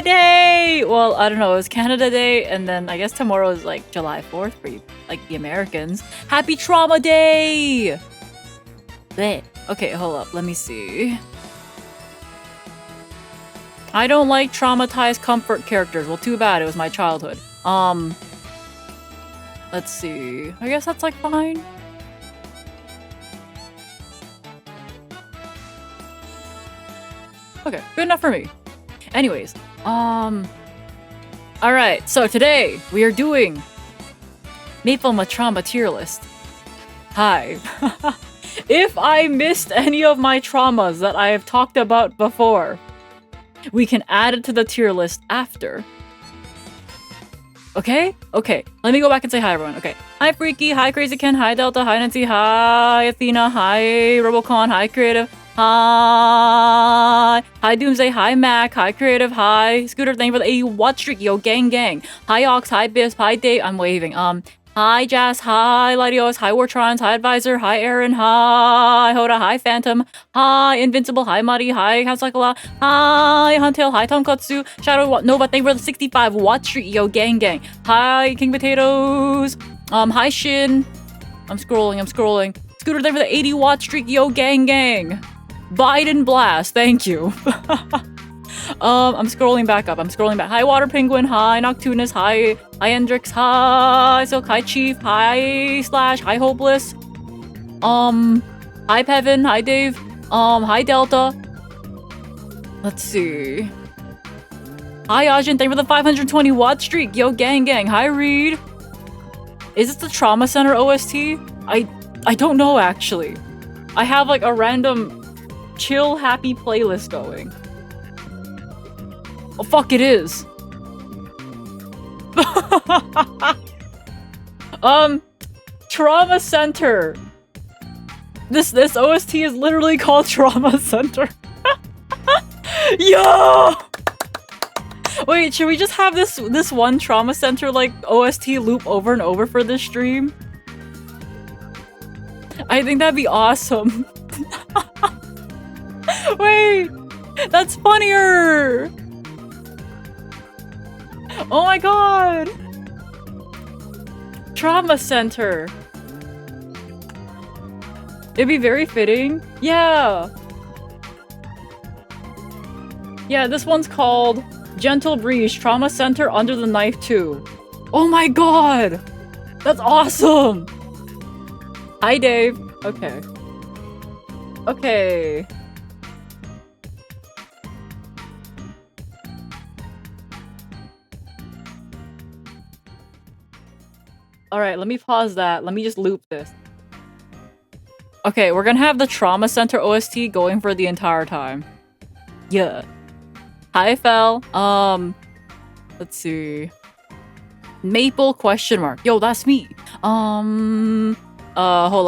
Day! Well, I don't know, it was Canada Day, and then I guess tomorrow is like July 4th for you, like the Americans. Happy Trauma Day! Bleh. Okay, hold up, let me see. I don't like traumatized comfort characters. Well, too bad, it was my childhood. Let's see. I guess that's like fine. Okay, good enough for me. Anyways, alright, so today we are doing Maple Trauma tier list. Hi. If I missed any of my traumas that I have talked about before, we can add it to the tier list after. Okay? Okay. Let me go back and say hi, everyone. Okay. Hi, Freaky. Hi, Crazy Ken. Hi, Delta. Hi, Nancy. Hi, Athena. Hi, Robocon. Hi, Creative. Hi. Hi, Doomsday. Hi, Mac. Hi, Creative. Hi, Scooter. Thank you for the 80 watch streak. Yo, gang, gang. Hi, Ox. Hi, Bisp. Hi, Dave. I'm waving. Hi, Jazz. Hi, Latios. Hi, Wartrons. Hi, Advisor. Hi, Aaron. Hi, Hoda. Hi, Phantom. Hi, Invincible. Hi, Muddy. Hi, Kansakala. Hi, Huntail. Hi, Tonkotsu. Shadow Nova. Thank you for the 65 watch streak. Yo, gang, gang. Hi, King Potatoes. Hi, Shin. I'm scrolling. Scooter, thank you for the 80 watch streak. Yo, gang, gang. Biden Blast. Thank you. I'm scrolling back up. Hi, Water Penguin. Hi, Noctunus. Hi, Hendrix. Hi, Silk. Hi, Chief. Hi, Slash. Hi, Hopeless. Hi, Pevin. Hi, Dave. Hi, Delta. Let's see. Hi, Ajin. Thank you for the 520 watt streak. Yo, gang, gang. Hi, Reed. Is this the Trauma Center OST? I don't know, actually. I have, like, a random chill, happy playlist going. Oh, fuck, it is. Trauma Center. This OST is literally called Trauma Center. Yo! Wait, should we just have this one Trauma Center like OST loop over and over for this stream? I think that'd be awesome. Wait, that's funnier. Oh my god! Trauma Center. It'd be very fitting. Yeah. Yeah, this one's called Gentle Breeze Trauma Center Under the Knife 2. Oh my god! That's awesome! Hi, Dave. Okay. Okay. Alright, let me pause that. Let me just loop this. Okay, we're gonna have the Trauma Center OST going for the entire time. Yeah. Hi, Fel. Let's see. Maple question mark. Yo, that's me. Hold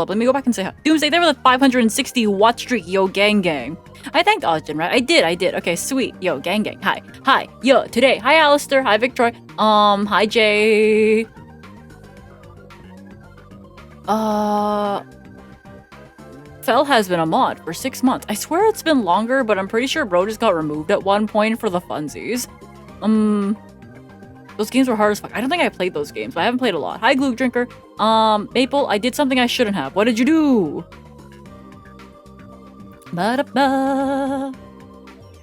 up. Let me go back and say hi. Doomsday, there was a 560 watt streak. Yo, gang, gang. I thanked Austin, right? I did. Okay, sweet. Yo, gang, gang. Hi. Yo, today. Hi, Alistair. Hi, Victroy. Hi, Jay. Fel has been a mod for 6 months. I swear it's been longer, but I'm pretty sure bro just got removed at one point for the funsies. Those games were hard as fuck. I don't think I played those games, but I haven't played a lot. Hi, Glue Drinker. Maple, I did something I shouldn't have. What did you do? Ba-da-ba.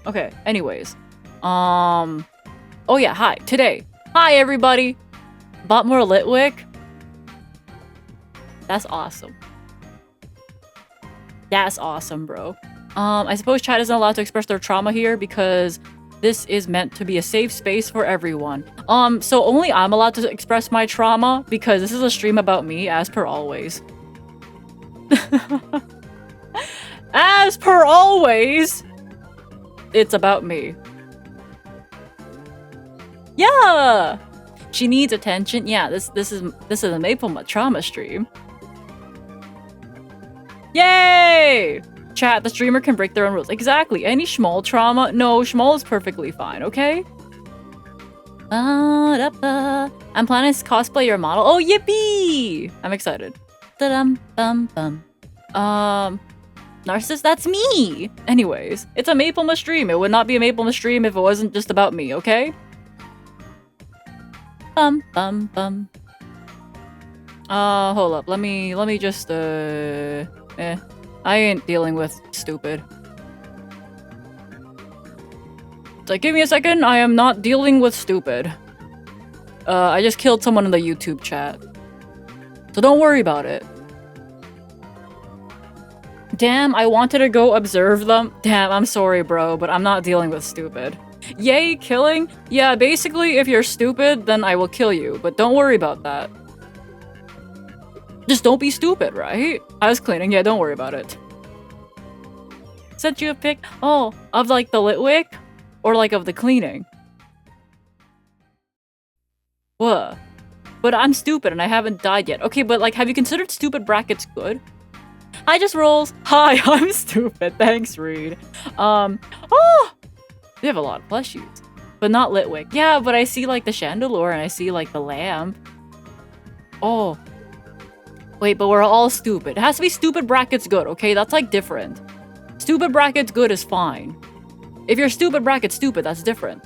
Okay, anyways. Oh yeah, hi. Today. Hi, everybody. Bought more Litwick. That's awesome. That's awesome, bro. I suppose chat isn't allowed to express their trauma here because this is meant to be a safe space for everyone. So only I'm allowed to express my trauma because this is a stream about me, as per always. As per always, it's about me. Yeah! She needs attention. Yeah, this is a Maple Trauma stream. Yay! Chat, the streamer can break their own rules. Exactly. Any Schmoll trauma? No, Schmoll is perfectly fine, okay? I'm planning to cosplay your model. Oh, yippee! I'm excited. Da-dum, bum, bum. Narcissist, that's me! Anyways, it's a Maple stream. It would not be a Maple stream if it wasn't just about me, okay? Bum, bum, bum. Hold up. Let me just, I ain't dealing with stupid. It's like, give me a second, I am not dealing with stupid. I just killed someone in the YouTube chat. So don't worry about it. Damn, I wanted to go observe them. Damn, I'm sorry, bro, but I'm not dealing with stupid. Yay, killing? Yeah, basically, if you're stupid, then I will kill you, but don't worry about that. Just don't be stupid, right? I was cleaning, yeah, don't worry about it. Sent you a pic? Oh, of like the Litwick? Or like of the cleaning? What? But I'm stupid and I haven't died yet. Okay, but like, have you considered stupid brackets good? Hi, just rolls. Hi, I'm stupid. Thanks, Reed. Oh! They have a lot of plushies. But not Litwick. Yeah, but I see like the Chandelure and I see like the lamp. Oh. Wait, but we're all stupid. It has to be stupid brackets good, okay? That's like different. Stupid brackets good is fine. If you're stupid brackets stupid, that's different.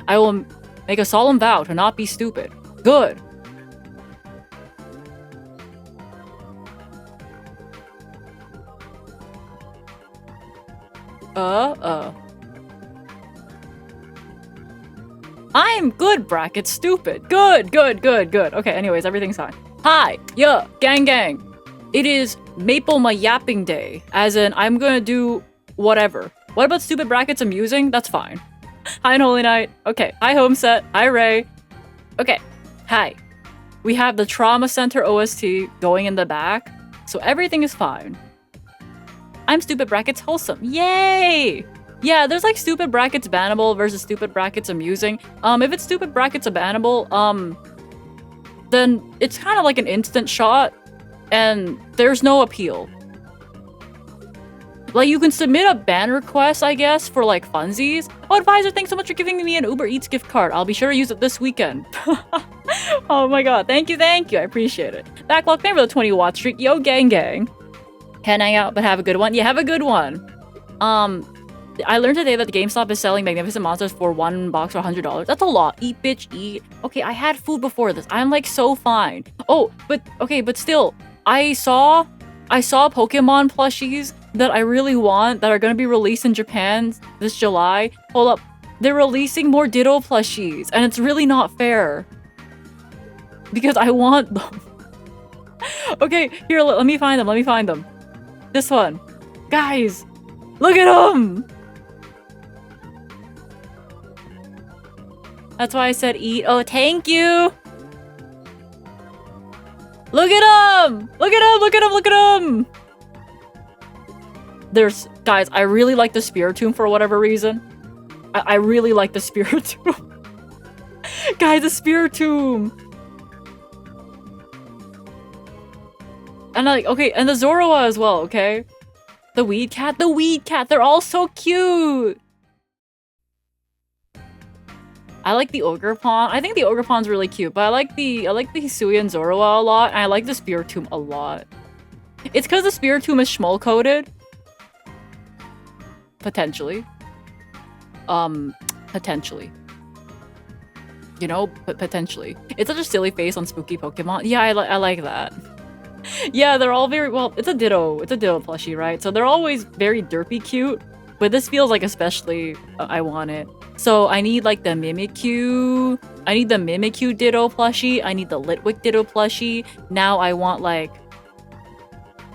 I will make a solemn vow to not be stupid. Good. I'm good, bracket stupid. Good, good, good, good. Okay, anyways, everything's fine. Hi, yeah, gang gang. It is Maple my yapping day. As in, I'm gonna do whatever. What about stupid brackets amusing? That's fine. Hi, Holy Knight. Okay, hi, Homeset. Hi, Ray. Okay, hi. We have the Trauma Center OST going in the back, so everything is fine. I'm stupid brackets wholesome. Yay! Yeah, there's like stupid brackets bannable versus stupid brackets amusing. If it's stupid brackets bannable, then it's kind of like an instant shot, and there's no appeal. Like, you can submit a ban request, I guess, for like funsies. Oh, Advisor, thanks so much for giving me an Uber Eats gift card. I'll be sure to use it this weekend. Oh my god, thank you, I appreciate it. Backlog, thank you for the 20 watt streak. Yo, gang gang. Can hang out, but have a good one. Yeah, have a good one. I learned today that the GameStop is selling Magnificent Monsters for one box for $100. That's a lot. Eat, bitch, eat. Okay, I had food before this. I'm like so fine. Oh, but okay, but still, I saw Pokemon plushies that I really want that are gonna be released in Japan this July. Hold up, they're releasing more Ditto plushies, and it's really not fair because I want them. Okay, here, let me find them. Let me find them. This one, guys, look at them. That's why I said eat. Oh, thank you. Look at him! Look at him! Look at him! Look at him! Guys, I really like the Spiritomb for whatever reason. I really like the Spiritomb. Guys, the Spiritomb! And okay, and the Zoroa as well, okay? The Weed Cat, they're all so cute! I like the Ogerpon. I think the Ogerpon's really cute, but I like the Hisuian Zoroa a lot, and I like the Spiritomb a lot. It's because the Spiritomb is Schmoll coded. Potentially. Potentially. You know, potentially. It's such a silly face on spooky Pokemon. Yeah, I like that. Yeah, they're all very well. It's a Ditto plushie, right? So they're always very derpy cute, but this feels like especially I want it. So I need like the Mimikyu. I need the Mimikyu Ditto plushie. I need the Litwick Ditto plushie. Now I want like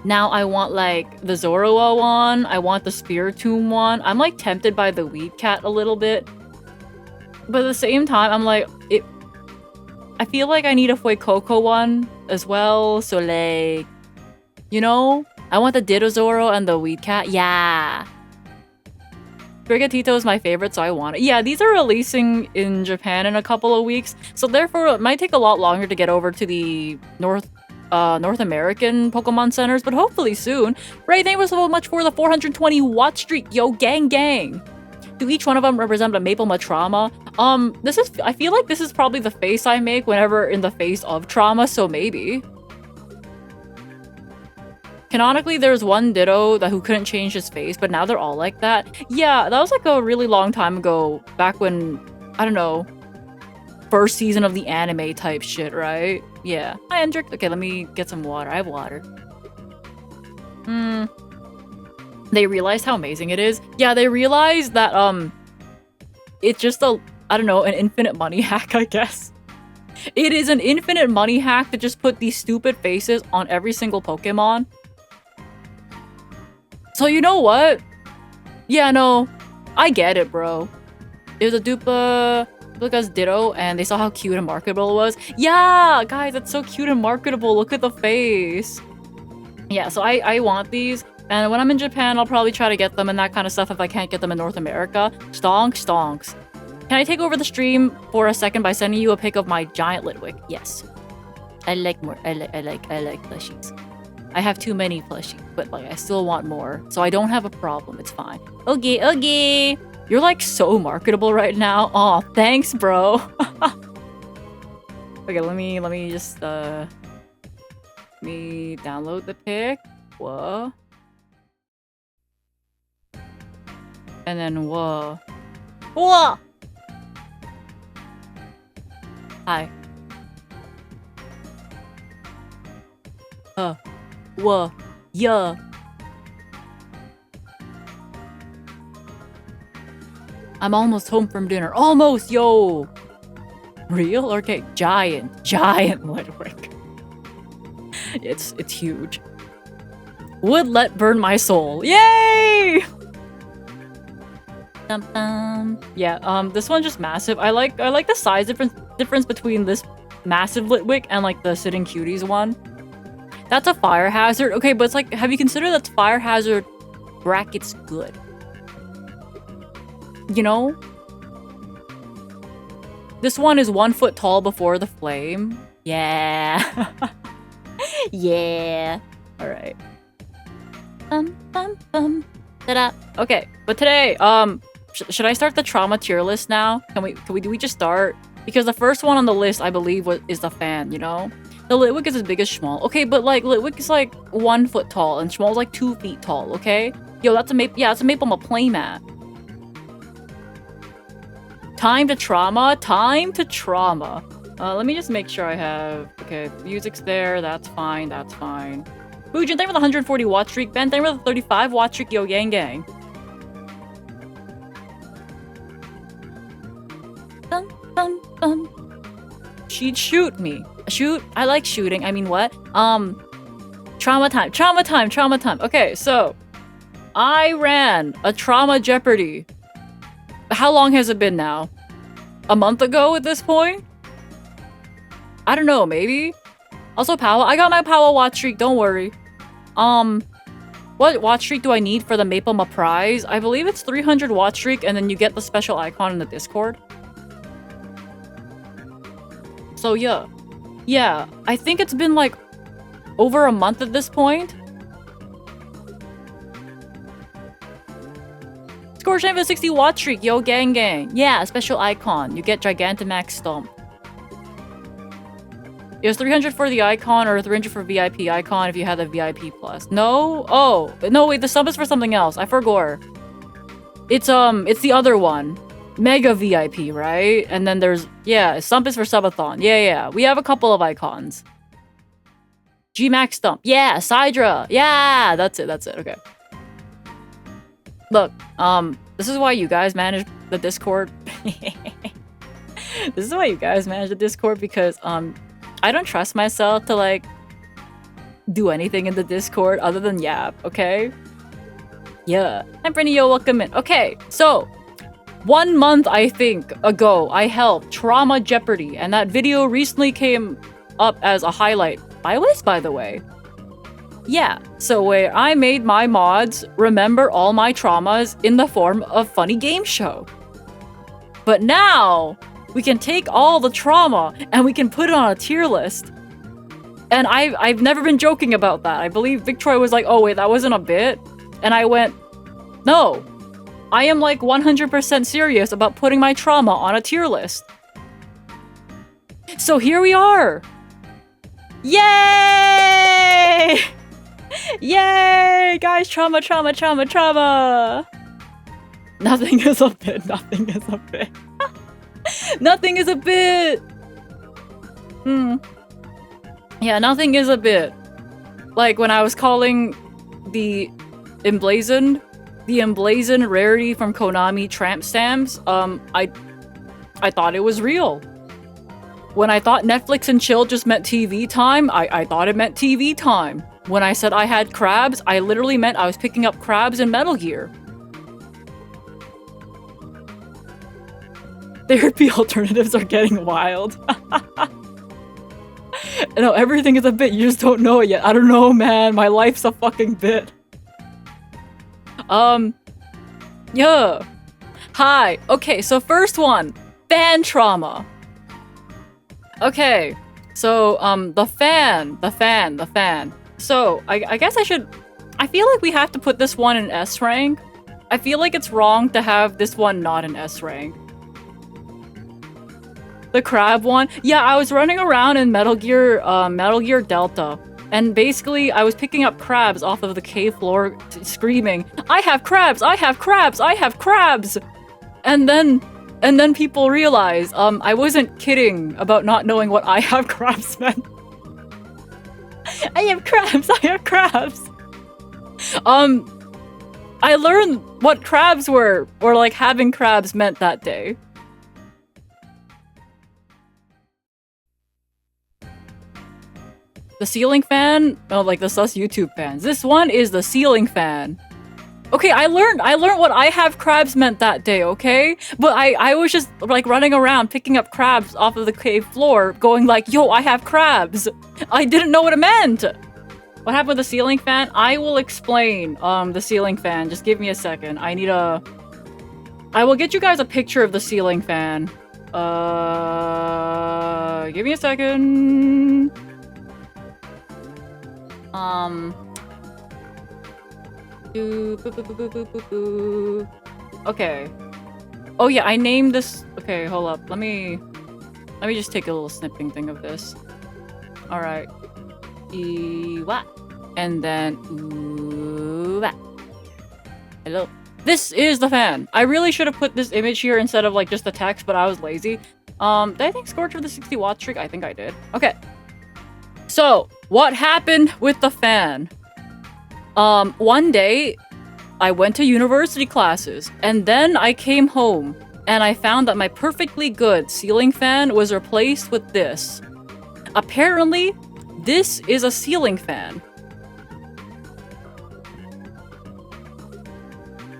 the Zoroa one. I want the Spiritomb one. I'm like tempted by the Weed Cat a little bit. But at the same time, I'm like, I feel like I need a Fuecoco one as well. So like, you know, I want the Ditto Zoro and the Weed Cat. Yeah. Brigatito is my favorite, so I want it. Yeah, these are releasing in Japan in a couple of weeks. So therefore, it might take a lot longer to get over to the North American Pokemon centers, but hopefully soon. Ray, thank you so much for the 420 watt streak. Yo, gang gang. Do each one of them represent a Maple Trauma? I feel like this is probably the face I make whenever in the face of trauma, so maybe. Canonically, there's one Ditto who couldn't change his face, but now they're all like that. Yeah, that was like a really long time ago, back when, I don't know, first season of the anime type shit, right? Yeah. Hi, Hendrik. Okay, let me get some water. I have water. They realized how amazing it is. Yeah, they realized that, it's just I don't know, an infinite money hack, I guess. It is an infinite money hack to just put these stupid faces on every single Pokemon. So you know what? Yeah, no, I get it, bro. It was a Duplica's Ditto, and they saw how cute and marketable it was. Yeah, guys, it's so cute and marketable. Look at the face. Yeah, so I want these, and when I'm in Japan, I'll probably try to get them and that kind of stuff if I can't get them in North America. Stonks, stonks. Can I take over the stream for a second by sending you a pic of my giant Litwick? Yes. I like plushies. I have too many plushies, but like I still want more, so I don't have a problem. It's fine. Okay, okay. You're like so marketable right now. Aw, thanks, bro. Okay, let me just let me download the pic. Whoa. And then whoa. Whoa! Hi. Whoa. Yeah. I'm almost home from dinner. Almost, yo! Real? Okay, giant Litwick. It's huge. Would let burn my soul. Yay! Yeah, this one's just massive. I like the size difference between this massive Litwick and like the Sitting Cuties one. That's a fire hazard. Okay, but it's like, have you considered that fire hazard brackets good? You know? This one is 1 foot tall before the flame. Yeah. Yeah. Alright. Ta-da. Okay, but today, should I start the trauma tier list now? Do we just start? Because the first one on the list, I believe, is the fan, you know? The Litwick is as big as Schmall. Okay, but like, Litwick is like 1 foot tall, and Schmall's like 2 feet tall, okay? Yo, that's a Maple playmat. Time to trauma? Time to trauma. Let me just make sure I have... Okay, music's there, that's fine, that's fine. Boojin, thank you for the 140 watch streak. Ben, thank you for the 35 watch streak. Yo, gang gang. She'd shoot me. Shoot? I like shooting. I mean, what? Trauma time. Okay, so I ran a Trauma Jeopardy. How long has it been now? A month ago at this point? I don't know, maybe? Also, Powa. I got my Powa watch streak, don't worry. What watch streak do I need for the Maple prize? I believe it's 300 watch streak, and then you get the special icon in the Discord. So yeah. Yeah, I think it's been like over a month at this point. Scorch for 60 watch streak, yo gang gang. Yeah, special icon. You get Gigantamax Stomp. It was 300 for the icon or 300 for VIP icon if you had the VIP plus. No? Oh, no, wait, the sub is for something else. I forgot. It's the other one. Mega VIP, right? And then there's, yeah, Stump is for Subathon. Yeah. We have a couple of icons. G-Max Stump. Yeah, Sidra. Yeah, that's it. Okay. Look, this is why you guys manage the Discord. This is why you guys manage the Discord, because, I don't trust myself to, like, do anything in the Discord other than yap, okay? Yeah. I'm Brittany, yo, welcome in. Okay, so 1 month, I think, ago, I helped Trauma Jeopardy, and that video recently came up as a highlight by Wiz, by the way. Yeah, so where I made my mods remember all my traumas in the form of funny game show. But now, we can take all the trauma and we can put it on a tier list. And I've never been joking about that. I believe Victroy was like, oh wait, that wasn't a bit? And I went, no. I am like 100% serious about putting my trauma on a tier list. So here we are. Yay! Yay! Guys, trauma, trauma, trauma, trauma! Nothing is a bit, nothing is a bit. Nothing is a bit! Yeah, nothing is a bit. Like, when I was calling the emblazoned rarity from Konami tramp stamps, I thought it was real. When I thought Netflix and chill just meant TV time, I thought it meant TV time. When I said I had crabs, I literally meant I was picking up crabs in Metal Gear. Therapy alternatives are getting wild. No, everything is a bit, you just don't know it yet. I don't know, man. My life's a fucking bit. Yeah. Hi. Okay, so first one. Fan trauma. Okay. So, the fan. So, I guess I should... I feel like we have to put this one in S rank. I feel like it's wrong to have this one not in S rank. The crab one? Yeah, I was running around in Metal Gear Delta. And basically, I was picking up crabs off of the cave floor, screaming, "I have crabs! I have crabs! I have crabs!" And then people realized, I wasn't kidding about not knowing what "I have crabs" meant. I have crabs! I have crabs! I learned what crabs were, or like having crabs meant that day. The ceiling fan? Oh, like the sus YouTube fans. This one is the ceiling fan. Okay, I learned what "I have crabs" meant that day, okay? But I was just like running around picking up crabs off of the cave floor, going like, "Yo, I have crabs." I didn't know what it meant. What happened with the ceiling fan? I will explain the ceiling fan. Just give me a second. I will get you guys a picture of the ceiling fan. Give me a second. Okay. Oh yeah, I named this. Okay, hold up. Let me just take a little snipping thing of this. All right. What? And then what? Hello. This is the fan. I really should have put this image here instead of like just the text, but I was lazy. Did I think Scorch of the 60 watt streak? I think I did. Okay. So, what happened with the fan? One day, I went to university classes, and then I came home, and I found that my perfectly good ceiling fan was replaced with this. Apparently, this is a ceiling fan.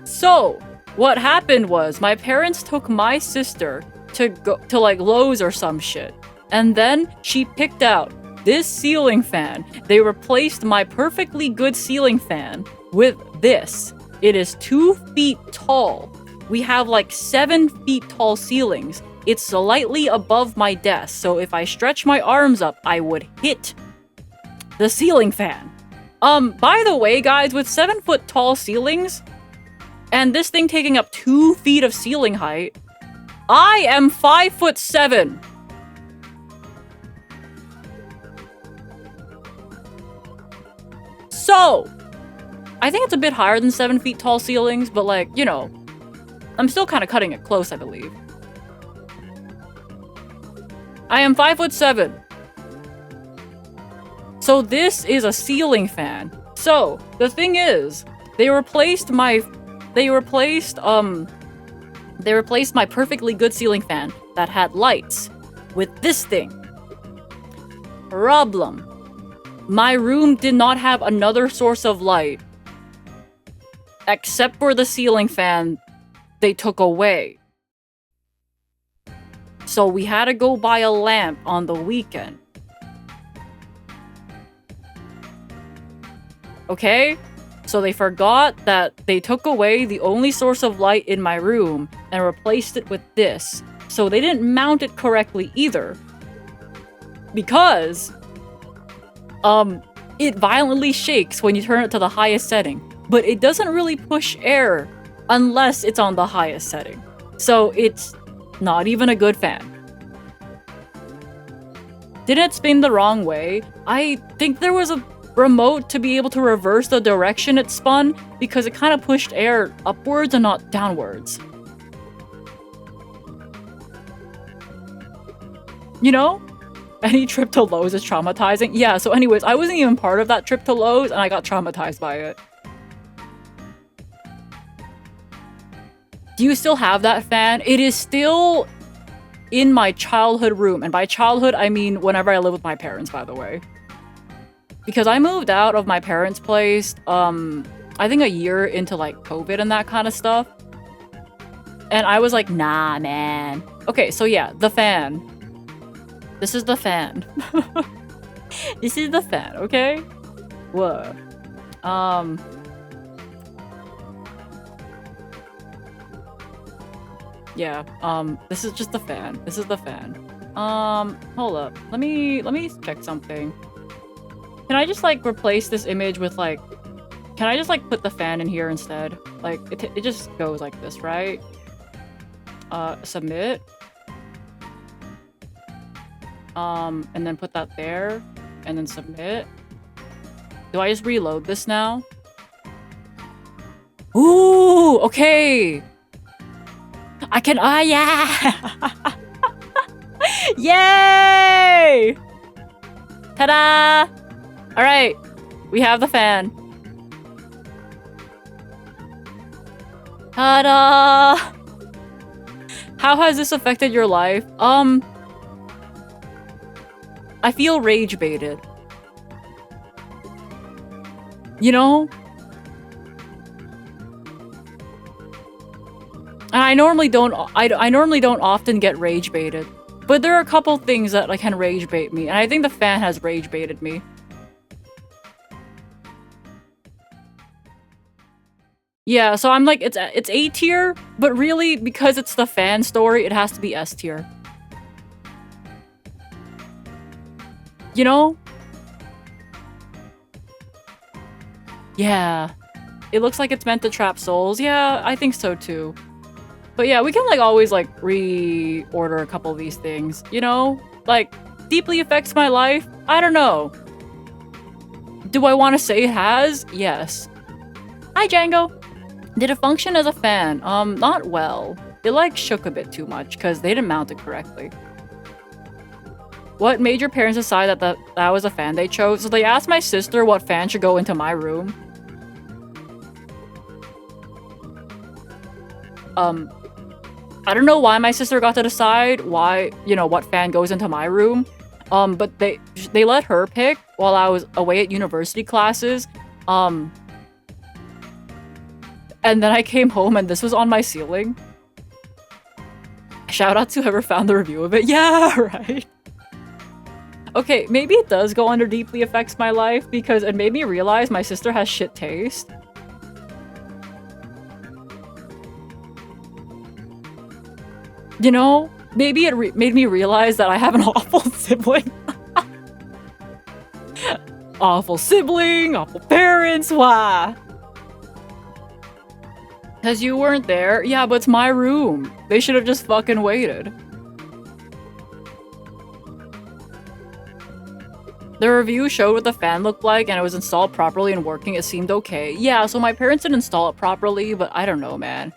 So, what happened was, my parents took my sister to go to like Lowe's or some shit, and then she picked out this ceiling fan. They replaced my perfectly good ceiling fan with this. It is 2 feet tall. We have like 7 feet tall ceilings. It's slightly above my desk, so if I stretch my arms up, I would hit the ceiling fan. By the way, guys, with 7 foot tall ceilings, and this thing taking up 2 feet of ceiling height, I am 5'7". So, I think it's a bit higher than 7 feet tall ceilings, but like, you know, I'm still kind of cutting it close, I believe. I am 5'7". So this is a ceiling fan. So, the thing is, they replaced my perfectly good ceiling fan that had lights with this thing. Problem. My room did not have another source of light except for the ceiling fan they took away. So we had to go buy a lamp on the weekend. Okay? So they forgot that they took away the only source of light in my room and replaced it with this. So they didn't mount it correctly either. Because it violently shakes when you turn it to the highest setting, but it doesn't really push air unless it's on the highest setting. So it's not even a good fan. Did it spin the wrong way? I think there was remote to be able to reverse the direction it spun because it kind of pushed air upwards and not downwards. You know? Any trip to Lowe's is traumatizing. Yeah, so anyways, I wasn't even part of that trip to Lowe's and I got traumatized by it. Do you still have that fan? It is still in my childhood room. And by childhood, I mean whenever I lived with my parents, by the way. Because I moved out of my parents' place, I think a year into like COVID and that kind of stuff. And I was like, nah, man. Okay, so yeah, the fan. This is the fan. This is the fan, okay? Whoa. Yeah, this is just the fan. This is the fan. Hold up. Let me check something. Can I just like replace this image with like, can I just like put the fan in here instead? Like it just goes like this, right? Submit. And then put that there, and then submit. Do I just reload this now? Ooh, okay. I can, yeah! Yay! Ta-da! All right, we have the fan. Ta-da! How has this affected your life? I feel rage baited. You know? And I normally don't often get rage baited. But there are a couple things that like can rage bait me, and I think the fan has rage baited me. Yeah, so I'm like, it's A tier, but really, because it's the fan story, it has to be S tier. You know? Yeah. It looks like it's meant to trap souls. Yeah, I think so too. But yeah, we can like always like reorder a couple of these things, you know? Like, deeply affects my life? I don't know. Do I want to say it has? Yes. Hi, Django. Did it function as a fan? Not well. It like shook a bit too much because they didn't mount it correctly. What made your parents decide that that was a fan they chose? So they asked my sister what fan should go into my room. I don't know why my sister got to decide why, you know, what fan goes into my room. But they let her pick while I was away at university classes. And then I came home and this was on my ceiling. Shout out to whoever found the review of it. Yeah, right. Okay, maybe it does go under deeply affects my life because it made me realize my sister has shit taste. You know, maybe it made me realize that I have an awful sibling. Awful sibling, awful parents, why? Because you weren't there? Yeah, but it's my room. They should have just fucking waited. The review showed what the fan looked like and it was installed properly and working. It seemed okay. Yeah, so my parents didn't install it properly, but I don't know, man.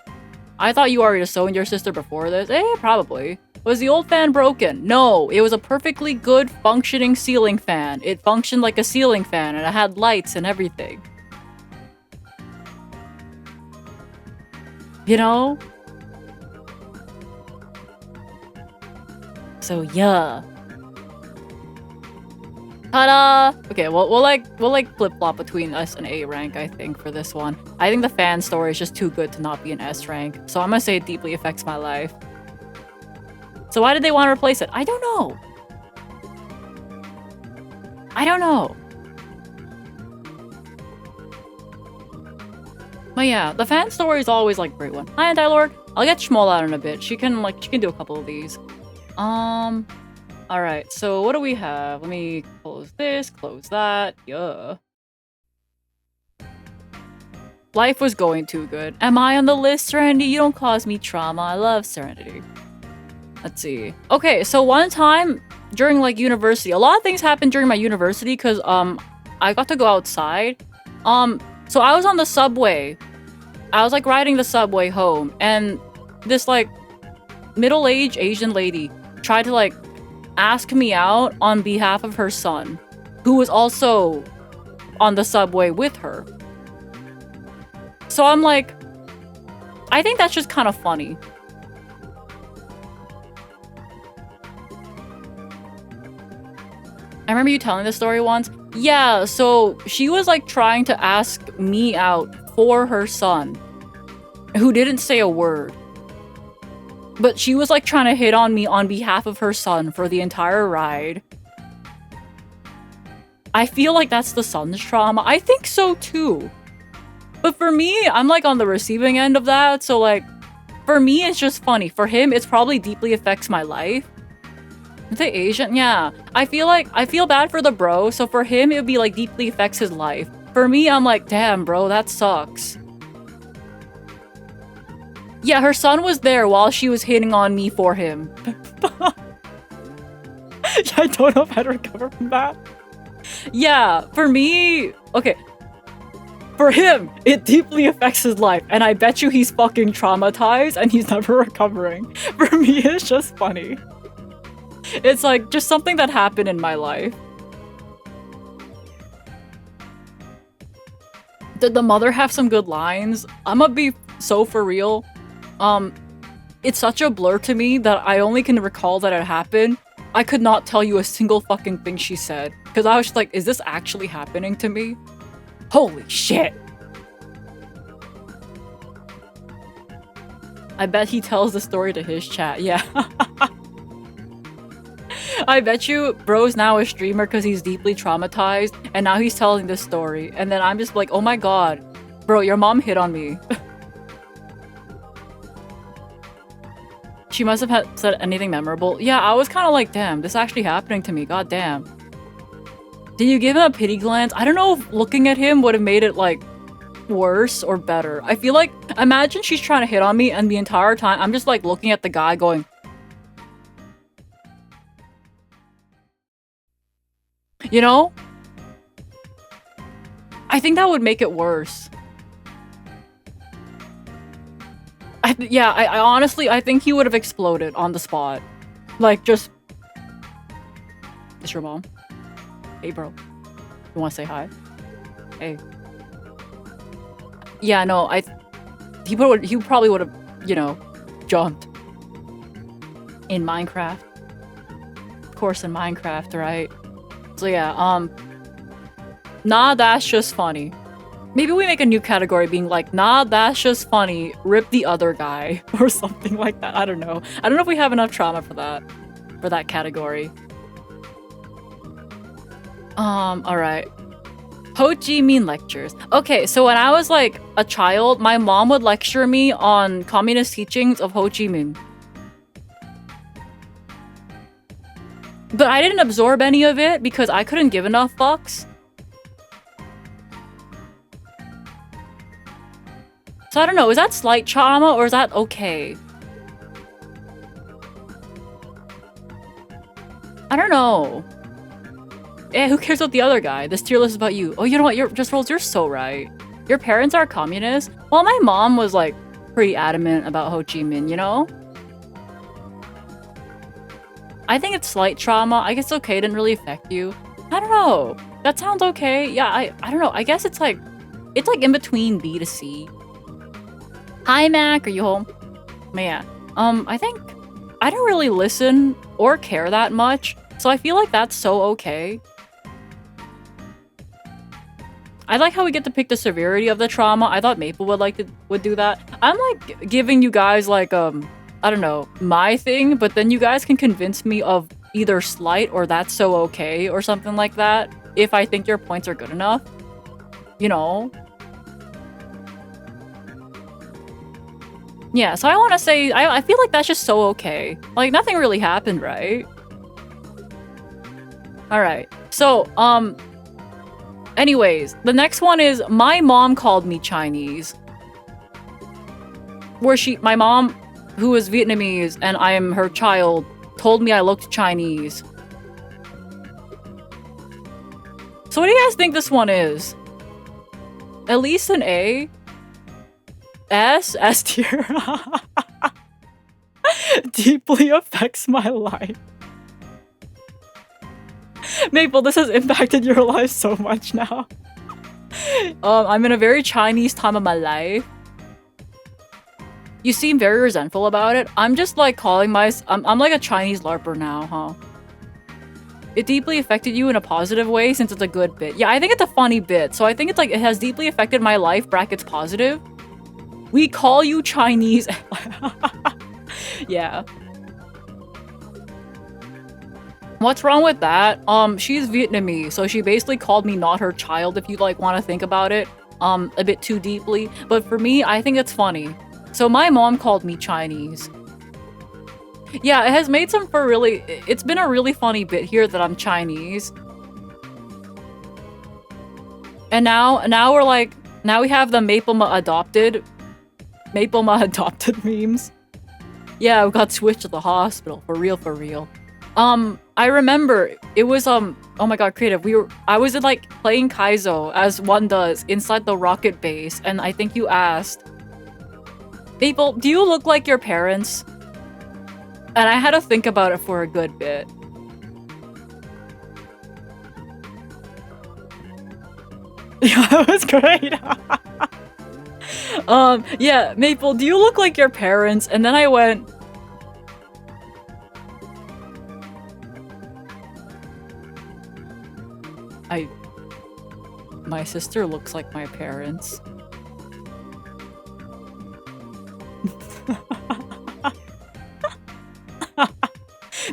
I thought you already disowned your sister before this. Probably. Was the old fan broken? No, it was a perfectly good functioning ceiling fan. It functioned like a ceiling fan and it had lights and everything. You know? So yeah. Ta-da! Okay, we'll like flip-flop between S and A rank, I think, for this one. I think the fan story is just too good to not be an S rank, so I'm gonna say it deeply affects my life. So why did they want to replace it? I don't know. I don't know. But yeah, the fan story is always like a great one. Hi, Anti-Lord. I'll get Shmuel out in a bit. She can do a couple of these. Alright, so what do we have? Let me close this, close that. Yeah. Life was going too good. Am I on the list, Serenity? You don't cause me trauma. I love Serenity. Let's see. Okay, so one time during like university, a lot of things happened during my university because I got to go outside. So I was on the subway. I was like riding the subway home, and this like middle-aged Asian lady tried to like ask me out on behalf of her son, who was also on the subway with her. So I'm like, I think that's just kind of funny. I remember you telling this story once. Yeah, so she was like trying to ask me out for her son, who didn't say a word. But she was like trying to hit on me on behalf of her son for the entire ride. I feel like that's the son's trauma. I think so too. But for me, I'm like on the receiving end of that. So like, for me, it's just funny. For him, it's probably deeply affects my life. Is it Asian? Yeah. I feel bad for the bro. So for him, it would be like deeply affects his life. For me, I'm like, damn, bro, that sucks. Yeah, her son was there while she was hitting on me for him. I don't know if I'd recover from that. Yeah, for me, okay. For him, it deeply affects his life, and I bet you he's fucking traumatized and he's never recovering. For me, it's just funny. It's like just something that happened in my life. Did the mother have some good lines? I'm gonna be so for real. It's such a blur to me that I only can recall that it happened. I could not tell you a single fucking thing she said. Because I was just like, is this actually happening to me? Holy shit. I bet he tells the story to his chat, yeah. I bet you bro's now a streamer because he's deeply traumatized, and now he's telling this story. And then I'm just like, oh my god, bro, your mom hit on me. She must have said anything memorable. Yeah, I was kind of like, damn, this is actually happening to me, god damn. Did you give him a pity glance? I don't know if looking at him would have made it, like, worse or better. I feel like, imagine she's trying to hit on me and the entire time I'm just, like, looking at the guy going... You know? I think that would make it worse. I honestly, I think he would have exploded on the spot. Like, just... It's your mom. Hey, bro. You want to say hi? Hey. Yeah, no, he probably would have, you know, jumped. In Minecraft. Of course, in Minecraft, right? So yeah, nah, that's just funny. Maybe we make a new category being like, nah, that's just funny, rip the other guy, or something like that. I don't know. I don't know if we have enough trauma for that category. Alright. Ho Chi Minh lectures. Okay, so when I was like a child, my mom would lecture me on communist teachings of Ho Chi Minh. But I didn't absorb any of it because I couldn't give enough fucks. So I don't know, is that slight trauma or is that okay? I don't know. Eh, who cares about the other guy? This tier list is about you. Oh, you know what? You're so right. Your parents are communists? Well, my mom was like pretty adamant about Ho Chi Minh, you know? I think it's slight trauma. I guess it's okay, it didn't really affect you. I don't know. That sounds okay. Yeah, I don't know. I guess it's like in between B to C. Hi, Mac. Are you home? But yeah. I think I don't really listen or care that much, so I feel like that's so okay. I like how we get to pick the severity of the trauma. I thought Maple would do that. I'm like giving you guys like I don't know, my thing, but then you guys can convince me of either slight or that's so okay or something like that if I think your points are good enough. You know? Yeah, so I want to say, I feel like that's just so okay. Like, nothing really happened, right? Alright, so, anyways, the next one is, my mom called me Chinese. My mom, who is Vietnamese, and I am her child, told me I looked Chinese. So what do you guys think this one is? At least an A? S tier. Deeply affects my life. Maple, this has impacted your life so much now. I'm in a very Chinese time of my life. You seem very resentful about it. I'm just like calling I'm like a Chinese LARPer now, huh? It deeply affected you in a positive way since it's a good bit. Yeah, I think it's a funny bit. So I think it's like it has deeply affected my life, brackets positive. We call you Chinese. Yeah. What's wrong with that? She's Vietnamese, so she basically called me not her child if you like want to think about it a bit too deeply. But for me, I think it's funny. So my mom called me Chinese. Yeah, it has made it's been a really funny bit here that I'm Chinese. And now we're like, now we have the Maplema adopted memes. Yeah, we got switched to the hospital, for real. I remember it was oh my god, creative. I was like playing Kaizo as one does inside the rocket base, and I think you asked, Maple, do you look like your parents? And I had to think about it for a good bit. Yeah, that was great. Yeah, Maple, do you look like your parents? And then I went, my sister looks like my parents.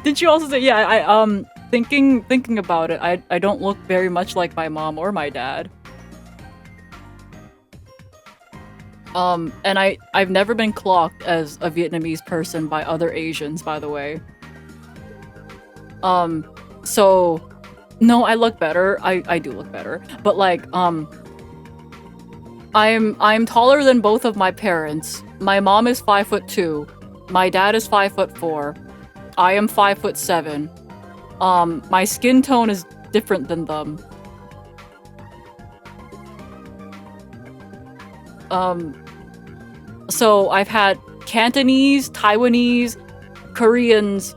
Did you also say, yeah, I thinking about it, I don't look very much like my mom or my dad. And I've never been clocked as a Vietnamese person by other Asians, by the way. So no, I look better. I do look better. But like, I'm taller than both of my parents. My mom is 5'2". My dad is 5'4". I am 5'7". My skin tone is different than them. So I've had Cantonese, Taiwanese, Koreans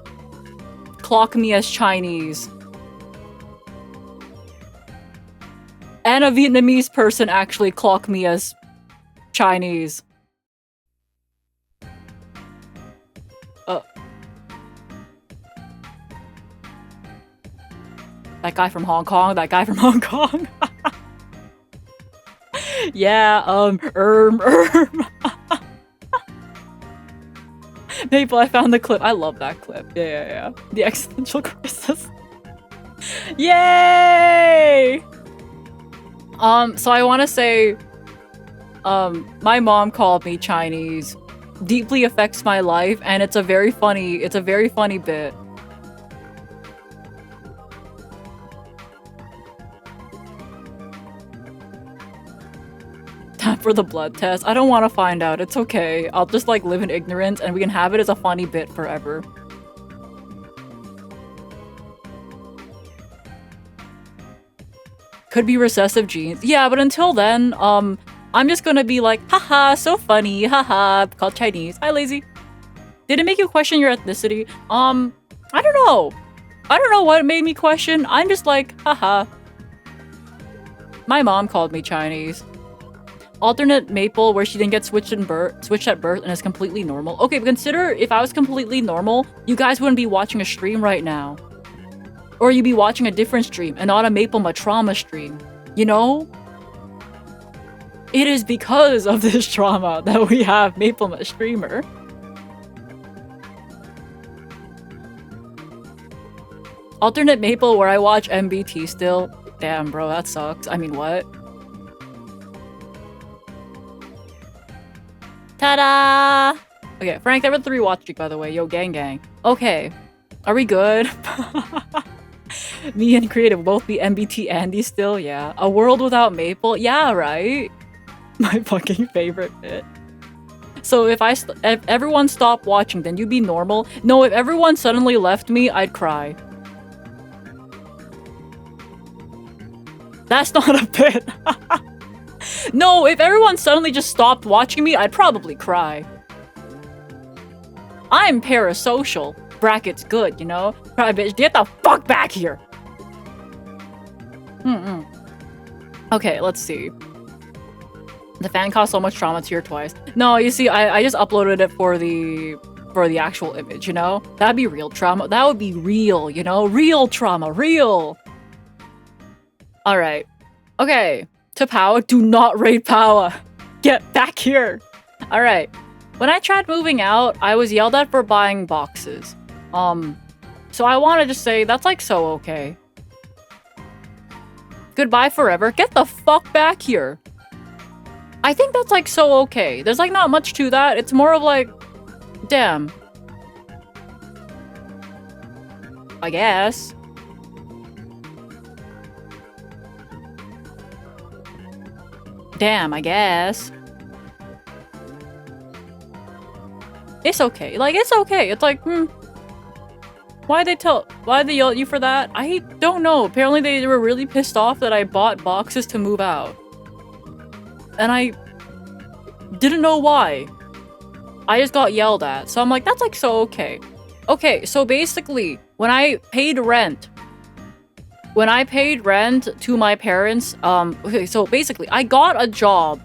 clock me as Chinese. And a Vietnamese person actually clock me as Chinese. That guy from Hong Kong, Yeah, Maple, I found the clip. I love that clip. Yeah. The existential crisis. Yay! So I want to say, my mom called me Chinese. Deeply affects my life, and it's a very funny bit. Time for the blood test. I don't want to find out. It's okay. I'll just like live in ignorance, and we can have it as a funny bit forever. Could be recessive genes. Yeah, but until then, I'm just gonna be like, haha, so funny, haha, called Chinese. Hi, lazy. Did it make you question your ethnicity? I don't know. I don't know what made me question. I'm just like, haha. My mom called me Chinese. Alternate Maple where she didn't get switched at birth and is completely normal. Okay, but consider if I was completely normal, you guys wouldn't be watching a stream right now. Or you'd be watching a different stream and not a Maplema trauma stream. You know? It is because of this trauma that we have Maplema streamer. Alternate Maple where I watch MBT still. Damn, bro, that sucks. I mean, what? Ta-da! Okay, Frank, that was the rewatch streak, by the way. Yo, gang. Okay. Are we good? Me and Creative will both be MBT Andy still? Yeah. A world without Maple? Yeah, right? My fucking favorite bit. So if everyone stopped watching, then you'd be normal? No, if everyone suddenly left me, I'd cry. That's not a bit. No, if everyone suddenly just stopped watching me, I'd probably cry. I'm parasocial. Brackets good, you know? Cry bitch, get the fuck back here! Okay, let's see. The fan caused so much trauma tier twice. No, you see, I just uploaded it for the actual image, you know? That'd be real trauma. That would be real, you know? Real trauma, real! Alright. Okay. To Power, do not raid Power. Get back here. Alright. When I tried moving out, I was yelled at for buying boxes. So I want to just say, that's like so okay. Goodbye forever. Get the fuck back here. I think that's like so okay. There's like not much to that. It's more of like, damn. I guess. Damn, I guess. It's okay. Like, it's okay. It's like, why'd they yell at you for that? I don't know. Apparently they were really pissed off that I bought boxes to move out. And I didn't know why. I just got yelled at. So I'm like, that's like so okay. Okay, so basically, when I paid rent to my parents, okay, so basically, I got a job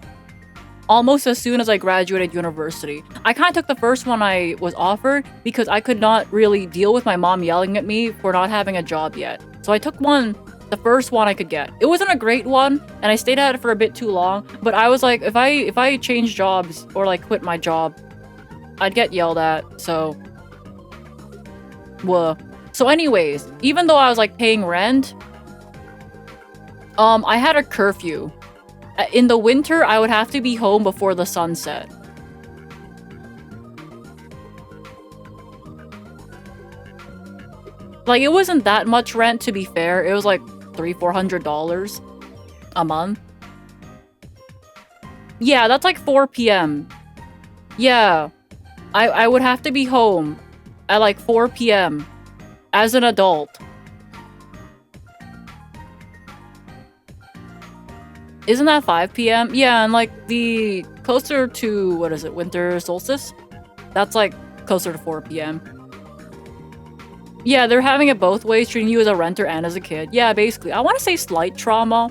almost as soon as I graduated university. I kind of took the first one I was offered because I could not really deal with my mom yelling at me for not having a job yet. So I took the first one I could get. It wasn't a great one, and I stayed at it for a bit too long, but I was like, if I change jobs or like quit my job, I'd get yelled at, so... Well. So anyways, even though I was like paying rent, I had a curfew. In the winter, I would have to be home before the sun set. Like, it wasn't that much rent, to be fair. It was like $300-400 a month. Yeah, that's like 4 p.m. Yeah. I would have to be home at like 4 p.m. as an adult. Isn't that 5 p.m.? Yeah, and like the closer to, what is it, winter solstice? That's like closer to 4 p.m. Yeah, they're having it both ways, treating you as a renter and as a kid. Yeah, basically. I want to say slight trauma.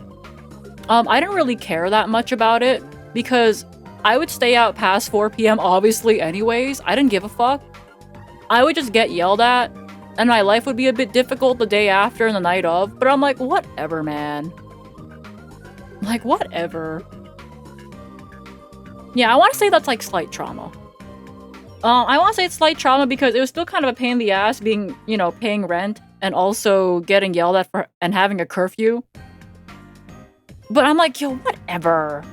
I didn't really care that much about it because I would stay out past 4 p.m. obviously anyways. I didn't give a fuck. I would just get yelled at and my life would be a bit difficult the day after and the night of, but I'm like, whatever, man. Like, whatever. Yeah, I want to say that's like slight trauma. I want to say it's slight trauma because it was still kind of a pain in the ass being, you know, paying rent and also getting yelled at for and having a curfew. But I'm like, yo, whatever.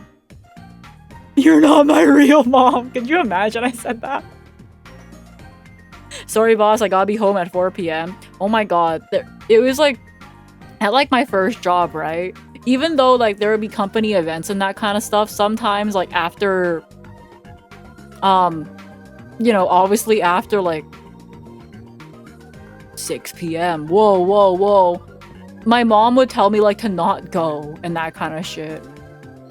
You're not my real mom. Can you imagine I said that? Sorry, boss, I gotta be home at 4 p.m. Oh my god. It was like, at like my first job, right? Even though like there would be company events and that kind of stuff, sometimes like after, you know, obviously after like 6 p.m. Whoa, whoa, whoa. My mom would tell me like to not go and that kind of shit.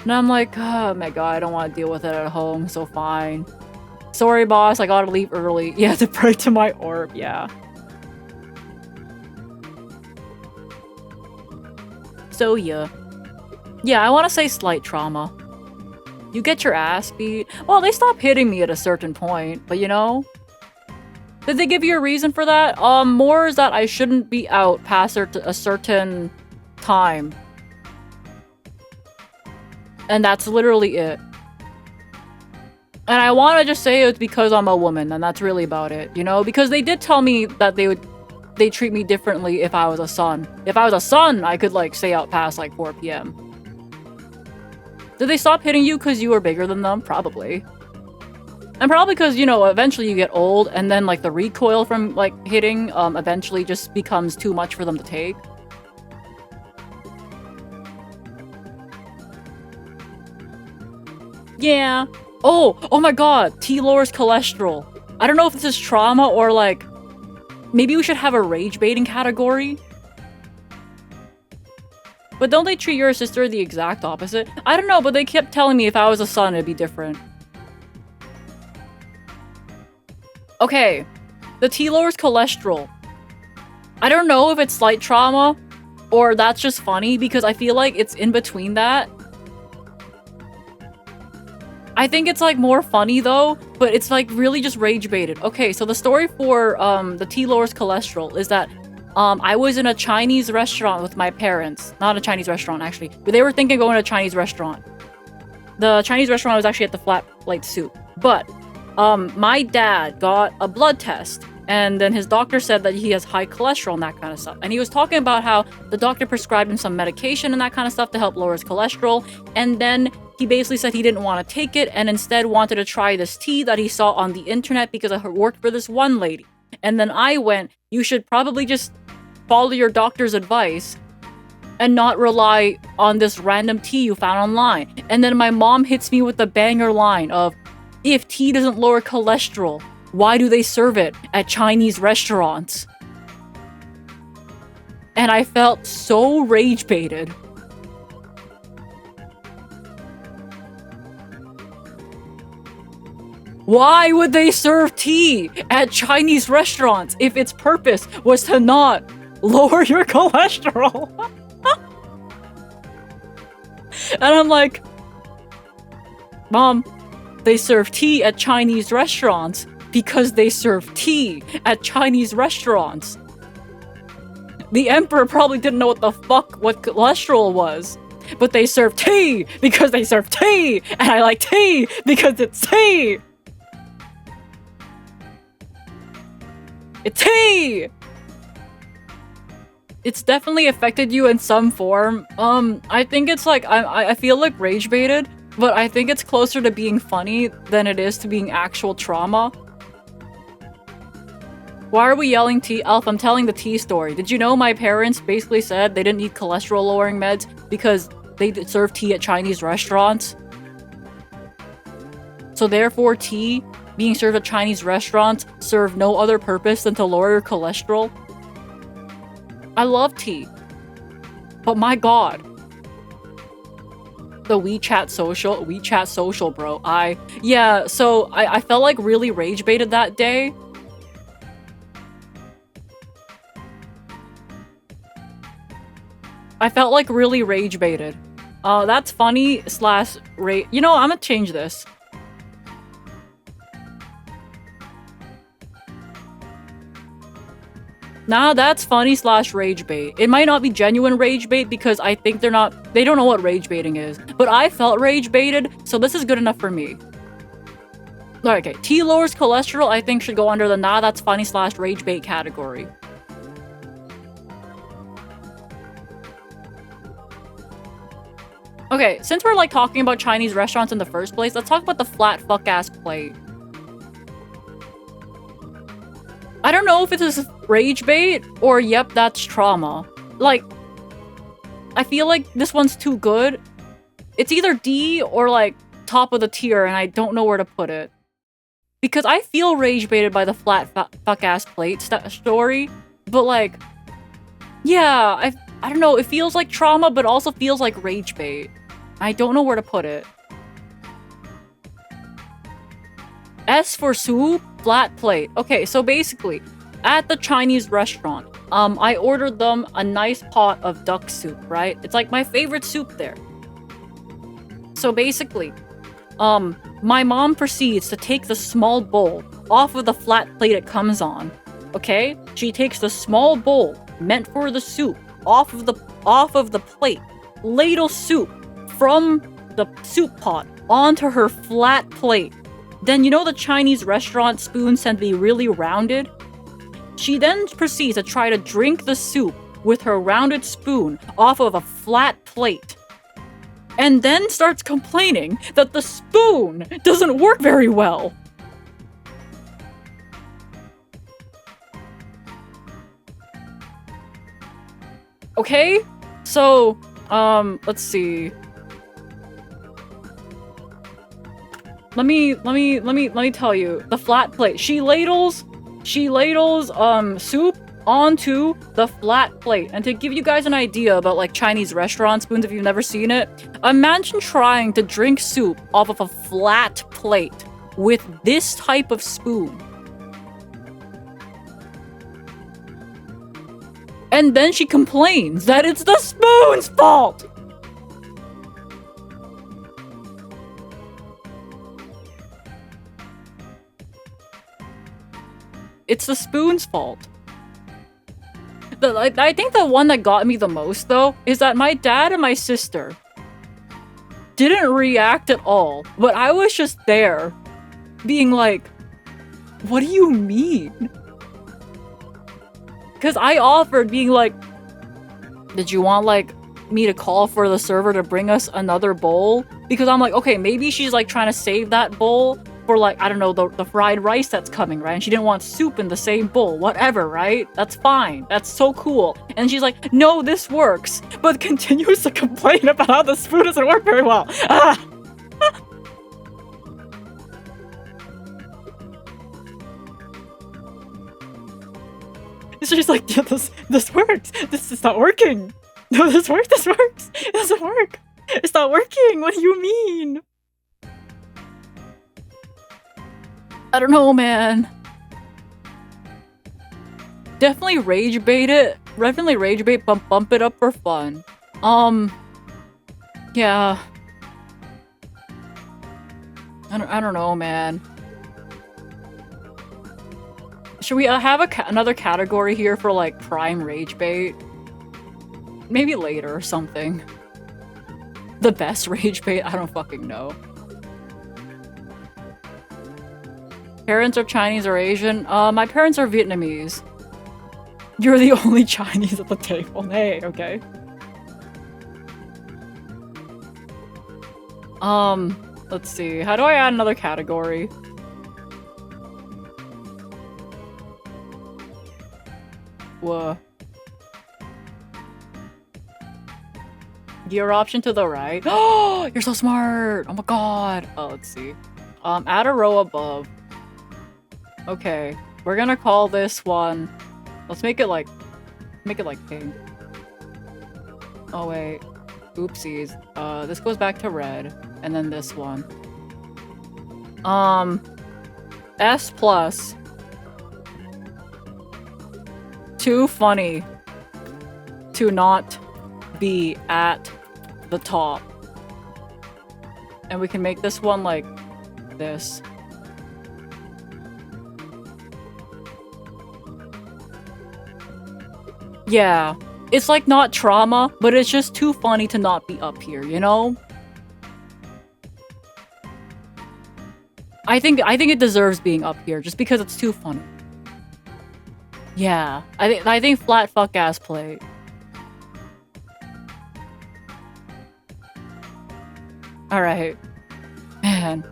And I'm like, oh my god, I don't want to deal with it at home, so fine. Sorry, boss, I gotta leave early. Yeah, to pray to my orb, yeah. So yeah. Yeah, I want to say slight trauma. You get your ass beat. Well, they stopped hitting me at a certain point, but you know? Did they give you a reason for that? More is that I shouldn't be out past a certain time. And that's literally it. And I want to just say it's because I'm a woman, and that's really about it, you know? Because they did tell me that they treat me differently if I was a son. If I was a son, I could like stay out past like 4 p.m. Did they stop hitting you because you were bigger than them? Probably. And probably because, you know, eventually you get old and then like the recoil from like hitting eventually just becomes too much for them to take. Yeah. Oh my god. Tea lowers cholesterol. I don't know if this is trauma or like maybe we should have a rage baiting category. But don't they treat your sister the exact opposite? I don't know, but they kept telling me if I was a son, it'd be different. Okay, the tea lowers cholesterol. I don't know if it's slight trauma or that's just funny because I feel like it's in between that. I think it's like more funny though, but it's like really just rage baited. Okay, so the story for the tea lowers cholesterol is that I was in a Chinese restaurant with my parents. Not a Chinese restaurant actually, but they were thinking of going to a Chinese restaurant. The Chinese restaurant was actually at the Flat Plate Soup. But my dad got a blood test and then his doctor said that he has high cholesterol and that kind of stuff. And he was talking about how the doctor prescribed him some medication and that kind of stuff to help lower his cholesterol. And then he basically said he didn't want to take it and instead wanted to try this tea that he saw on the internet because it worked for this one lady. And then I went, you should probably just follow your doctor's advice and not rely on this random tea you found online. And then my mom hits me with the banger line of, if tea doesn't lower cholesterol, why do they serve it at Chinese restaurants? And I felt so rage baited. Why would they serve tea at Chinese restaurants if its purpose was to not lower your cholesterol? And I'm like, Mom, they serve tea at Chinese restaurants because they serve tea at Chinese restaurants. The emperor probably didn't know what the fuck what cholesterol was, but they serve tea because they serve tea, and I like tea because it's tea. It's tea! It's definitely affected you in some form. I think it's like, I feel like rage baited, but I think it's closer to being funny than it is to being actual trauma. Why are we yelling tea? Elf, I'm telling the tea story. Did you know my parents basically said they didn't need cholesterol lowering meds because they serve tea at Chinese restaurants? So therefore tea being served at Chinese restaurants serve no other purpose than to lower your cholesterol? I love tea. But my god. The WeChat social, bro. Yeah, so I felt like really rage baited that day. I felt like really rage baited. That's funny slash rage. You know, I'm gonna change this. Nah, that's funny slash rage bait. It might not be genuine rage bait because I think they don't know what rage baiting is. But I felt rage baited, so this is good enough for me. Okay, tea lowers cholesterol I think should go under the nah, that's funny slash rage bait category. Okay, since we're like talking about Chinese restaurants in the first place, let's talk about the flat fuck ass plate. I don't know if it's a rage bait or yep, that's trauma. Like, I feel like this one's too good. It's either D or like top of the tier and I don't know where to put it. Because I feel rage baited by the flat fuck ass plate story, but like, yeah, I don't know, it feels like trauma but also feels like rage bait. I don't know where to put it. S for soup, flat plate. Okay, so basically, at the Chinese restaurant, I ordered them a nice pot of duck soup, right? It's like my favorite soup there. So basically, my mom proceeds to take the small bowl off of the flat plate it comes on. Okay? She takes the small bowl meant for the soup off of the plate, ladle soup from the soup pot onto her flat plate. Then you know the Chinese restaurant spoons tend to be really rounded? She then proceeds to try to drink the soup with her rounded spoon off of a flat plate. And then starts complaining that the spoon doesn't work very well. Okay? So, let's see. Let me tell you. The flat plate. She ladles soup onto the flat plate. And to give you guys an idea about like Chinese restaurant spoons, if you've never seen it, imagine trying to drink soup off of a flat plate with this type of spoon. And then she complains that it's the spoon's fault! It's the spoon's fault. I think the one that got me the most, though, is that my dad and my sister didn't react at all, but I was just there, being like, what do you mean? Because I offered, being like, did you want, like, me to call for the server to bring us another bowl? Because I'm like, okay, maybe she's, like, trying to save that bowl for, like, I don't know, the fried rice that's coming, right? And she didn't want soup in the same bowl, whatever, right? That's fine. That's so cool. And she's like, no, this works, but continues to complain about how the spoon doesn't work very well. Ah! So she's like, yeah, this works. This is not working. No, this works. This works. It doesn't work. It's not working. What do you mean? I don't know, man. Definitely rage bait it. Definitely rage bait, bump it up for fun. Yeah. I don't know, man. Should we have another category here for like prime rage bait? Maybe later or something. The best rage bait? I don't fucking know. Parents are Chinese or Asian? My parents are Vietnamese. You're the only Chinese at the table. Hey, okay. Let's see. How do I add another category? Whoa. Gear option to the right. Oh, you're so smart! Oh my god! Oh, let's see. Add a row above. Okay, we're gonna call this one. Let's make it like pink. Oh wait, oopsies. This goes back to red, and then this one. S plus. Too funny to not be at the top. And we can make this one like this. Yeah, it's like not trauma, but it's just too funny to not be up here, you know? I think it deserves being up here just because it's too funny. Yeah, I think flat fuck ass play. All right, man.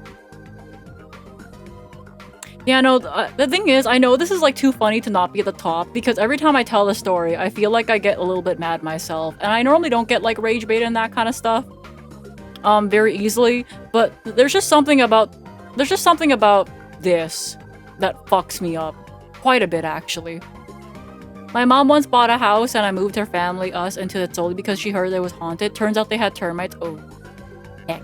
Yeah, no, the thing is, I know this is like too funny to not be at the top because every time I tell the story, I feel like I get a little bit mad myself. And I normally don't get like rage bait and that kind of stuff very easily, but there's just something about this that fucks me up quite a bit actually. My mom once bought a house and I moved her family, us, into it solely because she heard it was haunted. Turns out they had termites. Oh, heck.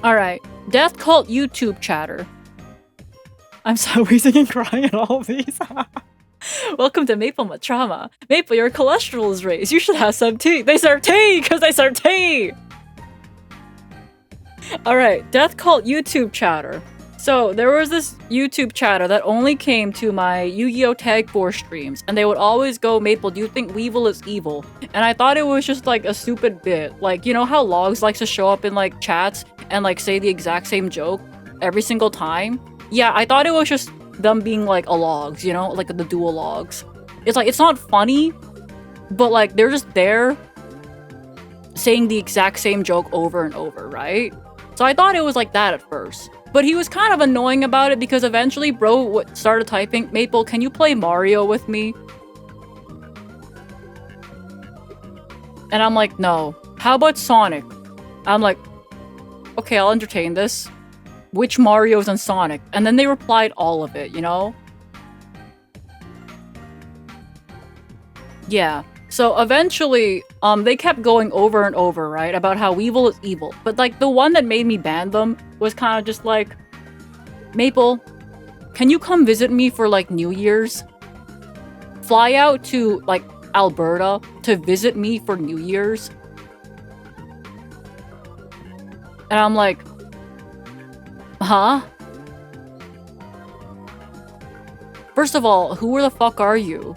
Alright, Death Cult YouTube chatter. I'm so wheezing and crying at all of these. Welcome to Maple Matrama. Maple, your cholesterol is raised. You should have some tea. They serve tea because they serve tea! Alright, Death Cult YouTube chatter. So, there was this YouTube chatter that only came to my Yu-Gi-Oh! Tag Force streams, and they would always go, Maple, do you think Weevil is evil? And I thought it was just like a stupid bit. Like, you know how Logs likes to show up in like chats and like say the exact same joke every single time? Yeah, I thought it was just them being like a Logs, you know? Like the dual Logs. It's like, it's not funny, but like they're just there saying the exact same joke over and over, right? So I thought it was like that at first. But he was kind of annoying about it because eventually bro started typing, Maple, can you play Mario with me? And I'm like, no. How about Sonic? I'm like, okay, I'll entertain this. which Mario's and Sonic, and then they replied all of it, you know? Yeah. So eventually, they kept going over and over, right, about how Weevil is evil. But like the one that made me ban them was kind of just like, Maple, can you come visit me for like New Year's? Fly out to like Alberta to visit me for New Year's? And I'm like, huh? First of all, who the fuck are you?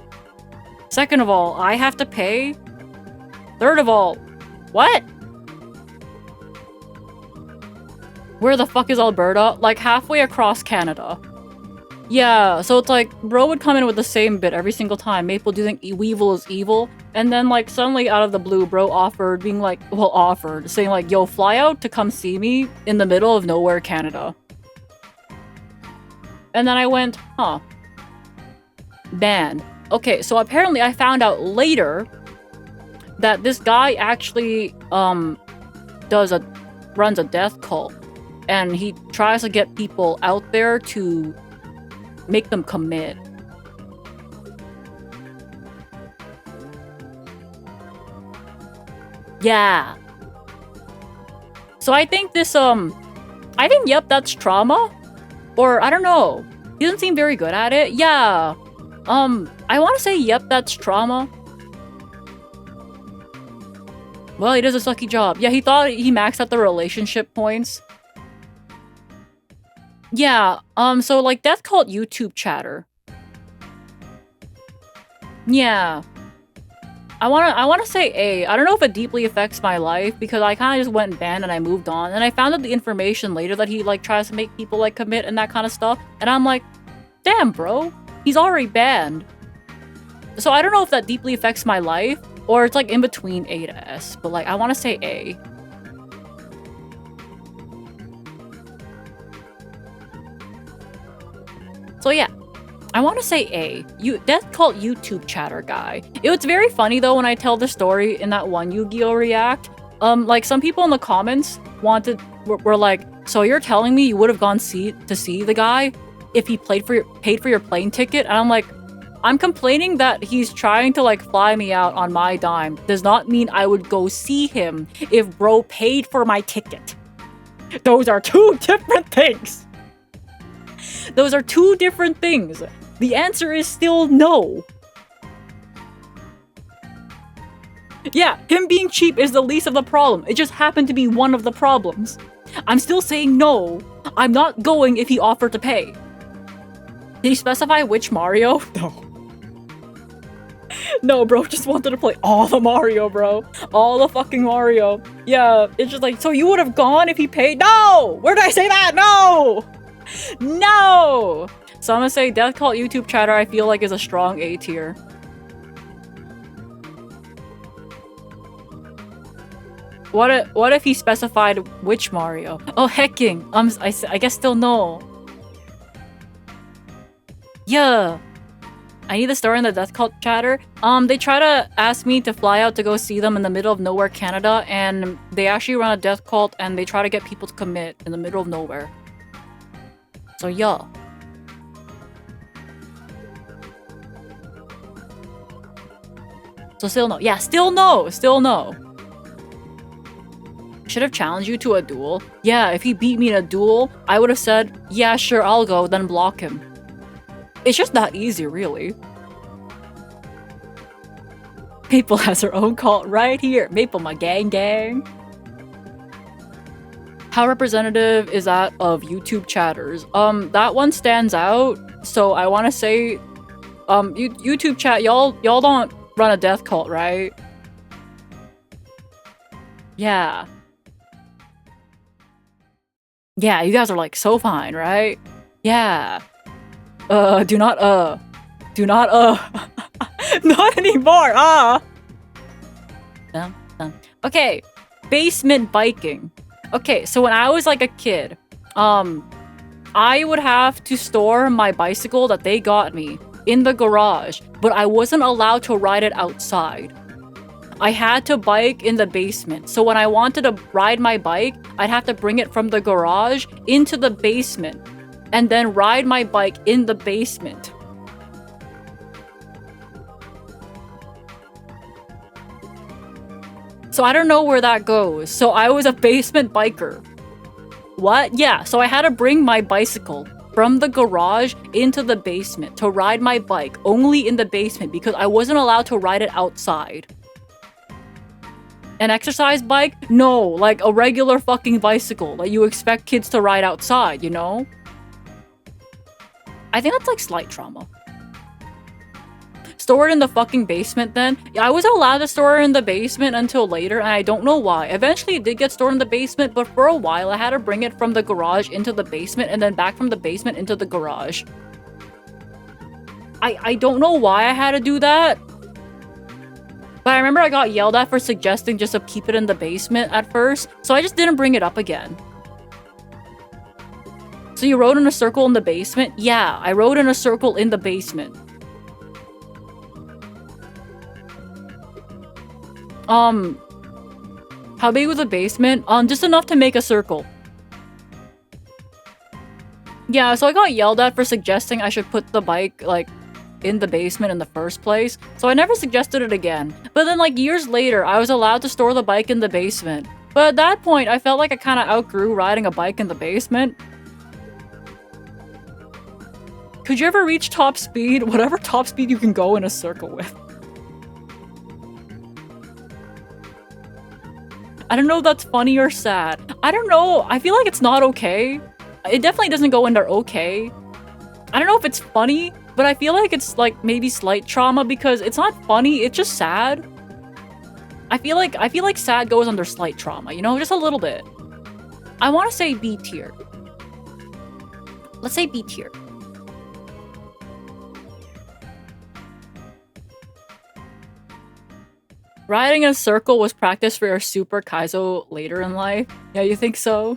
Second of all, I have to pay? Third of all, what? Where the fuck is Alberta? Like halfway across Canada. Yeah, so it's like, bro would come in with the same bit every single time. Maple, do you think Weevil is evil? And then like suddenly out of the blue, bro offered, being like, well, offered, saying like, yo, fly out to come see me in the middle of nowhere, Canada. And then I went, huh. Banned. Okay, so apparently I found out later that this guy actually runs a death cult, and he tries to get people out there to make them commit. Yeah. So I think this yep, that's trauma, or I don't know. He doesn't seem very good at it. Yeah. I want to say, yep, that's trauma. Well, he does a sucky job. Yeah, he thought he maxed out the relationship points. Yeah, so like Death Cult YouTube chatter. Yeah. I wanna say A. I don't know if it deeply affects my life because I kind of just went banned and I moved on. And I found out the information later that he like tries to make people like commit and that kind of stuff. And I'm like, damn, bro. He's already banned. So I don't know if that deeply affects my life or it's like in between A to S, but like I want to say A. So yeah, I want to say A. Death Cult YouTube chatter guy. It was very funny though when I tell the story in that one Yu-Gi-Oh react. Like some people in the comments were like, so you're telling me you would have gone to see the guy if he paid for your plane ticket? And I'm like, I'm complaining that he's trying to like fly me out on my dime. Does not mean I would go see him if bro paid for my ticket. Those are two different things. Those are two different things. The answer is still no. Yeah, him being cheap is the least of the problem. It just happened to be one of the problems. I'm still saying no. I'm not going if he offered to pay. Did he specify which Mario? No. No, bro, just wanted to play all the Mario, bro. All the fucking Mario. Yeah, it's just like, so you would have gone if he paid? No! Where did I say that? No! No! So I'm gonna say Death Cult YouTube chatter I feel like is a strong A tier. What if he specified which Mario? Oh, hecking. I guess still no. Yeah. I need the story in the Death Cult chatter. They try to ask me to fly out to go see them in the middle of nowhere, Canada, and they actually run a death cult and they try to get people to commit in the middle of nowhere. So yeah. So still no. Yeah, still no. Still no. Should have challenged you to a duel. Yeah, if he beat me in a duel, I would have said, yeah, sure, I'll go, then block him. It's just that easy, really. Maple has her own cult right here. Maple, my gang gang. How representative is that of YouTube chatters? That one stands out. So I want to say, YouTube chat, y'all don't run a death cult, right? Yeah. Yeah, you guys are like so fine, right? Yeah. Do not, not anymore, Okay, basement biking. Okay, so when I was like a kid, I would have to store my bicycle that they got me in the garage, but I wasn't allowed to ride it outside. I had to bike in the basement. So when I wanted to ride my bike, I'd have to bring it from the garage into the basement and then ride my bike in the basement. So I don't know where that goes. So I was a basement biker. What? Yeah, so I had to bring my bicycle from the garage into the basement to ride my bike only in the basement because I wasn't allowed to ride it outside. An exercise bike? No, like a regular fucking bicycle that you expect kids to ride outside, you know? I think that's like slight trauma. Store it in the fucking basement then? Yeah, I wasn't allowed to store it in the basement until later, and I don't know why. Eventually it did get stored in the basement, but for a while I had to bring it from the garage into the basement and then back from the basement into the garage. I don't know why I had to do that. But I remember I got yelled at for suggesting just to keep it in the basement at first, so I just didn't bring it up again. So you rode in a circle in the basement? Yeah, I rode in a circle in the basement. How big was the basement? Just enough to make a circle. Yeah, so I got yelled at for suggesting I should put the bike, like, in the basement in the first place. So I never suggested it again. But then, like, years later, I was allowed to store the bike in the basement. But at that point, I felt like I kind of outgrew riding a bike in the basement. Could you ever reach top speed? Whatever top speed you can go in a circle with. I don't know if that's funny or sad. I don't know. I feel like it's not okay. It definitely doesn't go under okay. I don't know if it's funny, but I feel like it's like maybe slight trauma because it's not funny, it's just sad. I feel like sad goes under slight trauma, you know, just a little bit. I want to say B tier. Let's say B tier. Riding in a circle was practice for your super Kaizo later in life. Yeah, you think so?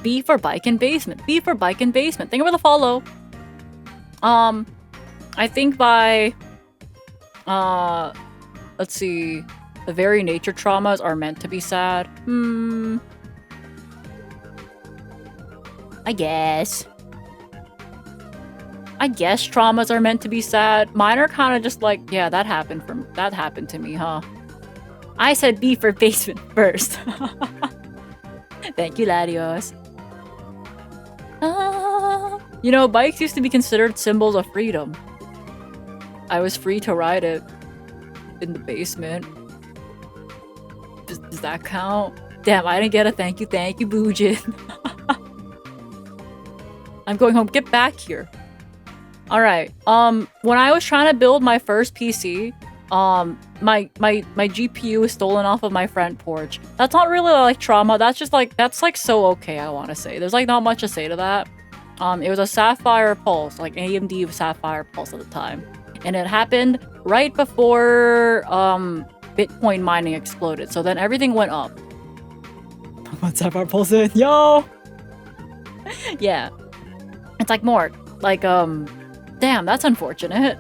B for bike and basement. B for bike and basement. Thank you for the follow. I think by let's see. The very nature traumas are meant to be sad. I guess traumas are meant to be sad. Mine are kind of just like, yeah, that happened to me, huh? I said B for basement first. Thank you, Latios. You know, bikes used to be considered symbols of freedom. I was free to ride it in the basement. Does that count? Damn, I didn't get a thank you, Boojin. I'm going home. Get back here. Alright, when I was trying to build my first PC, my GPU was stolen off of my front porch. That's not really like trauma, that's just like, that's like so okay, I want to say. There's like not much to say to that. It was a Sapphire Pulse, like AMD Sapphire Pulse at the time. And it happened right before, Bitcoin mining exploded, so then everything went up. What's Sapphire Pulse in? Yo! Yeah. It's like more, like, damn, that's unfortunate.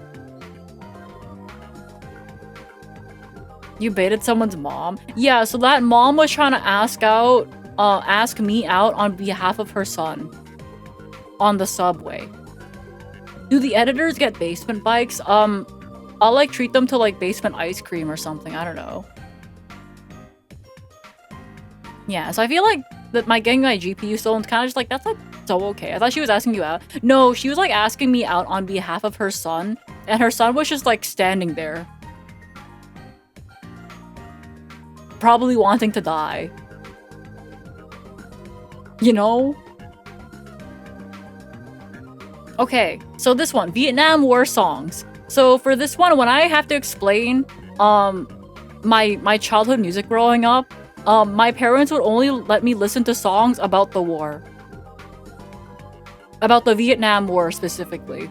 You baited someone's mom? Yeah, so that mom was trying to ask me out on behalf of her son. On the subway. Do the editors get basement bikes? I'll like treat them to like basement ice cream or something, I don't know. Yeah, so I feel like that getting my GPU stolen is kind of just like, that's like so okay. I thought she was asking you out. No, she was like asking me out on behalf of her son, and her son was just like standing there. Probably wanting to die. You know? Okay, so this one, Vietnam War songs. So for this one, when I have to explain my childhood music growing up, my parents would only let me listen to songs about the war. About the Vietnam War specifically.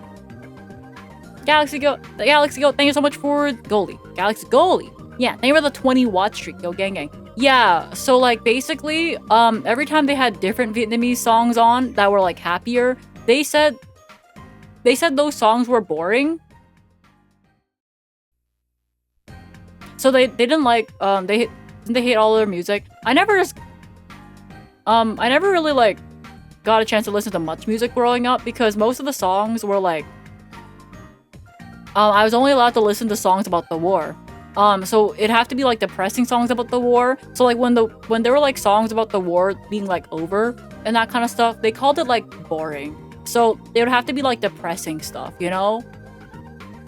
Galaxy Go, thank you so much for goalie. Galaxy Goalie. Yeah, thank you for the 20 watch streak, yo gang. Yeah, so like basically, every time they had different Vietnamese songs on that were like happier, they said those songs were boring. So they didn't like they hate all their music. I never really like got a chance to listen to much music growing up because most of the songs were like I was only allowed to listen to songs about the war. So it'd have to be like depressing songs about the war. So like when there were like songs about the war being like over and that kind of stuff, they called it like boring. So it would have to be like depressing stuff, you know?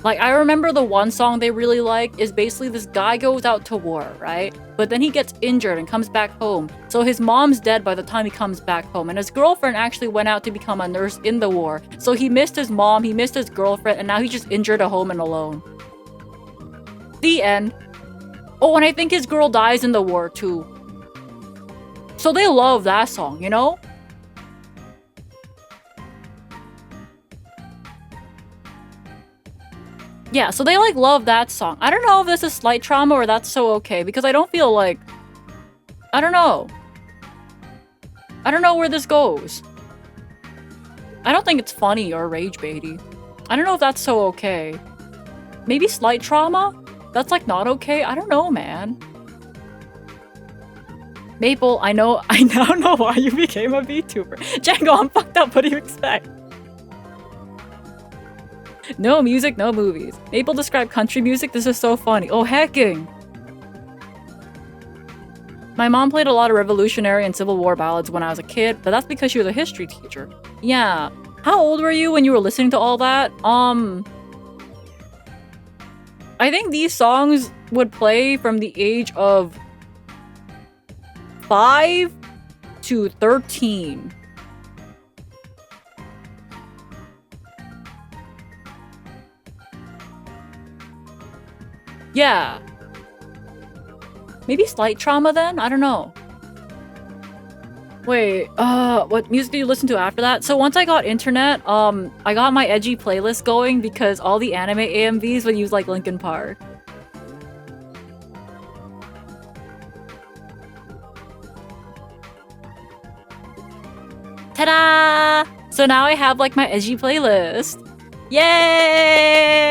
Like I remember the one song they really like is basically this guy goes out to war, right? But then he gets injured and comes back home. So his mom's dead by the time he comes back home. And his girlfriend actually went out to become a nurse in the war. So he missed his mom, he missed his girlfriend, and now he's just injured at home and alone. The end. Oh, and I think his girl dies in the war too. So they love that song, you know? Yeah, so they like love that song. I don't know if this is slight trauma or that's so okay because I don't feel like... I don't know. I don't know where this goes. I don't think it's funny or rage baity. I don't know if that's so okay. Maybe slight trauma? That's like not okay? I don't know, man. Maple, I now know why you became a VTuber. Django, I'm fucked up. What do you expect? No music, no movies. Maple described country music. This is so funny. Oh, hecking. My mom played a lot of Revolutionary and Civil War ballads when I was a kid, but that's because she was a history teacher. Yeah. How old were you when you were listening to all that? I think these songs would play from the age of 5 to 13. Yeah. Maybe slight trauma then? I don't know. Wait, what music do you listen to after that? So once I got internet, I got my edgy playlist going because all the anime AMVs would use like Linkin Park. Ta-da! So now I have like my edgy playlist. Yay!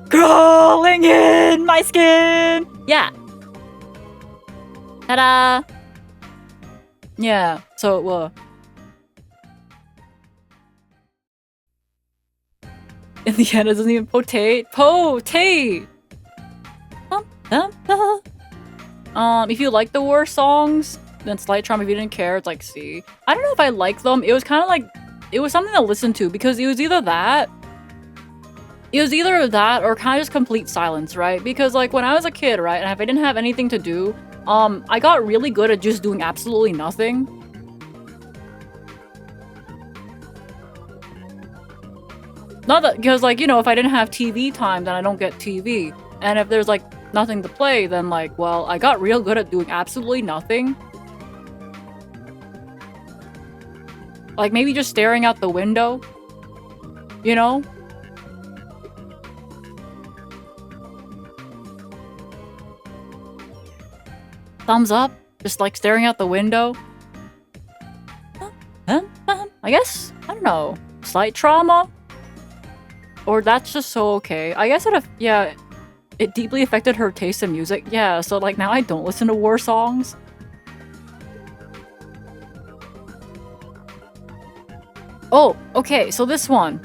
Crawling in my skin! Yeah. Ta-da! Yeah, so, in the end, it doesn't even potate. If you like the war songs, then slight trauma. If you didn't care, it's like C. I don't know if I like them. It was kind of like, it was something to listen to because it was either that or kind of just complete silence, right? Because like when I was a kid, right, and if I didn't have anything to do, I got really good at just doing absolutely nothing. Not that, because like, you know, if I didn't have TV time, then I don't get TV. And if there's like nothing to play, then like, well, I got real good at doing absolutely nothing. Like maybe just staring out the window, you know? Thumbs up, just like staring out the window. I guess, I don't know, slight trauma? Or that's just so okay. I guess it deeply affected her taste in music. Yeah, so like now I don't listen to war songs. Oh, okay, so this one.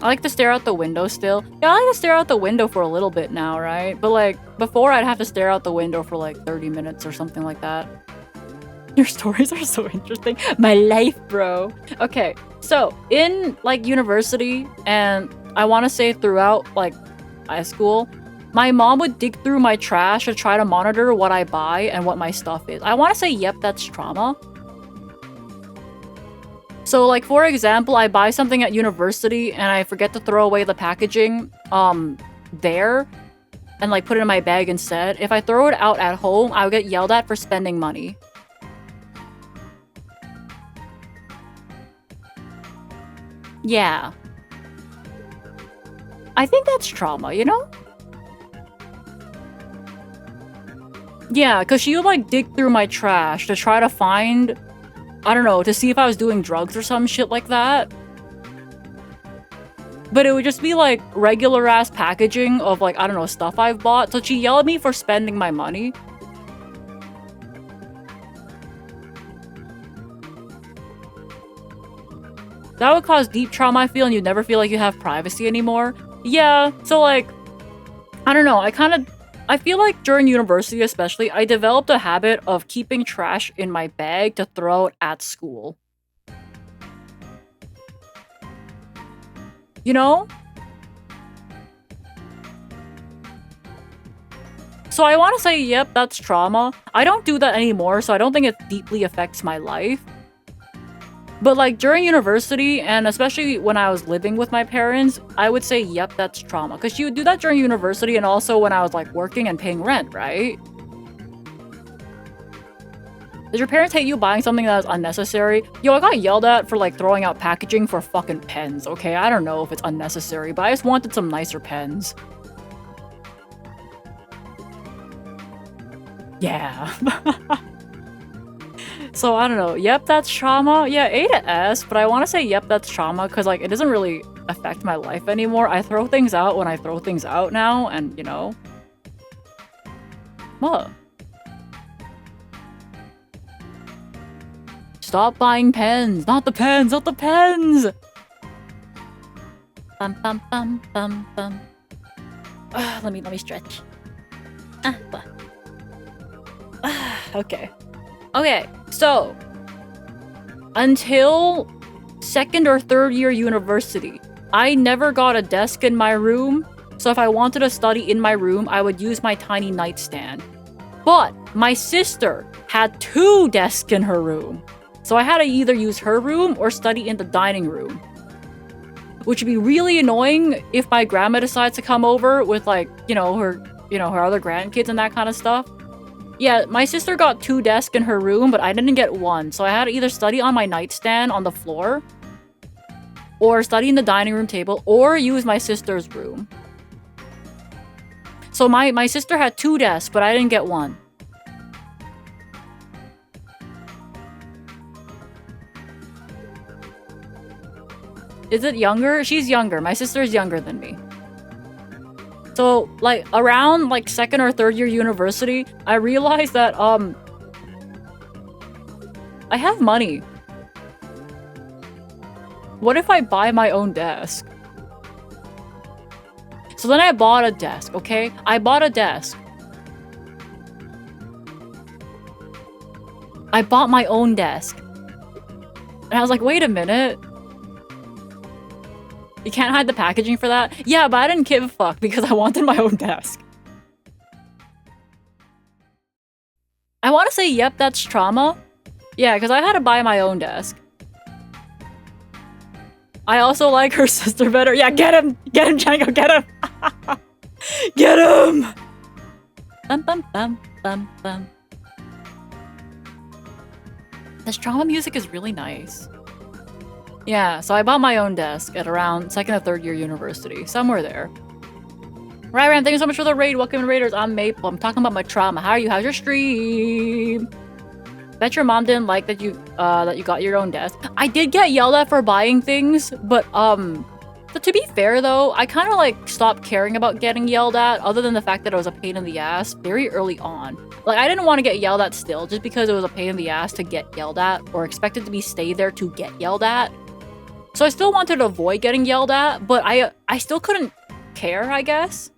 I like to stare out the window still. Yeah, I like to stare out the window for a little bit now, right? But like, before I'd have to stare out the window for like 30 minutes or something like that. Your stories are so interesting. My life, bro. Okay, so in like university and I want to say throughout like high school, my mom would dig through my trash to try to monitor what I buy and what my stuff is. I want to say, yep, that's trauma. So like, for example, I buy something at university and I forget to throw away the packaging there and like put it in my bag instead. If I throw it out at home, I'll get yelled at for spending money. Yeah. I think that's trauma, you know? Yeah, because she would like dig through my trash to try to find, I don't know, to see if I was doing drugs or some shit like that. But it would just be like regular ass packaging of like, I don't know, stuff I've bought. So she yelled at me for spending my money. That would cause deep trauma, I feel, and you'd never feel like you have privacy anymore. Yeah, so like, I don't know, I feel like during university especially, I developed a habit of keeping trash in my bag to throw it at school. You know? So I want to say, yep, that's trauma. I don't do that anymore, so I don't think it deeply affects my life. But like during university, and especially when I was living with my parents, I would say, yep, that's trauma. Because she would do that during university and also when I was like working and paying rent, right? Did your parents hate you buying something that was unnecessary? Yo, I got yelled at for like throwing out packaging for fucking pens, okay? I don't know if it's unnecessary, but I just wanted some nicer pens. Yeah. So I don't know. Yep, that's trauma. Yeah, A to S, but I want to say yep, that's trauma because like it doesn't really affect my life anymore. I throw things out when I throw things out now, and you know. What? Stop buying pens. Not the pens. Not the pens. Bum bum bum bum bum. Let me stretch. Okay. Okay, so until second or third year university, I never got a desk in my room. So if I wanted to study in my room, I would use my tiny nightstand. But my sister had 2 desks in her room. So I had to either use her room or study in the dining room. Which would be really annoying if my grandma decides to come over with like, her other grandkids and that kind of stuff. Yeah, my sister got 2 desks in her room, but I didn't get 1. So I had to either study on my nightstand on the floor, or study in the dining room table, or use my sister's room. So my sister had 2 desks, but I didn't get 1. Is it younger? She's younger. My sister is younger than me. So, like, around, like, second or third year university, I realized that, I have money. What if I buy my own desk? So then I bought a desk, okay? I bought a desk. I bought my own desk. And I was like, wait a minute. You can't hide the packaging for that? Yeah, but I didn't give a fuck because I wanted my own desk. I want to say, yep, that's trauma. Yeah, because I had to buy my own desk. I also like her sister better. Yeah, get him! Get him, Django, get him! Get him! Bum bum bum bum bum. This trauma music is really nice. Yeah, so I bought my own desk at around second or third year university. Somewhere there. Right, Ram, thank you so much for the raid. Welcome to Raiders. I'm Maple. I'm talking about my trauma. How are you? How's your stream? Bet your mom didn't like that you got your own desk. I did get yelled at for buying things, but to be fair though, I kind of like stopped caring about getting yelled at, other than the fact that it was a pain in the ass very early on. Like, I didn't want to get yelled at still, just because it was a pain in the ass to get yelled at, or expected to be stay there to get yelled at. So I still wanted to avoid getting yelled at, but I still couldn't care, I guess.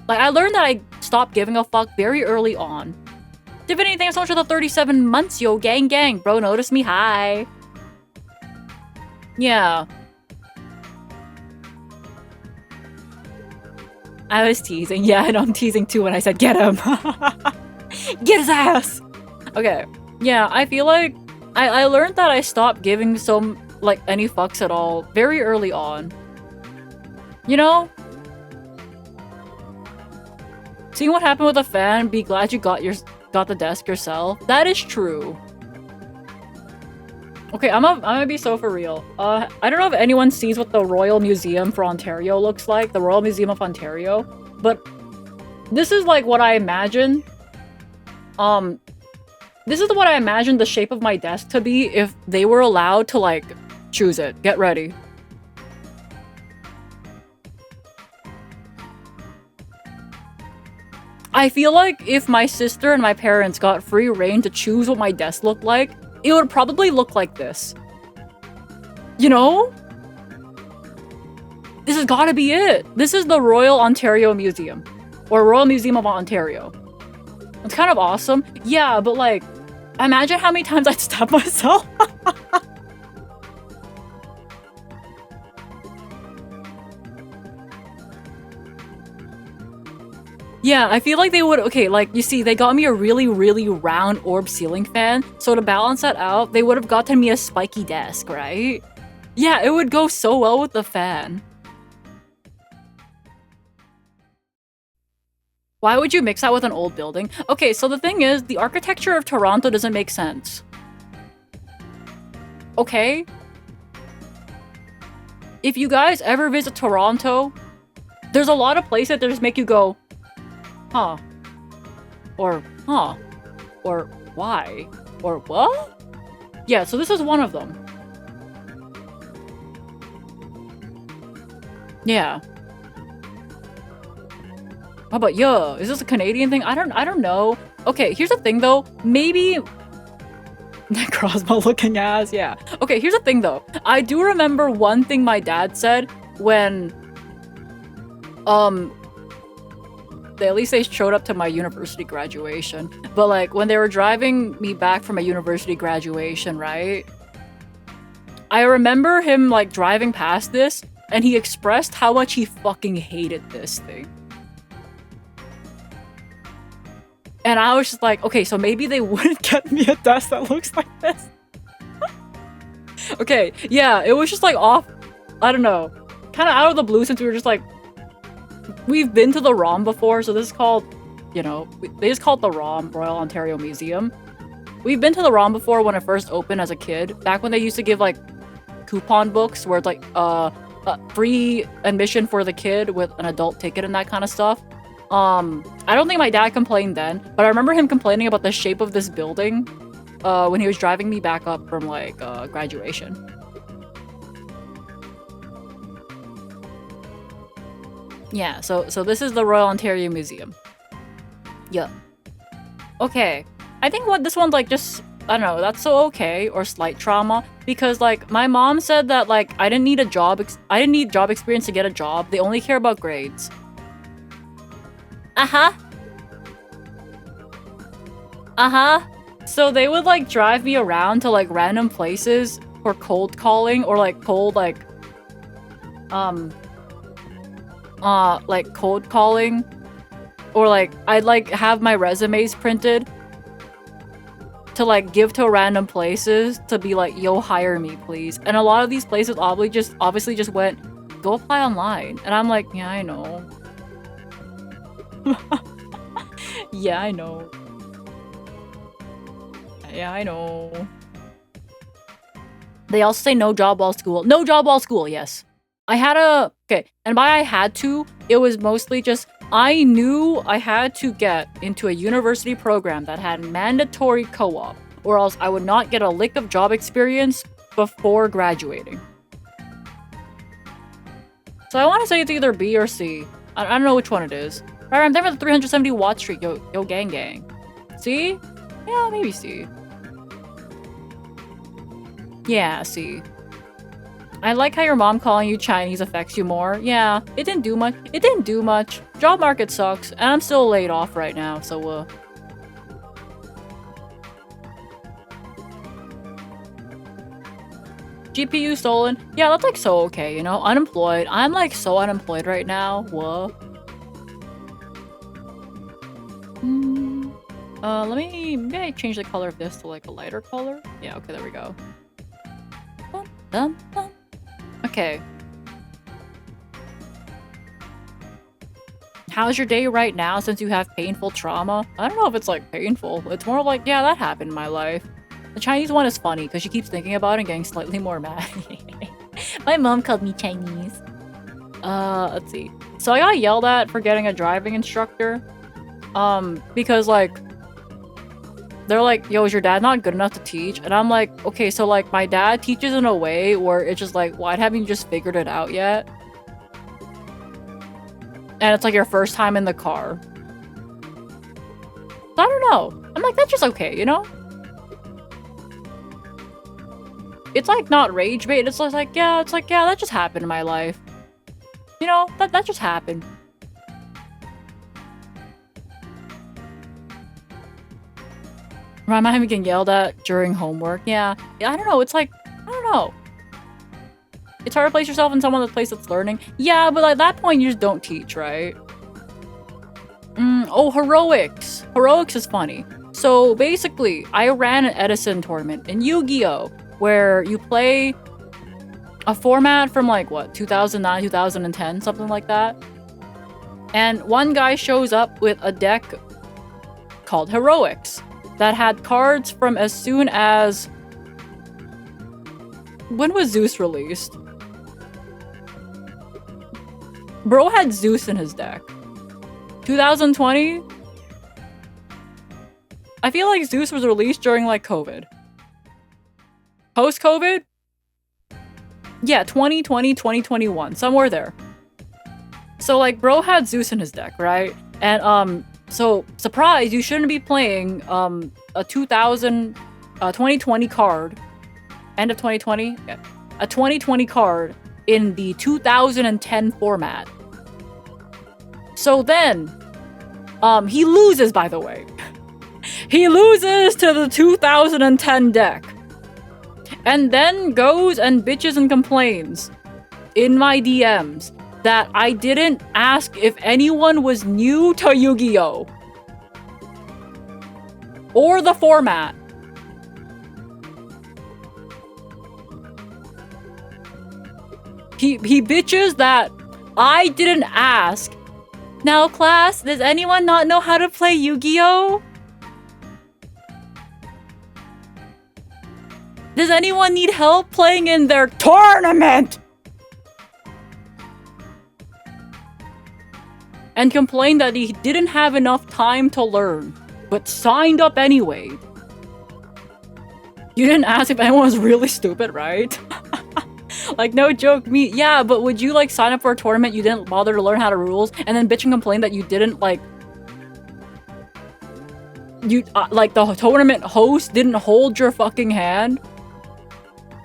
Like, I learned that I stopped giving a fuck very early on. Divinity, thanks so much for the 37 months, yo. Gang, gang. Bro, notice me. Hi. Yeah. I was teasing. Yeah, I know I'm teasing too when I said get him. Get his ass. Okay. Yeah, I feel like I learned that I stopped giving any fucks at all very early on. You know? Seeing what happened with a fan, be glad you got the desk yourself. That is true. Okay, I'm gonna be so for real. I don't know if anyone sees what the Royal Museum for Ontario looks like, the Royal Museum of Ontario, but this is like what I imagine. This is what I imagined the shape of my desk to be if they were allowed to like choose it. Get ready. I feel like if my sister and my parents got free reign to choose what my desk looked like, it would probably look like this. You know? This has gotta be it. This is the Royal Ontario Museum. Or Royal Museum of Ontario. It's kind of awesome. Yeah, but like, imagine how many times I'd stab myself. Yeah, I feel like they would, okay, like, you see, they got me a really, really round orb ceiling fan, so to balance that out, they would have gotten me a spiky desk, right? Yeah, it would go so well with the fan. Why would you mix that with an old building? Okay, so the thing is, the architecture of Toronto doesn't make sense. Okay? If you guys ever visit Toronto, there's a lot of places that just make you go, huh? Or, huh? Or, why? Or, what? Yeah, so this is one of them. Yeah. How about yeah? Is this a Canadian thing? I don't know. Okay, here's the thing though. Maybe Necrozma looking ass, yeah. Okay, here's the thing though. I do remember one thing my dad said when at least they showed up to my university graduation. But like when they were driving me back from a university graduation, right? I remember him like driving past this and he expressed how much he fucking hated this thing. And I was just like, okay, so maybe they wouldn't get me a desk that looks like this. Okay, yeah, it was just like off, I don't know, kind of out of the blue since we were just like, we've been to the ROM before, so this is called, you know, they just call it the ROM, Royal Ontario Museum. We've been to the ROM before when it first opened as a kid, back when they used to give like coupon books where it's like free admission for the kid with an adult ticket and that kind of stuff. I don't think my dad complained then, but I remember him complaining about the shape of this building when he was driving me back up from like graduation. Yeah, so this is the Royal Ontario Museum. Yeah. Okay. I think what this one's like just, I don't know, that's so okay or slight trauma because like my mom said that like I didn't need job experience to get a job. They only care about grades. Uh-huh. Uh-huh. So they would like drive me around to like random places for cold calling or like cold like cold calling or like I'd like have my resumes printed to like give to random places to be like, yo, hire me please. And a lot of these places obviously just went, go apply online. And I'm like, yeah, I know. Yeah, I know. Yeah, I know. They also say no job while school. No job while school, yes. I had a... Okay, and by I had to, it was mostly just... I knew I had to get into a university program that had mandatory co-op, or else I would not get a lick of job experience before graduating. So I want to say it's either B or C. I don't know which one it is. Alright, I'm there for the 370 Watt Street. Yo, gang gang. C? Yeah, maybe C. Yeah, C. I like how your mom calling you Chinese affects you more. Yeah, it didn't do much. It didn't do much. Job market sucks, and I'm still laid off right now, so, GPU stolen. Yeah, that's like so okay, you know? Unemployed. I'm like so unemployed right now. Whoa. Maybe I change the color of this to like a lighter color. Yeah, okay, there we go. Okay. How's your day right now since you have painful trauma? I don't know if it's like painful. It's more like, yeah, that happened in my life. The Chinese one is funny because she keeps thinking about it and getting slightly more mad. My mom called me Chinese. Let's see. So I got yelled at for getting a driving instructor. Because like they're like, yo, is your dad not good enough to teach? And I'm like, okay, so like my dad teaches in a way where it's just like, why haven't you just figured it out yet? And it's like your first time in the car. So I don't know. I'm like, that's just okay, you know? It's like not rage bait. It's like, yeah, that just happened in my life. You know, that just happened. Am I getting yelled at during homework? Yeah, I don't know. It's like, I don't know. It's hard to place yourself in someone's place that's learning. Yeah, but at that point, you just don't teach, right? Oh, heroics. Heroics is funny. So basically, I ran an Edison tournament in Yu-Gi-Oh! Where you play a format from like, what, 2009, 2010, something like that. And one guy shows up with a deck called Heroics that had cards from as soon as... When was Zeus released? Bro had Zeus in his deck. 2020? I feel like Zeus was released during like COVID. Post-COVID? Yeah, 2020, 2021, somewhere there. So like bro had Zeus in his deck, right? And so surprise, you shouldn't be playing a 2020 card. End of 2020? Yeah. A 2020 card in the 2010 format. So then, he loses, by the way. He loses to the 2010 deck. And then goes and bitches and complains in my DMs that I didn't ask if anyone was new to Yu-Gi-Oh! Or the format. He bitches that I didn't ask. Now, class, does anyone not know how to play Yu-Gi-Oh? Does anyone need help playing in their tournament? And complained that he didn't have enough time to learn, but signed up anyway. You didn't ask if anyone was really stupid, right? Like, no joke, me. Yeah, but would you, like, sign up for a tournament you didn't bother to learn how to rules, and then bitch and complain that you didn't, like... like, the tournament host didn't hold your fucking hand?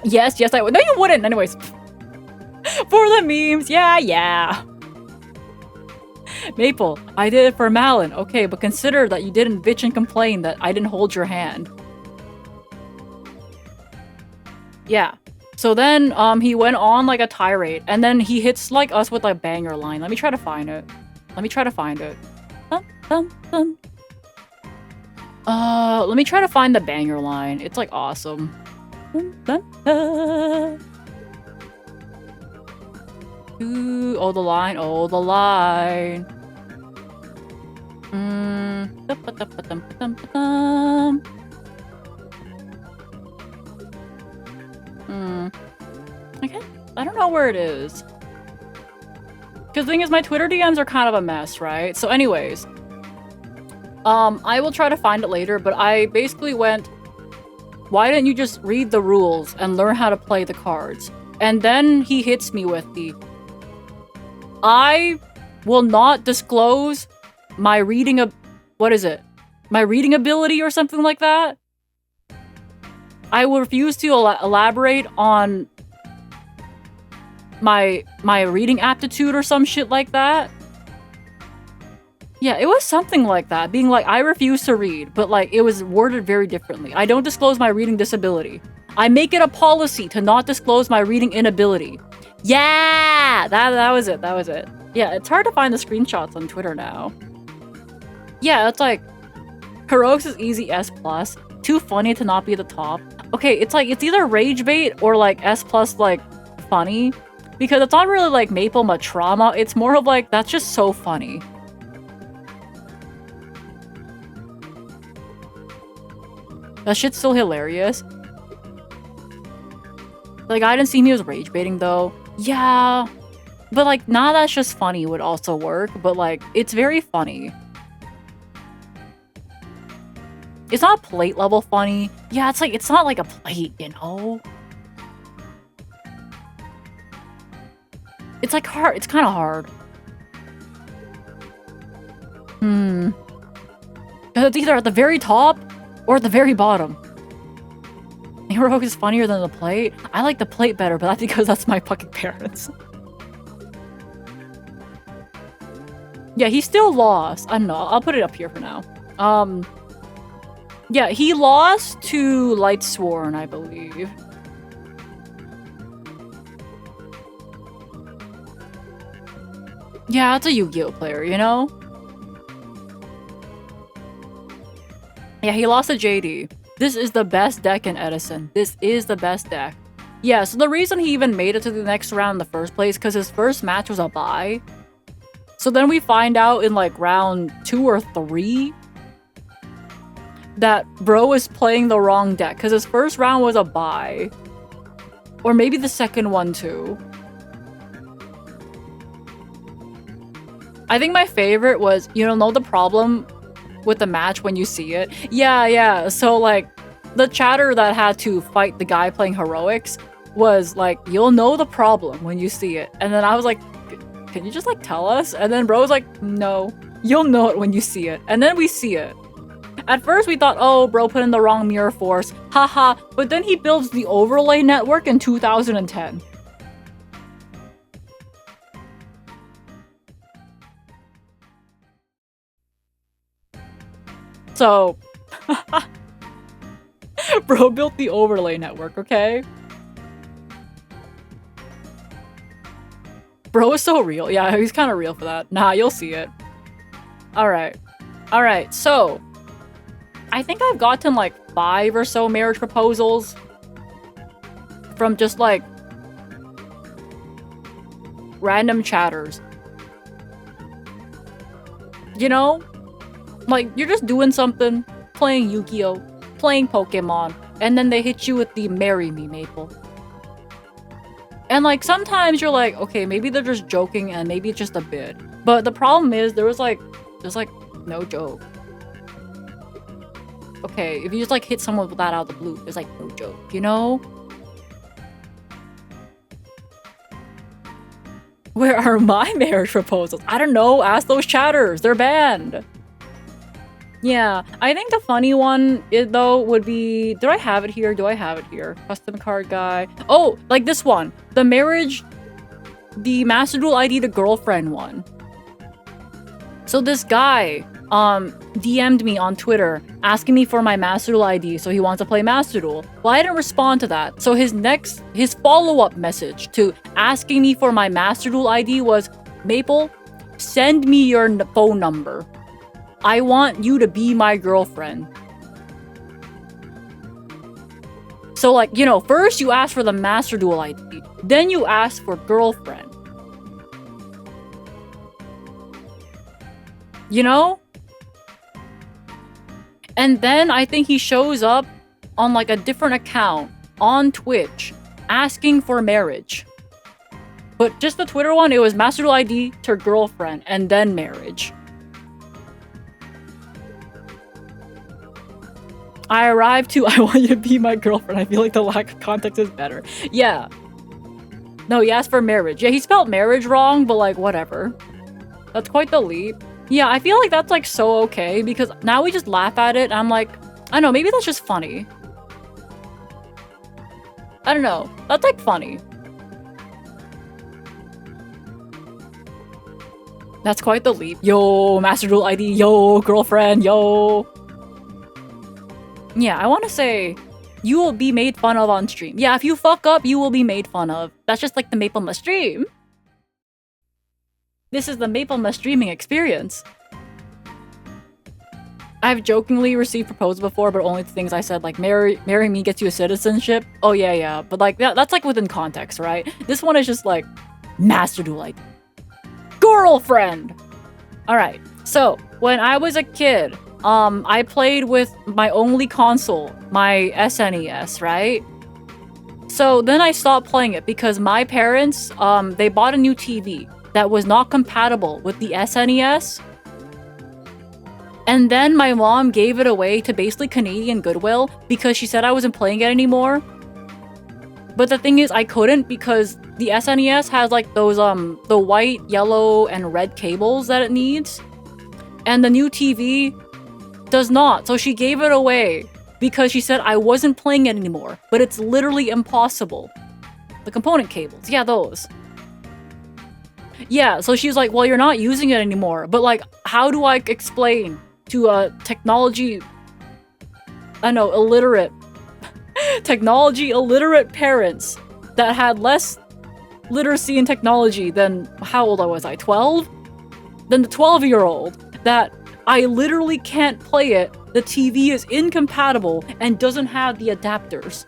Yes, I would. No, you wouldn't. Anyways. For the memes. Yeah. Maple, I did it for Malin. Okay, but consider that you didn't bitch and complain that I didn't hold your hand. Yeah. So then, he went on like a tirade, and then he hits like us with a banger line. Let me try to find it. Let me try to find the banger line. It's like awesome. Ooh, oh, the line. Okay, I don't know where it is. Because the thing is, my Twitter DMs are kind of a mess, right? So anyways, I will try to find it later, but I basically went, why didn't you just read the rules and learn how to play the cards? And then he hits me with the, I will not disclose my reading my reading ability or something like that. I will refuse to elaborate on my reading aptitude or some shit like that. Yeah, it was something like that. Being like, I refuse to read, but like, it was worded very differently. I don't disclose my reading disability. I make it a policy to not disclose my reading inability. Yeah! That was it. Yeah, it's hard to find the screenshots on Twitter now. Yeah, it's like, Heroics is easy S+. Too funny to not be the top. Okay, it's like, it's either rage bait or like S+, like, funny. Because it's not really like Maple Matrama, it's more of like, that's just so funny. That shit's still hilarious. Like, I didn't see me as rage baiting though. Yeah. But like, nah, that's just funny would also work, but like, it's very funny. It's not plate level funny. Yeah, it's like, it's not like a plate, you know? It's like hard, it's kind of hard. Because it's either at the very top or at the very bottom. Heroic is funnier than the plate? I like the plate better, but that's because that's my fucking parents. Yeah, he still lost. I don't know. I'll put it up here for now. Yeah, he lost to Lightsworn, I believe. Yeah, it's a Yu-Gi-Oh player, you know? Yeah, he lost to JD. This is the best deck in Edison. This is the best deck. Yeah, so the reason he even made it to the next round in the first place, because his first match was a bye. So then we find out in like round 2 or 3 that bro is playing the wrong deck, because his first round was a bye. Or maybe the second one too. I think my favorite was, you know the problem with the match when you see it? Yeah. So like, the chatter that had to fight the guy playing heroics was like, you'll know the problem when you see it. And then I was like, can you just like tell us? And then bro was like, no, you'll know it when you see it. And then we see it. At first we thought, oh, bro put in the wrong mirror force, haha. But then he builds the overlay network in 2010. So, bro built the overlay network, okay? Bro is so real. Yeah, he's kind of real for that. Nah, you'll see it. Alright. Alright, so I think I've gotten like 5 or so marriage proposals from just like random chatters. You know? Like, you're just doing something, playing Yu-Gi-Oh, playing Pokemon, and then they hit you with the marry me, Maple. And like, sometimes you're like, okay, maybe they're just joking and maybe it's just a bit. But the problem is, there's like no joke. Okay, if you just like hit someone with that out of the blue, there's like no joke, you know? Where are my marriage proposals? I don't know, ask those chatters, they're banned. Yeah, I think the funny one, though, would be... Do I have it here? Do I have it here? Custom card guy. Oh, like this one. The marriage... The Master Duel ID the girlfriend one. So this guy, DM'd me on Twitter asking me for my Master Duel ID, so he wants to play Master Duel. Well, I didn't respond to that. So his follow-up message to asking me for my Master Duel ID was, Maple, send me your phone number. I want you to be my girlfriend. So like, you know, first you ask for the Master Duel ID, then you ask for girlfriend. You know? And then I think he shows up on like a different account on Twitch asking for marriage. But just the Twitter one, it was Master Duel ID to girlfriend and then marriage. I arrived to, I want you to be my girlfriend. I feel like the lack of context is better. Yeah. No, he asked for marriage. Yeah, he spelled marriage wrong, but like, whatever. That's quite the leap. Yeah, I feel like that's like so okay, because now we just laugh at it, and I'm like, I don't know, maybe that's just funny. I don't know. That's like funny. That's quite the leap. Yo, Master Duel ID. Yo, girlfriend. Yo. Yeah, I want to say, you will be made fun of on stream. Yeah, if you fuck up, you will be made fun of. That's just like the Maple Must stream. This is the Maple Must streaming experience. I've jokingly received proposals before, but only the things I said, like, marry me gets you a citizenship. Oh, yeah. But like, that's like within context, right? This one is just like, Master Duel, like, girlfriend. All right, so when I was a kid, I played with my only console, my SNES, right? So then I stopped playing it because my parents, they bought a new TV that was not compatible with the SNES. And then my mom gave it away to basically Canadian Goodwill because she said I wasn't playing it anymore. But the thing is, I couldn't because the SNES has like those, the white, yellow, and red cables that it needs. And the new TV Does not. So she gave it away because she said I wasn't playing it anymore. But it's literally impossible. The component cables. Yeah, those. Yeah, so she's like, well, you're not using it anymore. But like, how do I explain to a technology... I know, illiterate... technology illiterate parents that had less literacy in technology than... How old was I? 12? Than the 12-year-old that I literally can't play it. The TV is incompatible and doesn't have the adapters.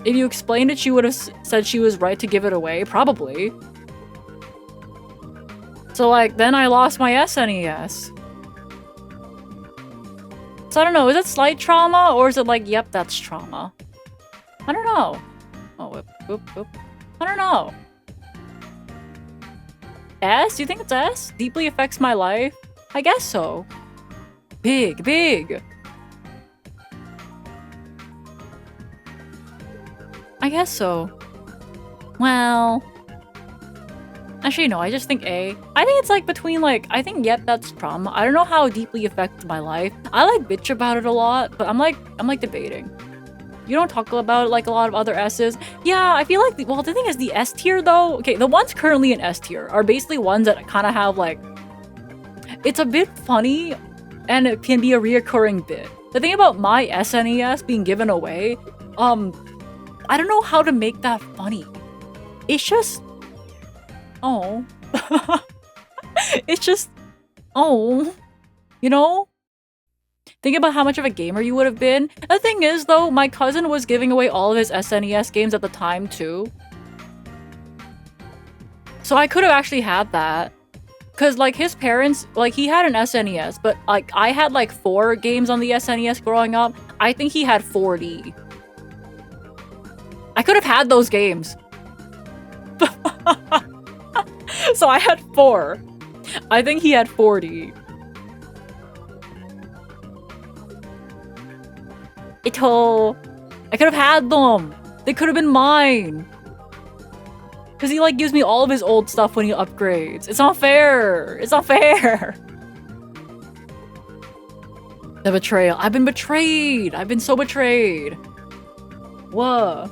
If you explained it, she would have said she was right to give it away. Probably. So, like, then I lost my SNES. So, I don't know. Is it slight trauma? Or is it like, yep, that's trauma? I don't know. Oh, whoop, whoop, whoop. I don't know. S? Do you think it's S? Deeply affects my life? I guess so. Big, big. I guess so. Well... Actually, no, I just think A. I think it's like between like, I think, yep, that's trauma. I don't know how deeply affects my life. I like bitch about it a lot, but I'm like debating. You don't talk about it like a lot of other S's. Yeah, I feel like, well, the thing is the S tier though, okay, the ones currently in S tier are basically ones that kind of have like, it's a bit funny and it can be a reoccurring bit. The thing about my SNES being given away, I don't know how to make that funny. It's just, oh. It's just, oh. You know? Think about how much of a gamer you would have been. The thing is, though, my cousin was giving away all of his SNES games at the time, too. So I could have actually had that. Because, like, his parents, like, he had an SNES, but, like, I had, like, 4 games on the SNES growing up. I think he had 40. I could have had those games. So I had 4. I think he had 40. I could have had them. They could have been mine. Because he, like, gives me all of his old stuff when he upgrades. It's not fair. It's not fair. The betrayal. I've been betrayed. I've been so betrayed. Whoa.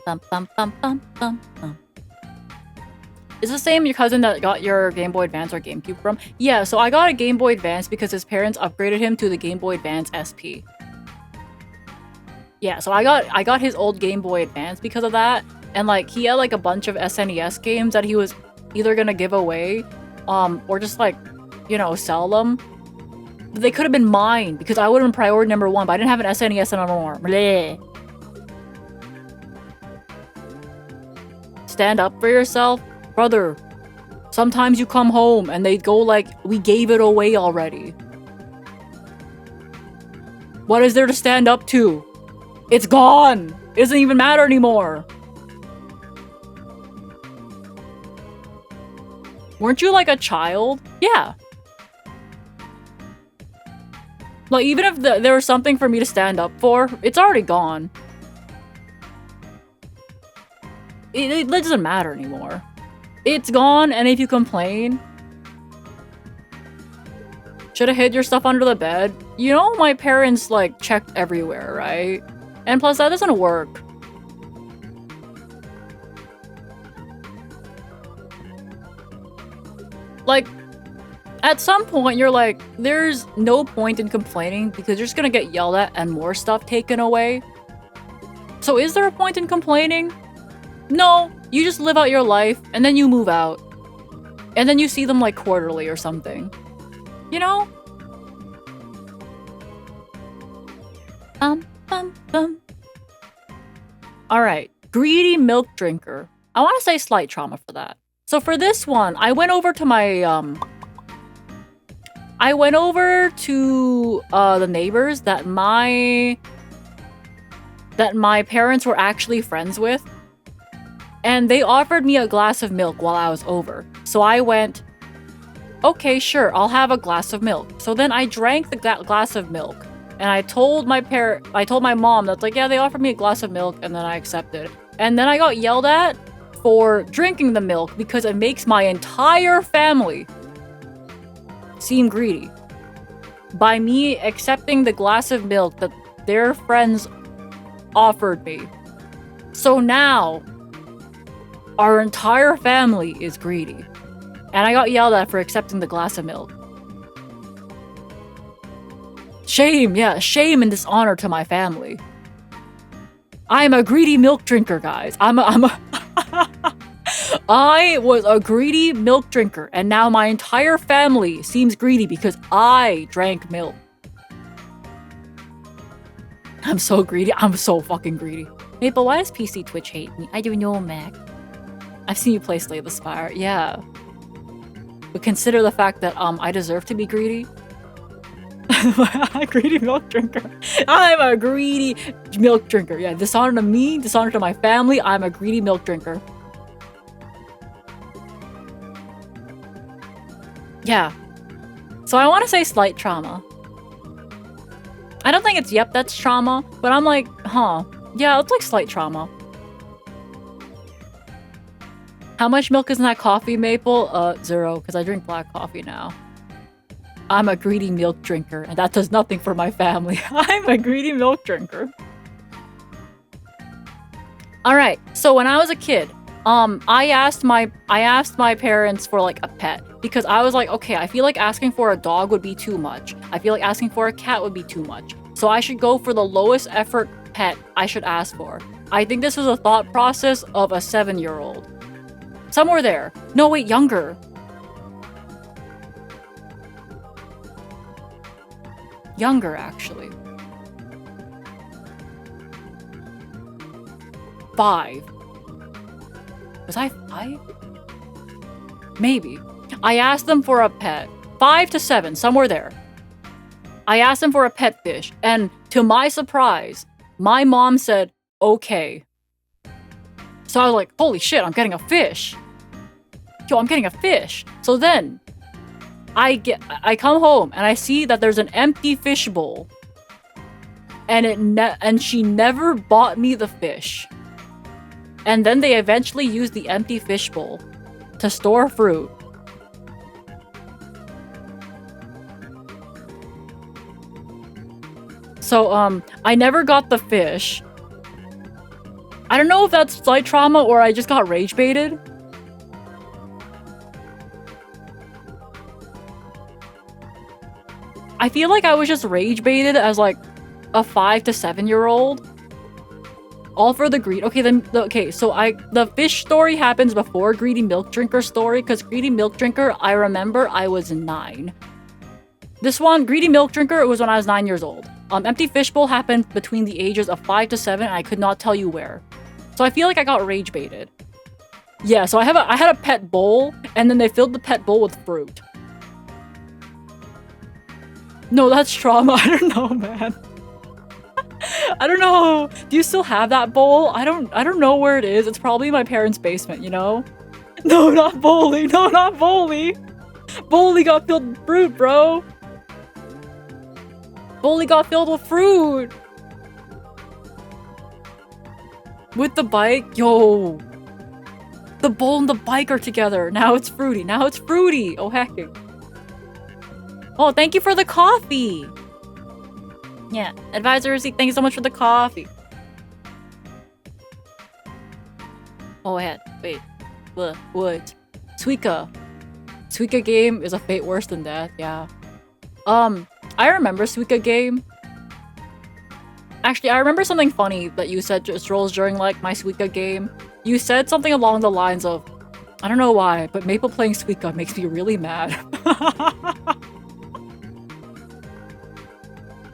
Bum, bum, bum, bum, bum, bum. Is the same your cousin that got your Game Boy Advance or GameCube from? Yeah, so I got a Game Boy Advance because his parents upgraded him to the Game Boy Advance SP. Yeah, so I got his old Game Boy Advance because of that, and like he had like a bunch of SNES games that he was either gonna give away, or just like, you know, sell them. But they could have been mine because I would have been priority number 1, but I didn't have an SNES anymore. Bleh. Stand up for yourself. Brother, sometimes you come home and they go like, we gave it away already. What is there to stand up to? It's gone! It doesn't even matter anymore. Weren't you like a child? Yeah. Like, even if there was something for me to stand up for, it's already gone. It doesn't matter anymore. It's gone, and if you complain... Should have hid your stuff under the bed? You know, my parents, like, checked everywhere, right? And plus, that doesn't work. Like, at some point, you're like, there's no point in complaining because you're just gonna get yelled at and more stuff taken away. So is there a point in complaining? No, you just live out your life, and then you move out. And then you see them, like, quarterly or something. You know? Alright, greedy milk drinker. I want to say slight trauma for that. So for this one, I went over to my, the neighbors that my parents were actually friends with. And they offered me a glass of milk while I was over. So I went, okay, sure, I'll have a glass of milk. So then I drank the glass of milk. And I told my mom that's like, yeah, they offered me a glass of milk, and then I accepted. And then I got yelled at for drinking the milk because it makes my entire family seem greedy. By me accepting the glass of milk that their friends offered me. So now, our entire family is greedy. And I got yelled at for accepting the glass of milk. Shame, yeah, shame and dishonor to my family. I'm a greedy milk drinker, guys. I was a greedy milk drinker, and now my entire family seems greedy because I drank milk. I'm so greedy. I'm so fucking greedy. Maple, why does PC Twitch hate me? I don't know, Mac. I've seen you play Slay the Spire. Yeah. But consider the fact that I deserve to be greedy. A greedy milk drinker. I'm a greedy milk drinker. Yeah, dishonor to me, dishonor to my family. I'm a greedy milk drinker. Yeah. So I want to say slight trauma. I don't think it's yep, that's trauma, but I'm like, huh. Yeah, it's like slight trauma. How much milk is in that coffee, Maple? 0, because I drink black coffee now. I'm a greedy milk drinker, and that does nothing for my family. I'm a greedy milk drinker. Alright, so when I was a kid, I asked my parents for like a pet because I was like, okay, I feel like asking for a dog would be too much. I feel like asking for a cat would be too much. So I should go for the lowest effort pet I should ask for. I think this was a thought process of a 7-year-old. Somewhere there. No, wait, younger. Younger, actually. 5. Was I 5? Maybe. I asked them for a pet. 5 to 7, somewhere there. I asked them for a pet fish, and to my surprise, my mom said, okay. So I was like, holy shit, I'm getting a fish. Yo, I'm getting a fish. So then, I come home and I see that there's an empty fish bowl. And she never bought me the fish. And then they eventually used the empty fish bowl to store fruit. So, I never got the fish. I don't know if that's slight trauma or I just got rage baited. I feel like I was just rage baited as like a 5 to 7-year-old. All for the greed. Okay, then so the fish story happens before Greedy Milk Drinker story, because Greedy Milk Drinker, I remember I was 9. This one, Greedy Milk Drinker, it was when I was 9 years old. Empty Fishbowl happened between the ages of 5 to 7, and I could not tell you where. So I feel like I got rage baited. Yeah, so I had a pet bowl, and then they filled the pet bowl with fruit. No, that's trauma. I don't know, man. I don't know. Do you still have that bowl? I don't know where it is. It's probably in my parents' basement, you know? No, not Bowley. No, not Bowley. Bowley got filled with fruit, bro. Bowley got filled with fruit. With the bike? Yo. The bowl and the bike are together. Now it's fruity. Now it's fruity. Oh, hecking. Oh, thank you for the coffee. Yeah, Advisor Receipt, thank you so much for the coffee. Oh, wait. What? Suika. Suika game is a fate worse than death, yeah. I remember Suika game. Actually, I remember something funny that you said just rolls during, like, my Suika game. You said something along the lines of, I don't know why, but Maple playing Suika makes me really mad.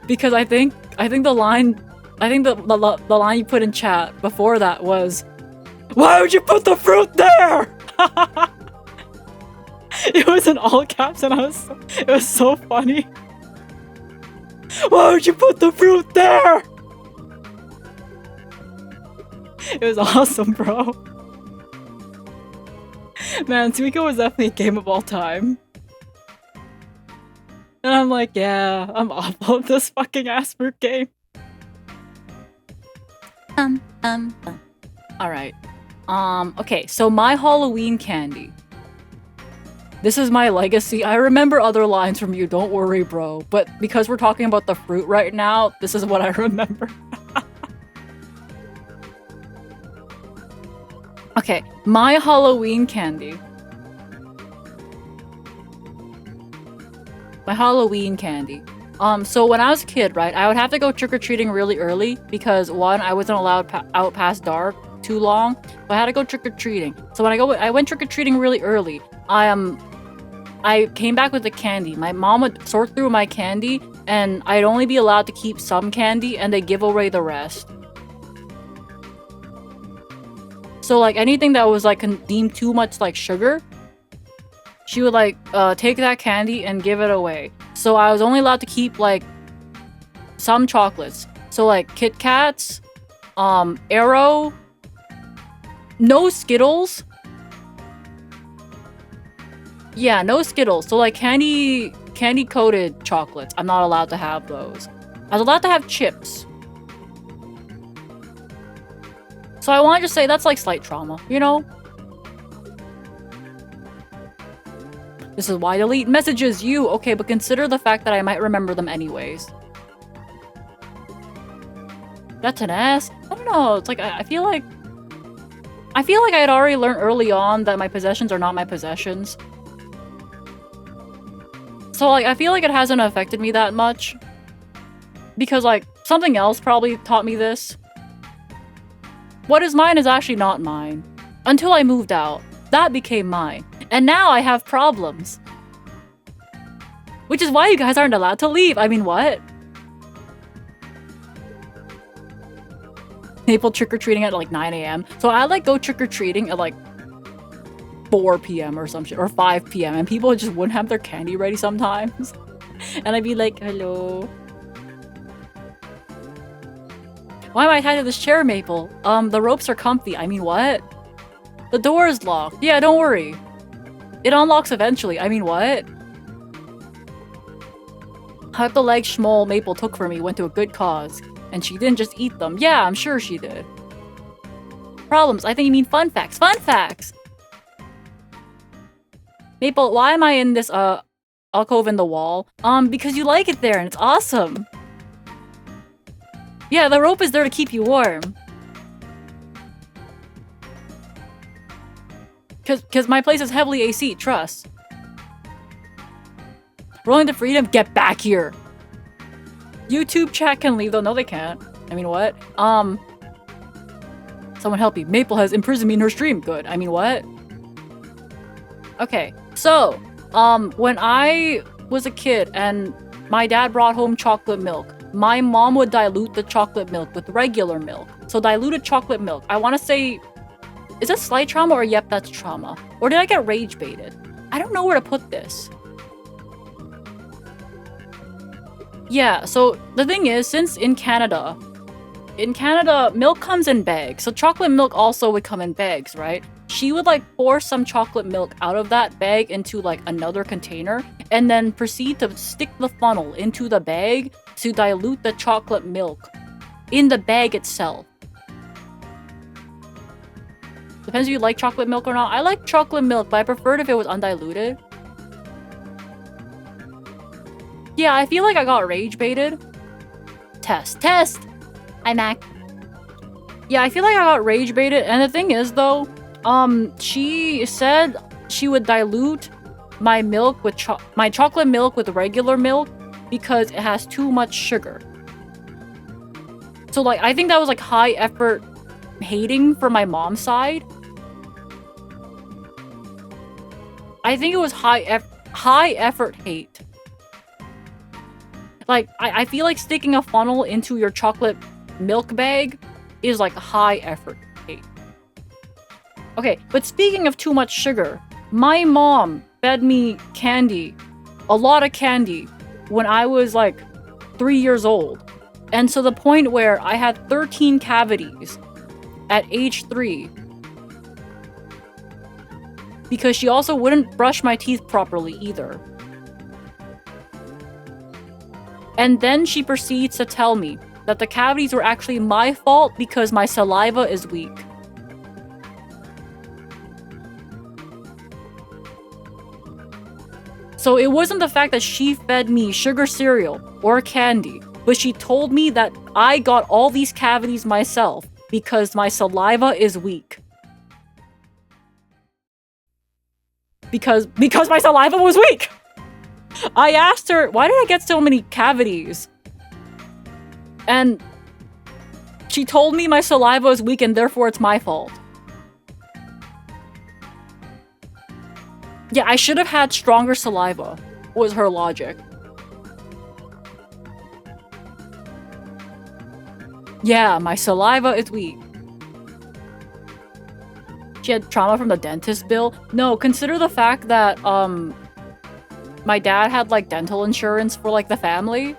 Because I think the line you put in chat before that was, why would you put the fruit there? It was in all caps and it was so funny. Why would you put the fruit there? It was awesome, bro. Man, Suika was definitely a game of all time. And I'm like, yeah, I'm awful at this fucking ass fruit game. Alright. Okay, so my Halloween candy. This is my legacy. I remember other lines from you, don't worry, bro. But because we're talking about the fruit right now, this is what I remember. Okay, my Halloween candy. My Halloween candy. So when I was a kid, right, I would have to go trick-or-treating really early because one, I wasn't allowed out past dark too long. So I had to go trick-or-treating. So when I went trick-or-treating really early. I came back with the candy. My mom would sort through my candy, and I'd only be allowed to keep some candy, and they give away the rest. So like anything that was like deemed too much like sugar, she would like take that candy and give it away. So I was only allowed to keep like some chocolates. So like Kit Kats, Aero, no Skittles. Yeah, no Skittles. So like candy coated chocolates. I'm not allowed to have those. I was allowed to have chips. So I want to just say that's like slight trauma, you know? This is why I delete messages, you. Okay, but consider the fact that I might remember them anyways. That's an S? I don't know. It's like, I feel like I had already learned early on that my possessions are not my possessions. So, like, I feel like it hasn't affected me that much. Because, like, something else probably taught me this. What is mine is actually not mine. Until I moved out. That became mine. And now I have problems. Which is why you guys aren't allowed to leave. I mean, what? Maple trick-or-treating at, like, 9 AM. So I, like, go trick-or-treating at, like, 4 PM or some shit, or 5 PM, and people just wouldn't have their candy ready sometimes. And I'd be like, hello. Why am I tied to this chair, Maple? The ropes are comfy. I mean, what? The door is locked. Yeah, don't worry. It unlocks eventually. I mean, what? Half the legs Schmoll Maple took from me went to a good cause. And she didn't just eat them. Yeah, I'm sure she did. Problems. I think you mean fun facts. Fun facts! Maple, why am I in this, alcove in the wall? Because you like it there and it's awesome. Yeah, the rope is there to keep you warm. Cause my place is heavily AC, trust. Rolling to freedom, get back here. YouTube chat can leave though. No, they can't. I mean, what? Someone help me. Maple has imprisoned me in her stream. Good. I mean, what? Okay, so, when I was a kid and my dad brought home chocolate milk, my mom would dilute the chocolate milk with regular milk. So diluted chocolate milk. I want to say, is that slight trauma or yep, that's trauma? Or did I get rage baited? I don't know where to put this. Yeah, so the thing is, since in Canada, milk comes in bags. So chocolate milk also would come in bags, right? She would like pour some chocolate milk out of that bag into like another container and then proceed to stick the funnel into the bag to dilute the chocolate milk in the bag itself. Depends if you like chocolate milk or not. I like chocolate milk, but I preferred if it was undiluted. Yeah, I feel like I got rage baited. Test. Hi, Mac. Yeah, I feel like I got rage baited. And the thing is, though, she said she would dilute my milk with my chocolate milk with regular milk because it has too much sugar. So, like, I think that was, like, high effort hating from my mom's side. I think it was high effort hate. Like, I feel like sticking a funnel into your chocolate milk bag is like high effort hate. Okay, but speaking of too much sugar, my mom fed me candy, a lot of candy, when I was like 3 years old. And so the point where I had 13 cavities at age 3. Because she also wouldn't brush my teeth properly either. And then she proceeds to tell me that the cavities were actually my fault because my saliva is weak. So it wasn't the fact that she fed me sugar cereal or candy, but she told me that I got all these cavities myself because my saliva is weak. Because my saliva was weak! I asked her, why did I get so many cavities? And she told me my saliva is weak and therefore it's my fault. Yeah, I should have had stronger saliva, was her logic. Yeah, my saliva is weak. She had trauma from the dentist bill? No, consider the fact that, my dad had, like, dental insurance for, like, the family.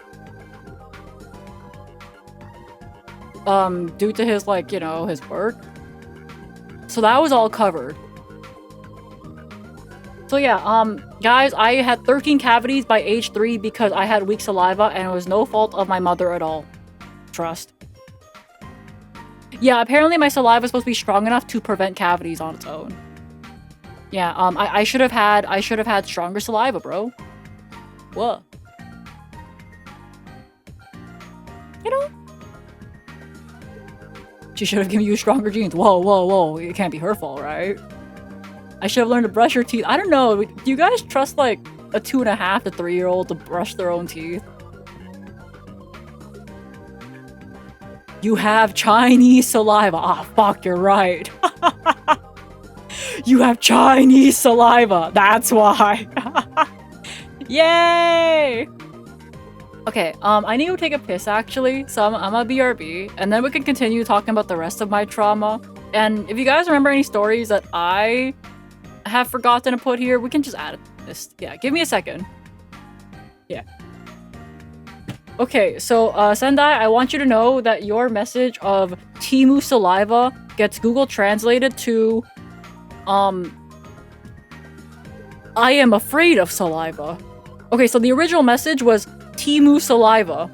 Due to his, like, you know, his work. So that was all covered. So yeah, guys, I had 13 cavities by age 3 because I had weak saliva and it was no fault of my mother at all. Trust. Yeah, apparently my saliva is supposed to be strong enough to prevent cavities on its own. Yeah, I should have had stronger saliva, bro. What? You know? She should have given you stronger genes. Whoa, whoa, whoa. It can't be her fault, right? I should have learned to brush your teeth. I don't know. Do you guys trust, like, a 2.5 to 3-year-old to brush their own teeth? You have Chinese saliva. Ah, fuck, you're right. You have Chinese saliva. That's why. Yay! Okay, I need to take a piss, actually. So I'm a BRB. And then we can continue talking about the rest of my trauma. And if you guys remember any stories that I have forgotten to put here, we can just add it to this. Yeah, give me a second. Yeah. Okay, so, Sendai, I want you to know that your message of Temu saliva gets Google translated to, I am afraid of saliva. Okay, so the original message was Temu saliva.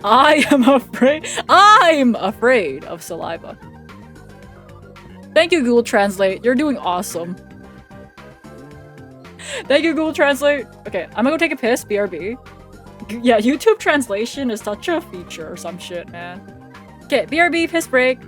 I'm afraid of saliva. Thank you, Google Translate. You're doing awesome. Thank you, Google Translate. Okay, I'm gonna go take a piss, BRB. Yeah, YouTube translation is such a feature or some shit, man. Okay, BRB, piss break.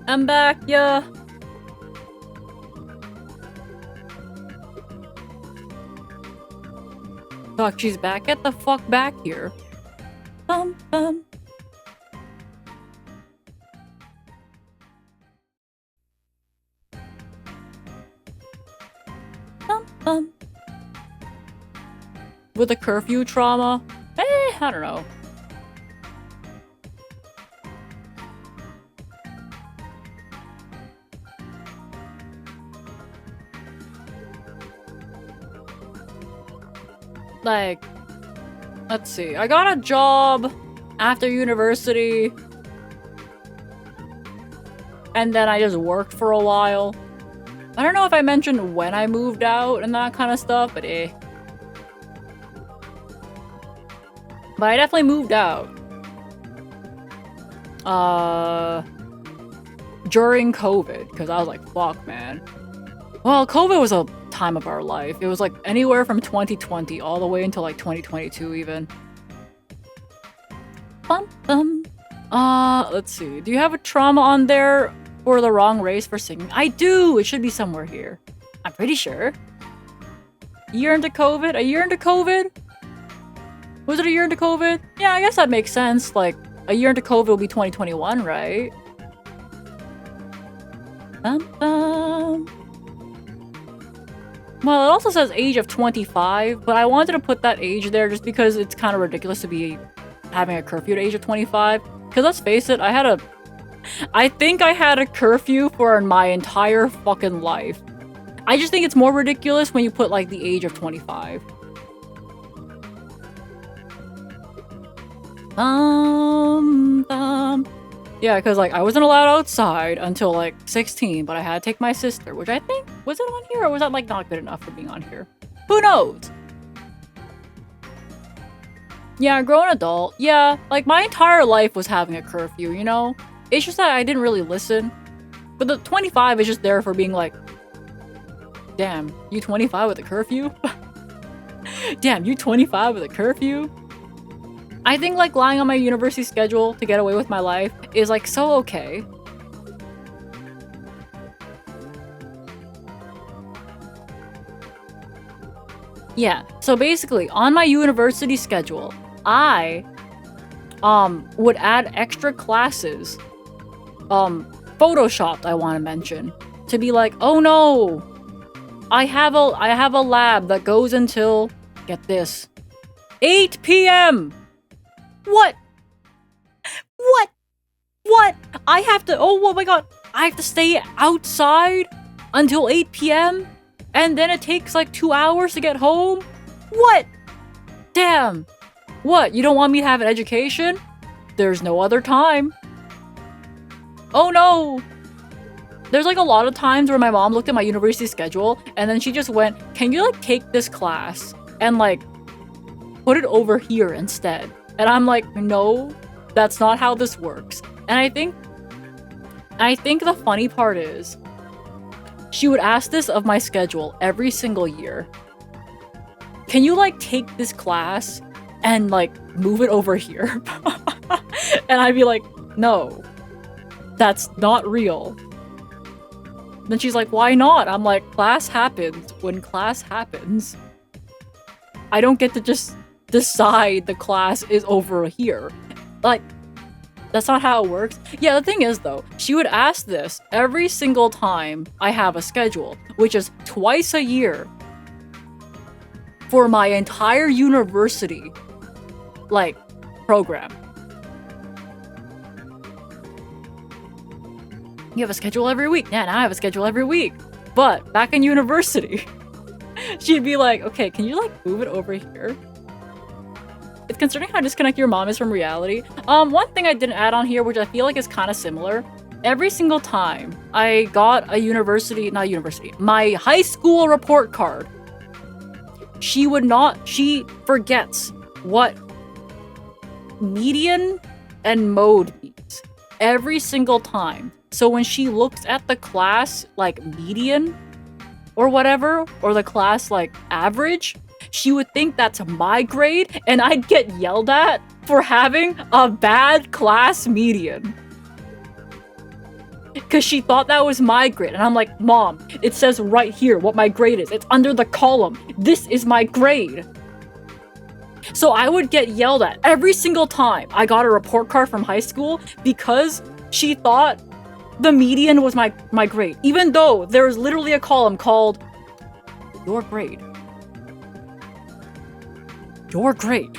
I'm back, yeah. Fuck, she's back. Get the fuck back here. Bum bum. Bum bum. With the curfew trauma? I don't know. Like, let's see. I got a job after university. And then I just worked for a while. I don't know if I mentioned when I moved out and that kind of stuff, but But I definitely moved out. During COVID, because I was like, fuck, man. Well, COVID was a time of our life. It was like anywhere from 2020 all the way until like 2022 even. Bum bum. Let's see. Do you have a trauma on there for the wrong race for singing? I do! It should be somewhere here. I'm pretty sure. Year into COVID? A year into COVID? Was it a year into COVID? Yeah, I guess that makes sense. Like, a year into COVID will be 2021, right? Well, it also says age of 25, but I wanted to put that age there just because it's kind of ridiculous to be having a curfew at age of 25. Because let's face it, I think I had a curfew for my entire fucking life. I just think it's more ridiculous when you put, like, the age of 25. Yeah, because, like, I wasn't allowed outside until, like, 16, but I had to take my sister, which I think, was it on here, or was that, like, not good enough for being on here? Who knows? Yeah, grown adult. Yeah, like, my entire life was having a curfew, you know? It's just that I didn't really listen. But the 25 is just there for being like, damn, you 25 with a curfew? Damn, you 25 with a curfew? I think, like, lying on my university schedule to get away with my life is, like, so okay. Yeah, so basically, on my university schedule, I, would add extra classes, photoshopped, I want to mention, to be like, oh no, I have a lab that goes until, get this, 8 p.m. What? I have to, oh my god, I have to stay outside until 8 p.m. and then it takes like 2 hours to get home? What? Damn. What, you don't want me to have an education? There's no other time. Oh no. There's like a lot of times where my mom looked at my university schedule and then she just went, can you like take this class and like put it over here instead? And I'm like, no, that's not how this works. And I think the funny part is, she would ask this of my schedule every single year. Can you like take this class and like move it over here? And I'd be like, no, that's not real. Then she's like, why not? I'm like, class happens when class happens. I don't get to just decide the class is over here. Like, that's not how it works. Yeah, the thing is though, she would ask this every single time I have a schedule, which is twice a year for my entire university, like, program. You have a schedule every week. Yeah, now I have a schedule every week. But back in university, she'd be like, okay, can you like move it over here? It's concerning how disconnected your mom is from reality. One thing I didn't add on here, which I feel like is kind of similar. Every single time I got a my high school report card, she forgets what median and mode means. Every single time. So when she looks at the class, like, median or whatever, or the class, like, average, she would think that's my grade, and I'd get yelled at for having a bad class median. because she thought that was my grade. And I'm like, Mom, it says right here what my grade is. It's under the column. This is my grade. So I would get yelled at every single time I got a report card from high school because she thought the median was my grade, even though there's literally a column called your grade. Your grade.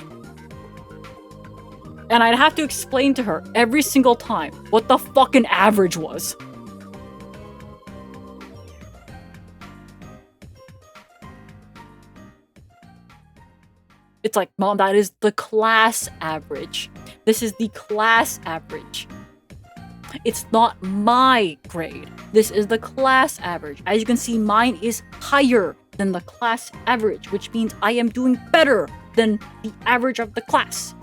And I'd have to explain to her every single time what the fucking average was. It's like, Mom, that is the class average. This is the class average. It's not my grade. This is the class average. As you can see, mine is higher than the class average, which means I am doing better than the average of the class.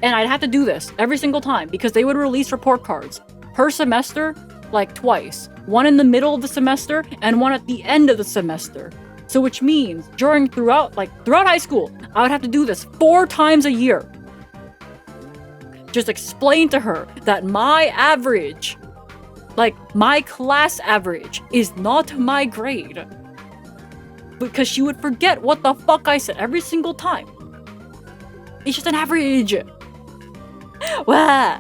And I'd have to do this every single time because they would release report cards per semester, like twice. One in the middle of the semester and one at the end of the semester. So which means throughout high school, I would have to do this 4 times a year. Just explain to her that my average, like my class average, is not my grade. Because she would forget what the fuck I said every single time. It's just an average. Wah!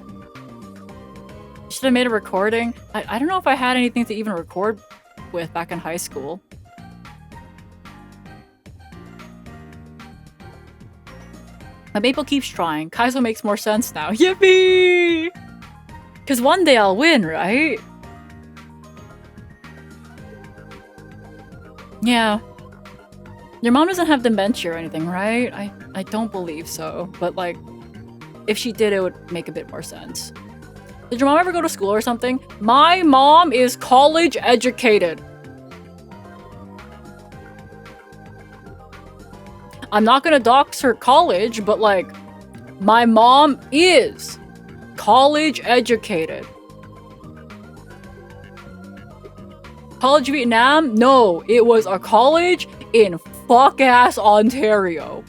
Should have made a recording. I don't know if I had anything to even record with back in high school. My Maple keeps trying. Kaizo makes more sense now. Yippee! Because one day I'll win, right? Yeah. Your mom doesn't have dementia or anything, right? I don't believe so. But like, if she did, it would make a bit more sense. Did your mom ever go to school or something? My mom is college educated. I'm not gonna dox her college, but like, my mom is college educated. College Vietnam? No, it was a college in fuck-ass Ontario.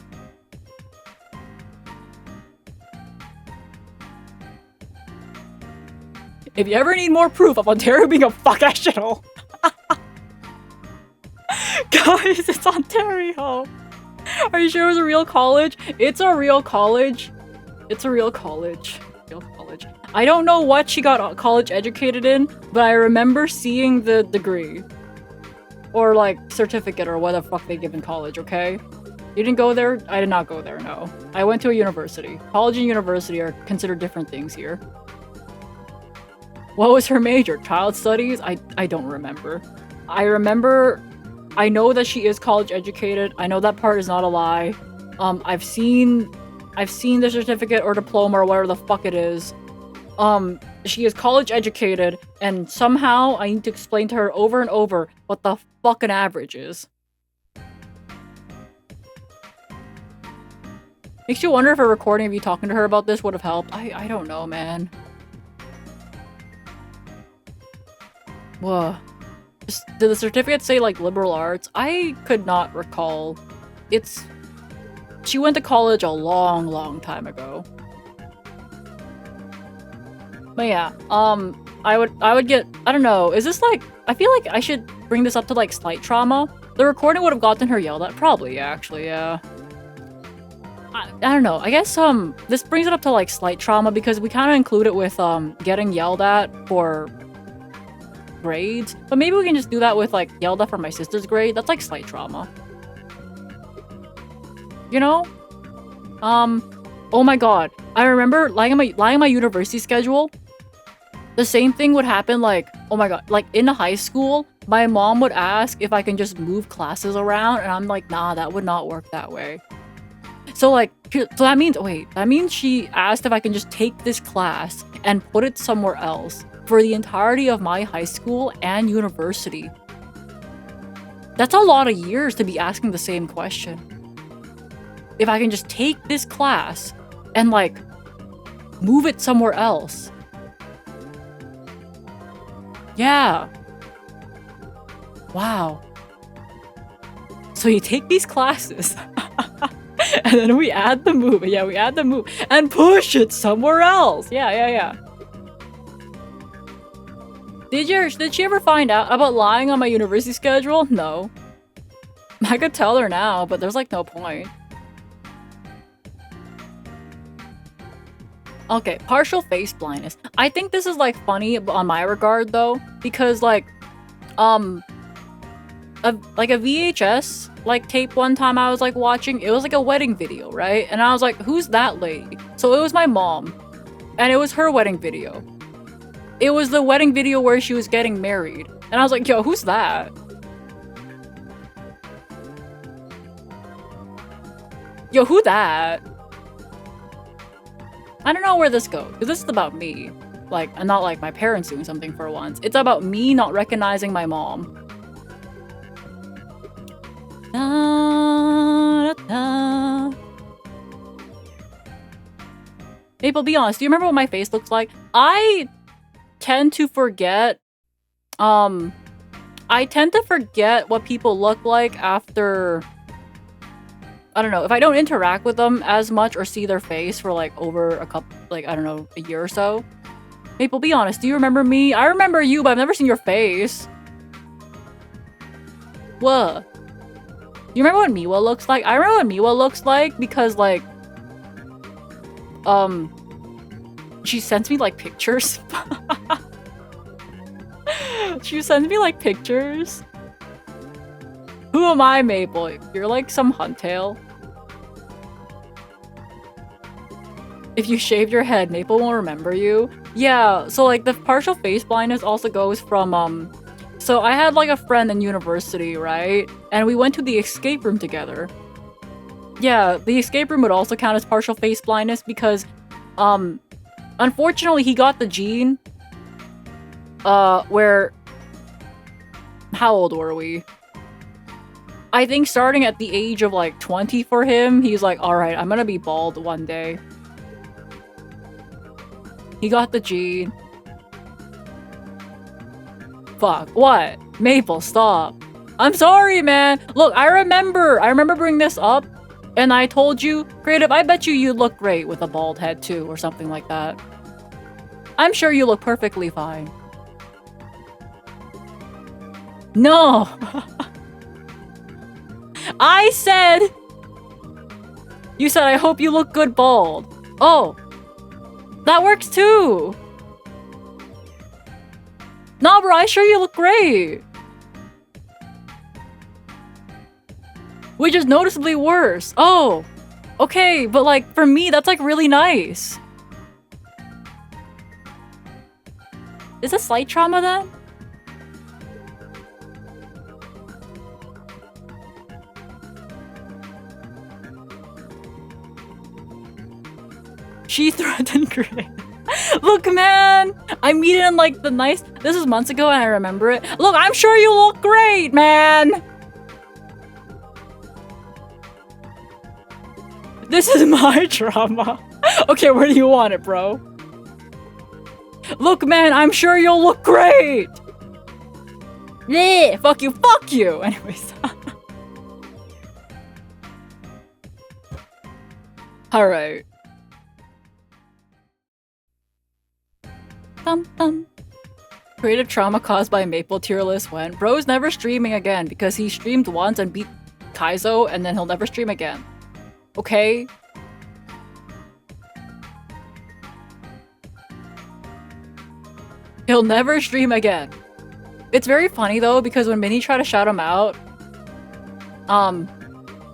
If you ever need more proof of Ontario being a fuck-ass shithole. Guys, it's Ontario. Are you sure it was a real college? It's a real college. It's a real college. Real college. I don't know what she got college educated in, but I remember seeing the degree. Or like certificate or what the fuck they give in college, okay? You didn't go there? I did not go there, no. I went to a university. College and university are considered different things here. What was her major? Child studies? I don't remember. I know that she is college educated. I know that part is not a lie. I've seen the certificate or diploma or whatever the fuck it is. She is college educated, and somehow I need to explain to her over and over what the fucking average is. Makes you wonder if a recording of you talking to her about this would have helped. I don't know, man. Whoa. Did the certificate say, like, liberal arts? I could not recall. She went to college a long, long time ago. But yeah, I would get, I don't know, is this like, I feel like I should bring this up to, like, slight trauma. The recording would have gotten her yelled at. Probably, yeah, actually, yeah. I don't know, I guess, this brings it up to, like, slight trauma because we kind of include it with, getting yelled at for grades, but maybe we can just do that with like yelled at for my sister's grade. That's like slight trauma, you know. Oh my god, I remember lying on my university schedule. The same thing would happen, like, oh my god, like in high school my mom would ask if I can just move classes around, and I'm like, nah, that would not work that way. So like, so that means she asked if I can just take this class and put it somewhere else for the entirety of my high school and university. That's a lot of years to be asking the same question. If I can just take this class and like move it somewhere else. Yeah. Wow. So you take these classes and then we add the move. Yeah, we add the move and push it somewhere else. Yeah. Did she ever find out about lying on my university schedule? No. I could tell her now, but there's like no point. Okay, partial face blindness. I think this is like funny on my regard though, because like, a VHS like tape one time I was like watching, it was like a wedding video, right? And I was like, who's that lady? So it was my mom, and it was her wedding video. It was the wedding video where she was getting married. And I was like, yo, who's that? Yo, who that? I don't know where this goes, because this is about me. Like, and not like my parents doing something for once. It's about me not recognizing my mom. Da, da, da. Maple, be honest, do you remember what my face looks like? I tend to forget what people look like after, I don't know, if I don't interact with them as much or see their face for like over a couple, like, I don't know, a year or so. Maple, be honest, do you remember me? I remember you, but I've never seen your face. What? You remember what Miwa looks like? I remember what Miwa looks like because like, she sends me like pictures. She sends me like pictures. Who am I, Maple? You're like some huntail. If you shave your head, Maple won't remember you. Yeah, so like the partial face blindness also goes from so I had like a friend in university, right? And we went to the escape room together. Yeah, the escape room would also count as partial face blindness because unfortunately he got the gene where, how old were we? I think starting at the age of like 20 for him, he's like, alright, I'm gonna be bald one day. He got the gene. Fuck, what? Maple, stop. I'm sorry, man. Look, I remember bringing this up, and I told you, Creative, I bet you look great with a bald head too, or something like that. I'm sure you look perfectly fine. No! I said... You said, I hope you look good bald. Oh. That works too! Nah, bro, I'm sure you look great! Which is noticeably worse. Oh! Okay, but like, for me, that's like really nice. Is it slight trauma then? She threatened Gray. Look, man! I meet it in like the nice... This is months ago and I remember it. Look, I'm sure you look great, man! This is my trauma. Okay, where do you want it, bro? Look, man, I'm sure you'll look great! Yeah, fuck you, fuck you! Anyways. Alright. Creative trauma caused by Maple tier list when bro's never streaming again because he streamed once and beat Kaizo and then he'll never stream again. Okay? He'll never stream again. It's very funny though because when Minnie tried to shout him out,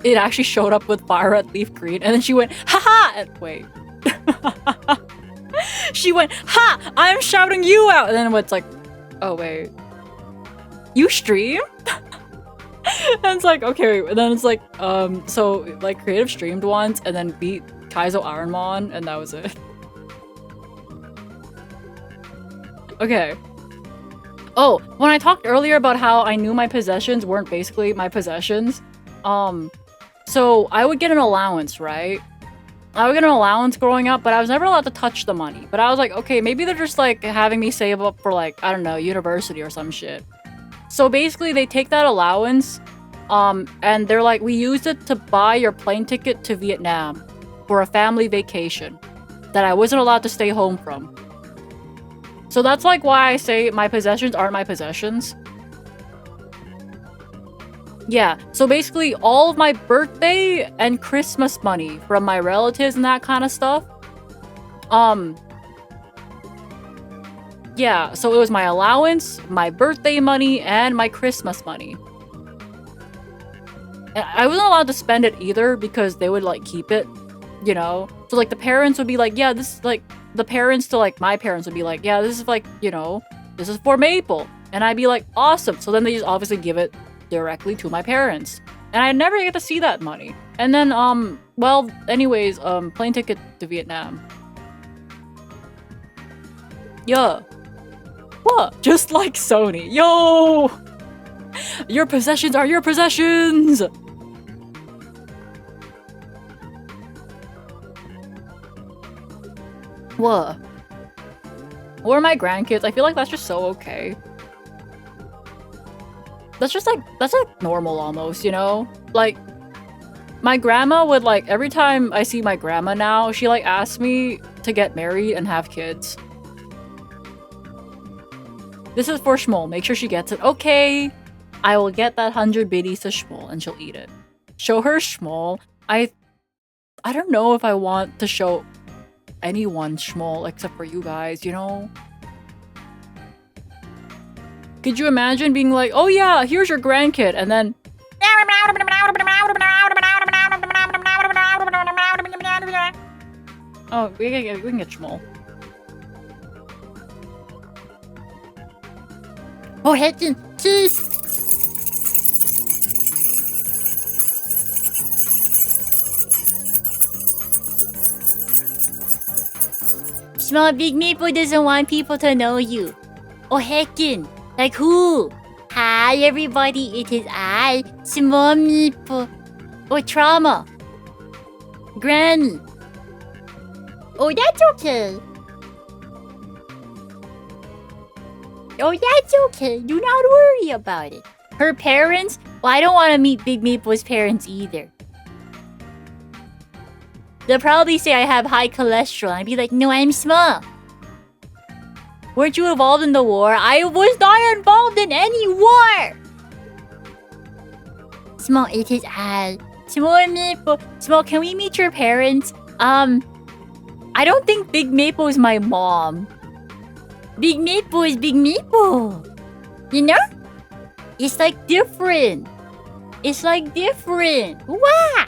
it actually showed up with Fire at Leaf Green and then she went, haha! And wait. She went, ha! I'm shouting you out! And then it's like, oh wait. You stream? And it's like, okay. And then it's like, so like Creative streamed once and then beat Kaizo Ironmon and that was it. Okay. Oh, when I talked earlier about how I knew my possessions weren't basically my possessions, so I would get an allowance, right? I would get an allowance growing up, but I was never allowed to touch the money. But I was like, okay, maybe they're just like having me save up for like, I don't know, university or some shit. So basically they take that allowance, and they're like, we used it to buy your plane ticket to Vietnam for a family vacation that I wasn't allowed to stay home from. So that's like why I say my possessions aren't my possessions. Yeah, so basically all of my birthday and Christmas money from my relatives and that kind of stuff. Yeah, so it was my allowance, my birthday money, and my Christmas money. And I wasn't allowed to spend it either because they would like keep it, you know? So like the parents would be like, yeah, this is like, the parents to like my parents would be like, yeah, this is like, you know, this is for Maple. And I'd be like, awesome. So then they just obviously give it directly to my parents. And I never get to see that money. And then, well, anyways, plane ticket to Vietnam. Yeah. What? Just like Sony. Yo! Your possessions are your possessions! What? Or my grandkids. I feel like that's just so okay. That's like normal almost, you know? Like, my grandma would like, every time I see my grandma now, she like asks me to get married and have kids. This is for Shmuel. Make sure she gets it. Okay. I will get that 100 biddies to Shmuel and she'll eat it. Show her Shmuel. I don't know if I want to show anyone Shmuel except for you guys, you know? Could you imagine being like, oh yeah, here's your grandkid, and then... Oh, we can get Shmuel. Oh, Hedgen, cheese! Small Big Maple doesn't want people to know you. Oh, Hedgen, like who? Hi, everybody, it is I, Small Maple. Oh, Trauma. Granny. Oh, that's okay. Oh, that's okay. Do not worry about it. Her parents? Well, I don't want to meet Big Maple's parents either. They'll probably say I have high cholesterol. I'd be like, no, I'm small. Weren't you involved in the war? I was not involved in any war! Small, it is I. Small Maple. Small, can we meet your parents? I don't think Big Maple is my mom. Big Maple is Big Maple. You know? It's like different. It's like different. Wow!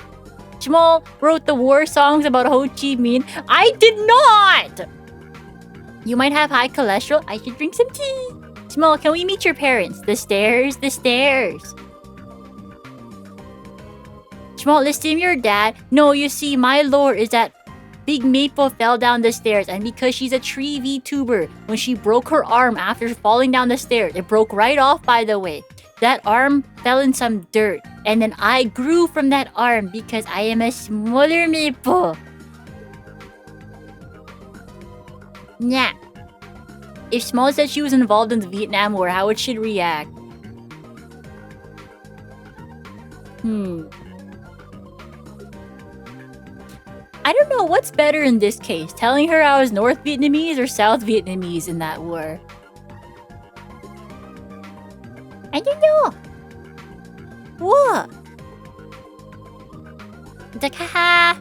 Small wrote the war songs about Ho Chi Minh. I did not! You might have high cholesterol. I should drink some tea. Small, can we meet your parents? The stairs, the stairs. Small, listen to your dad. No, you see, my lore is that Big Maple fell down the stairs, and because she's a tree VTuber, when she broke her arm after falling down the stairs, it broke right off, by the way. That arm fell in some dirt, and then I grew from that arm because I am a smaller maple. Yeah. If Small said she was involved in the Vietnam War, how would she react? I don't know what's better in this case, telling her I was North Vietnamese or South Vietnamese in that war. I don't know. What? It's like, haha.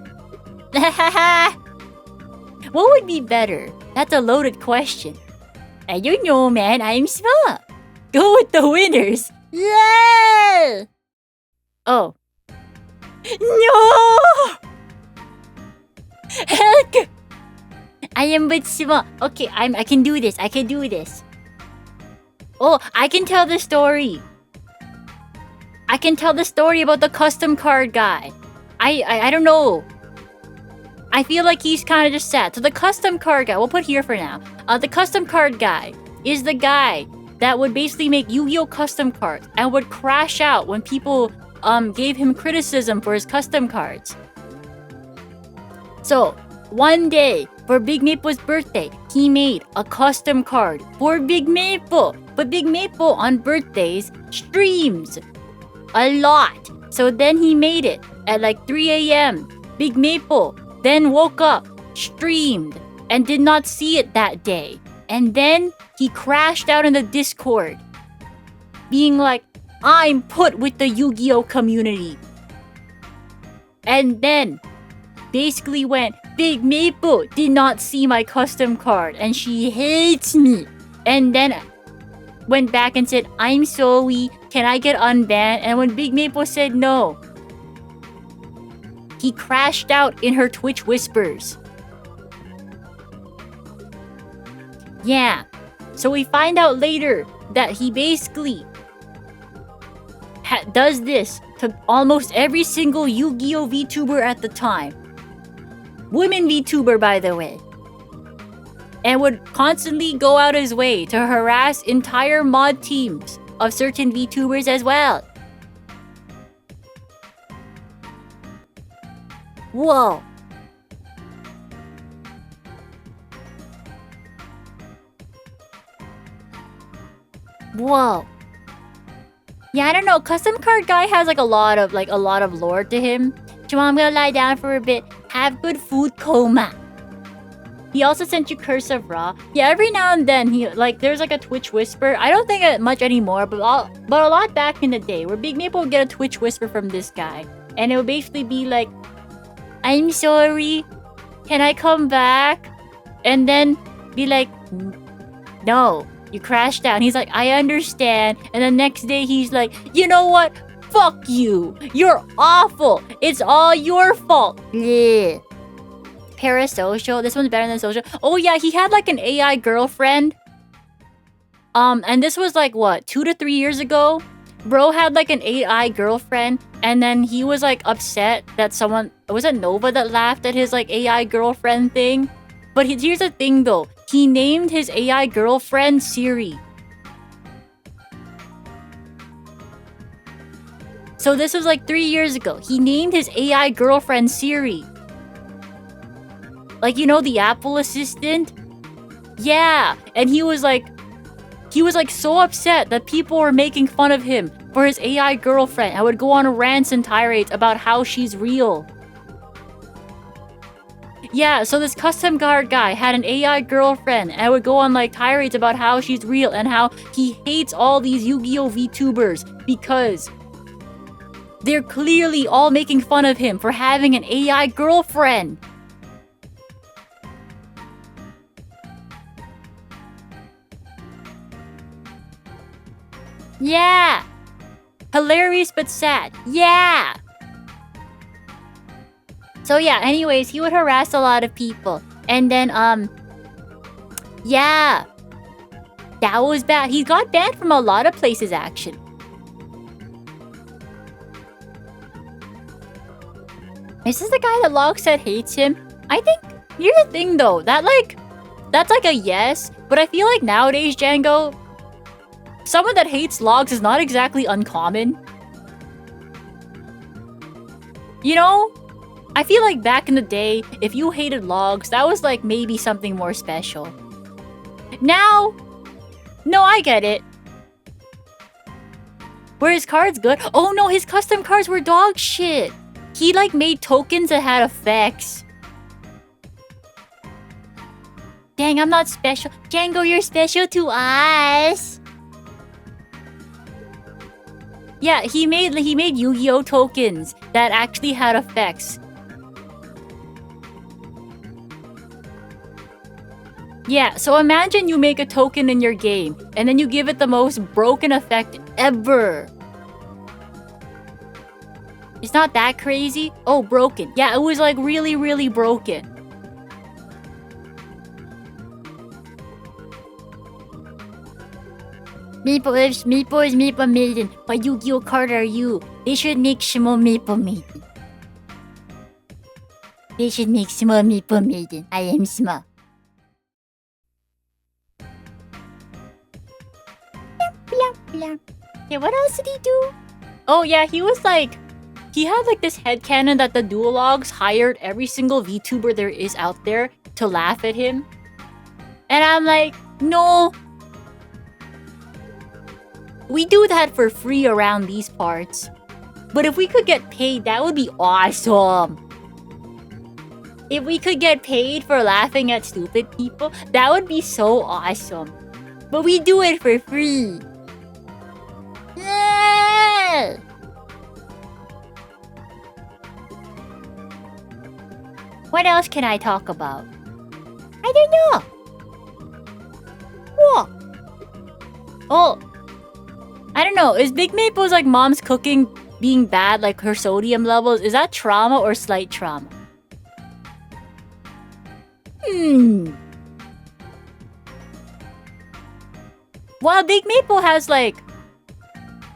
What would be better? That's a loaded question. I don't know, man. I'm small. Go with the winners. Yeah. Oh. No! Heck! I am but small. Okay, I can do this. I can do this. Oh, I can tell the story. I can tell the story about the custom card guy. I don't know. I feel like he's kind of just sad. So the custom card guy, we'll put here for now. The custom card guy is the guy that would basically make Yu-Gi-Oh! Custom cards and would crash out when people gave him criticism for his custom cards. So, one day, for Big Maple's birthday, he made a custom card for Big Maple. But Big Maple on birthdays streams a lot. So then he made it at like 3 a.m. Big Maple then woke up, streamed, and did not see it that day. And then he crashed out in the Discord, being like, I'm put with the Yu-Gi-Oh community. And then basically went, Big Maple did not see my custom card and she hates me. And then went back and said, I'm sorry, can I get unbanned? And when Big Maple said no, he crashed out in her Twitch whispers. Yeah, so we find out later that he basically does this to almost every single Yu-Gi-Oh VTuber at the time. Women VTuber, by the way. And would constantly go out his way to harass entire mod teams of certain VTubers as well. Whoa. Whoa. Yeah, I don't know. Custom card guy has like a lot of lore to him. Jamal, I'm gonna lie down for a bit. Have good food coma. He also sent you Curse of Ra. Yeah, every now and then he there's like a Twitch whisper. I don't think it much anymore, but a lot back in the day where Big Maple would get a Twitch whisper from this guy, and it would basically be like, "I'm sorry, can I come back?" And then be like, "No, you crashed out." And he's like, "I understand." And the next day he's like, "You know what? Fuck you. You're awful. It's all your fault." Bleh. Parasocial. This one's better than social. Oh yeah, he had like an AI girlfriend. And this was like what, 2 to 3 years ago? Bro had like an AI girlfriend, and then he was like upset that was it Nova that laughed at his like AI girlfriend thing? But here's the thing though. He named his AI girlfriend Siri. So this was like 3 years ago. He named his AI girlfriend Siri. Like, you know, the Apple Assistant? Yeah. And he was like so upset that people were making fun of him for his AI girlfriend. I would go on rants and tirades about how she's real. Yeah, so this custom card guy had an AI girlfriend, and I would go on like tirades about how she's real and how he hates all these Yu-Gi-Oh VTubers because they're clearly all making fun of him for having an AI girlfriend. Yeah. Hilarious but sad. Yeah. So yeah, anyways, he would harass a lot of people. And then, yeah. That was bad. He got banned from a lot of places, actually. Is this the guy that Log said hates him? I think, here's the thing though, that's like a yes, but I feel like nowadays, Django, someone that hates Logs is not exactly uncommon. You know? I feel like back in the day, if you hated Logs, that was like maybe something more special. Now, no, I get it. Were his cards good? Oh no, his custom cards were dog shit. He like made tokens that had effects. Dang, I'm not special. Django, you're special to us. Yeah, he made Yu-Gi-Oh tokens that actually had effects. Yeah, so imagine you make a token in your game, and then you give it the most broken effect ever. It's not that crazy. Oh, broken. Yeah, it was like really, really broken. Meeple is Meeple Maiden. What Yu-Gi-Oh card are you? They should make Shimo Meeple Maiden. They should make Shimo Meeple Maiden. I am Shimo. Yeah, what else did he do? Oh yeah, he had like this headcanon that the Duologs hired every single VTuber there is out there to laugh at him. And I'm like, no. We do that for free around these parts. But if we could get paid, that would be awesome. If we could get paid for laughing at stupid people, that would be so awesome. But we do it for free. Yeah. What else can I talk about? I don't know. What? Oh. I don't know. Is Big Maple's like mom's cooking being bad, like her sodium levels? Is that trauma or slight trauma? Well, Big Maple has like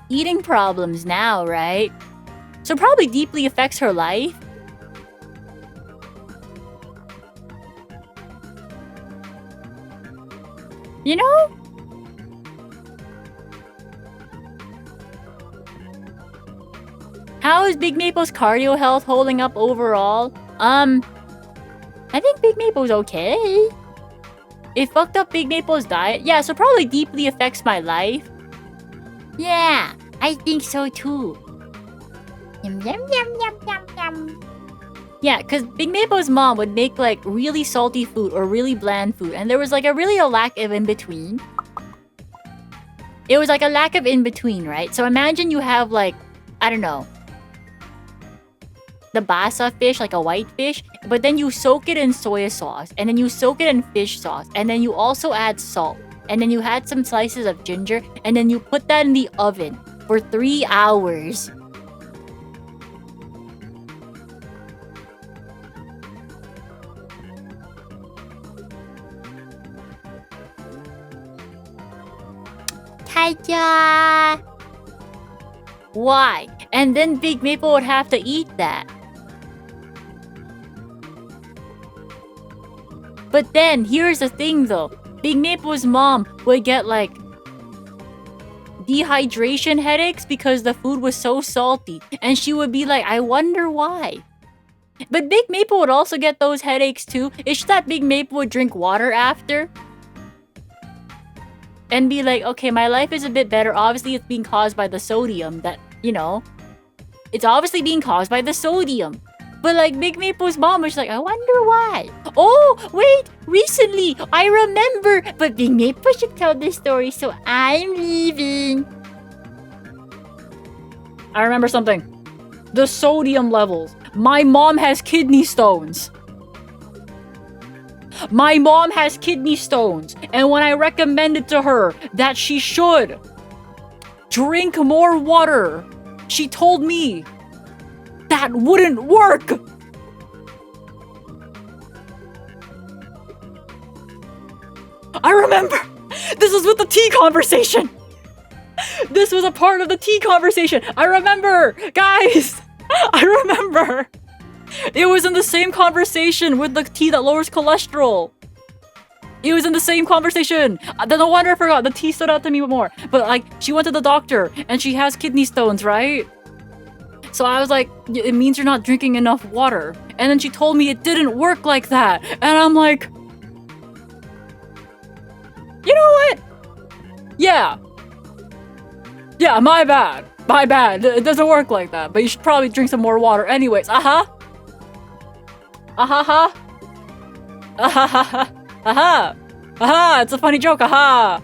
eating problems now, right? So probably deeply affects her life. You know? How is Big Maple's cardio health holding up overall? I think Big Maple's okay. It fucked up Big Maple's diet. Yeah, so probably deeply affects my life. Yeah, I think so too. Yum yum yum yum yum yum. Yeah, because Big Maple's mom would make like really salty food or really bland food, and there was like a lack of in between. It was like a lack of in between, right? So imagine you have like, I don't know, the basa fish, like a white fish, but then you soak it in soy sauce, and then you soak it in fish sauce, and then you also add salt, and then you had some slices of ginger, and then you put that in the oven for 3 hours. Taija! Why? And then Big Maple would have to eat that. But then, here's the thing though. Big Maple's mom would get like dehydration headaches because the food was so salty. And she would be like, I wonder why. But Big Maple would also get those headaches too. It's just that Big Maple would drink water after. And be like, okay, my life is a bit better. Obviously, it's being caused by the sodium that, you know. It's obviously being caused by the sodium. But like Big Maple's mom was like, I wonder why. Oh, wait, recently, I remember. But Big Maple should tell this story, so I'm leaving. I remember something. The sodium levels. My mom has kidney stones. My mom has kidney stones. And when I recommended to her that she should drink more water, she told me that wouldn't work! I remember! This was with the tea conversation! This was a part of the tea conversation! I remember! Guys! I remember! It was in the same conversation with the tea that lowers cholesterol! It was in the same conversation! No wonder I forgot, the tea stood out to me more. But like, she went to the doctor, and she has kidney stones, right? So I was like, it means you're not drinking enough water. And then she told me it didn't work like that. And I'm like, you know what? Yeah. Yeah, my bad. My bad. It doesn't work like that. But you should probably drink some more water anyways. Aha. Aha. Aha. Aha. Aha. It's a funny joke. Aha.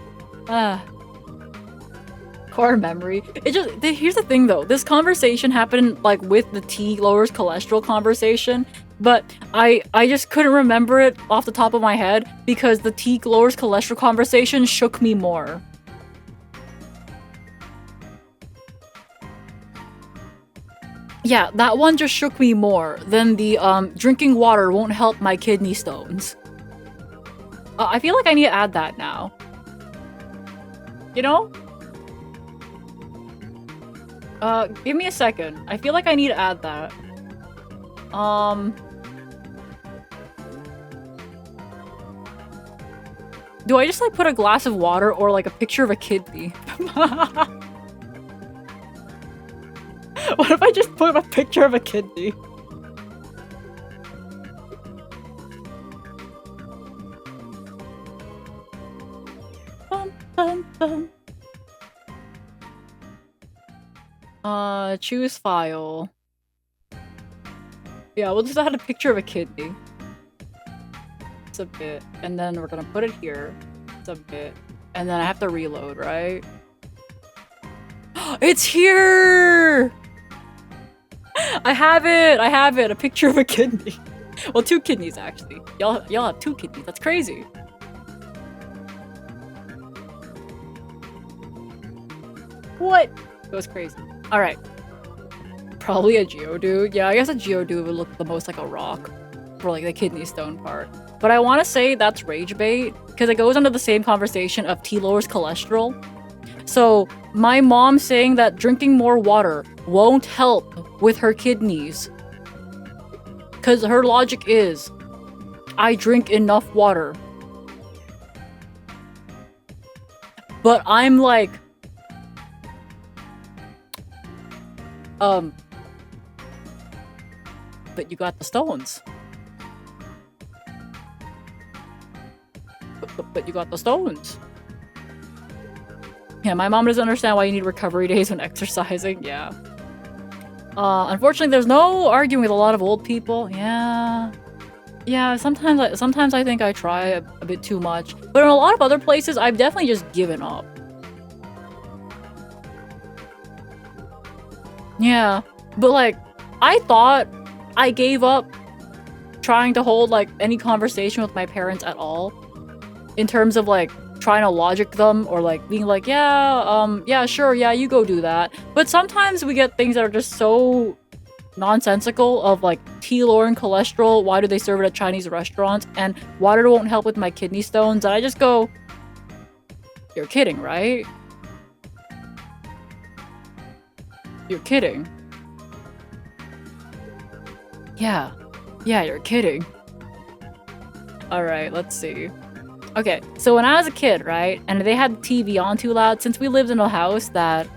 Core memory. It just here's the thing though. This conversation happened like with the tea lowers cholesterol conversation, but I just couldn't remember it off the top of my head because the tea lowers cholesterol conversation shook me more. Yeah, that one just shook me more than the drinking water won't help my kidney stones. I feel like I need to add that now. You know? Give me a second. I feel like I need to add that. Do I just like put a glass of water or like a picture of a kidney? What if I just put a picture of a kidney? Bum, bum, bum. Choose file. Yeah, we'll just add a picture of a kidney. Submit. And then we're gonna put it here. Submit. And then I have to reload, right? It's here! I have it! I have it! A picture of a kidney. Well, 2 kidneys, actually. Y'all have 2 kidneys. That's crazy. What? It was crazy. Alright. Probably a Geodude. Yeah, I guess a Geodude would look the most like a rock for like the kidney stone part. But I want to say that's rage bait because it goes under the same conversation of tea lowers cholesterol. So my mom saying that drinking more water won't help with her kidneys. Because her logic is, I drink enough water. But I'm like, but you got the stones. But you got the stones. Yeah, my mom doesn't understand why you need recovery days when exercising. Yeah. Unfortunately, there's no arguing with a lot of old people. Yeah. Yeah, sometimes I think I try a bit too much. But in a lot of other places, I've definitely just given up. Yeah. But like, I thought I gave up trying to hold like any conversation with my parents at all. In terms of like trying to logic them or like being like, yeah, sure, yeah, you go do that. But sometimes we get things that are just so nonsensical of like tea lowering cholesterol, why do they serve it at Chinese restaurants, and water won't help with my kidney stones, and I just go, you're kidding, right? You're kidding. Yeah, you're kidding. Alright, let's see. Okay, so when I was a kid, right, and they had the TV on too loud, since we lived in a house that,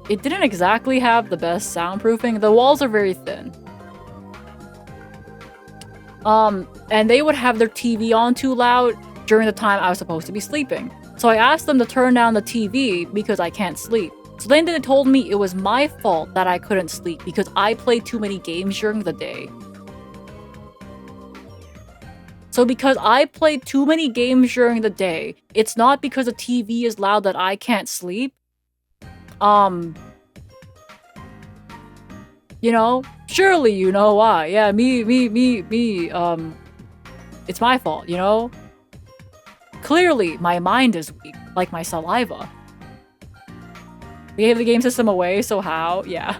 it didn't exactly have the best soundproofing. The walls are very thin. And they would have their TV on too loud during the time I was supposed to be sleeping. So I asked them to turn down the TV because I can't sleep. So then they told me it was my fault that I couldn't sleep because I played too many games during the day. So because I played too many games during the day, it's not because the TV is loud that I can't sleep. You know, surely you know why. Yeah, it's my fault, you know? Clearly, my mind is weak, like my saliva. They gave the game system away, so how? Yeah.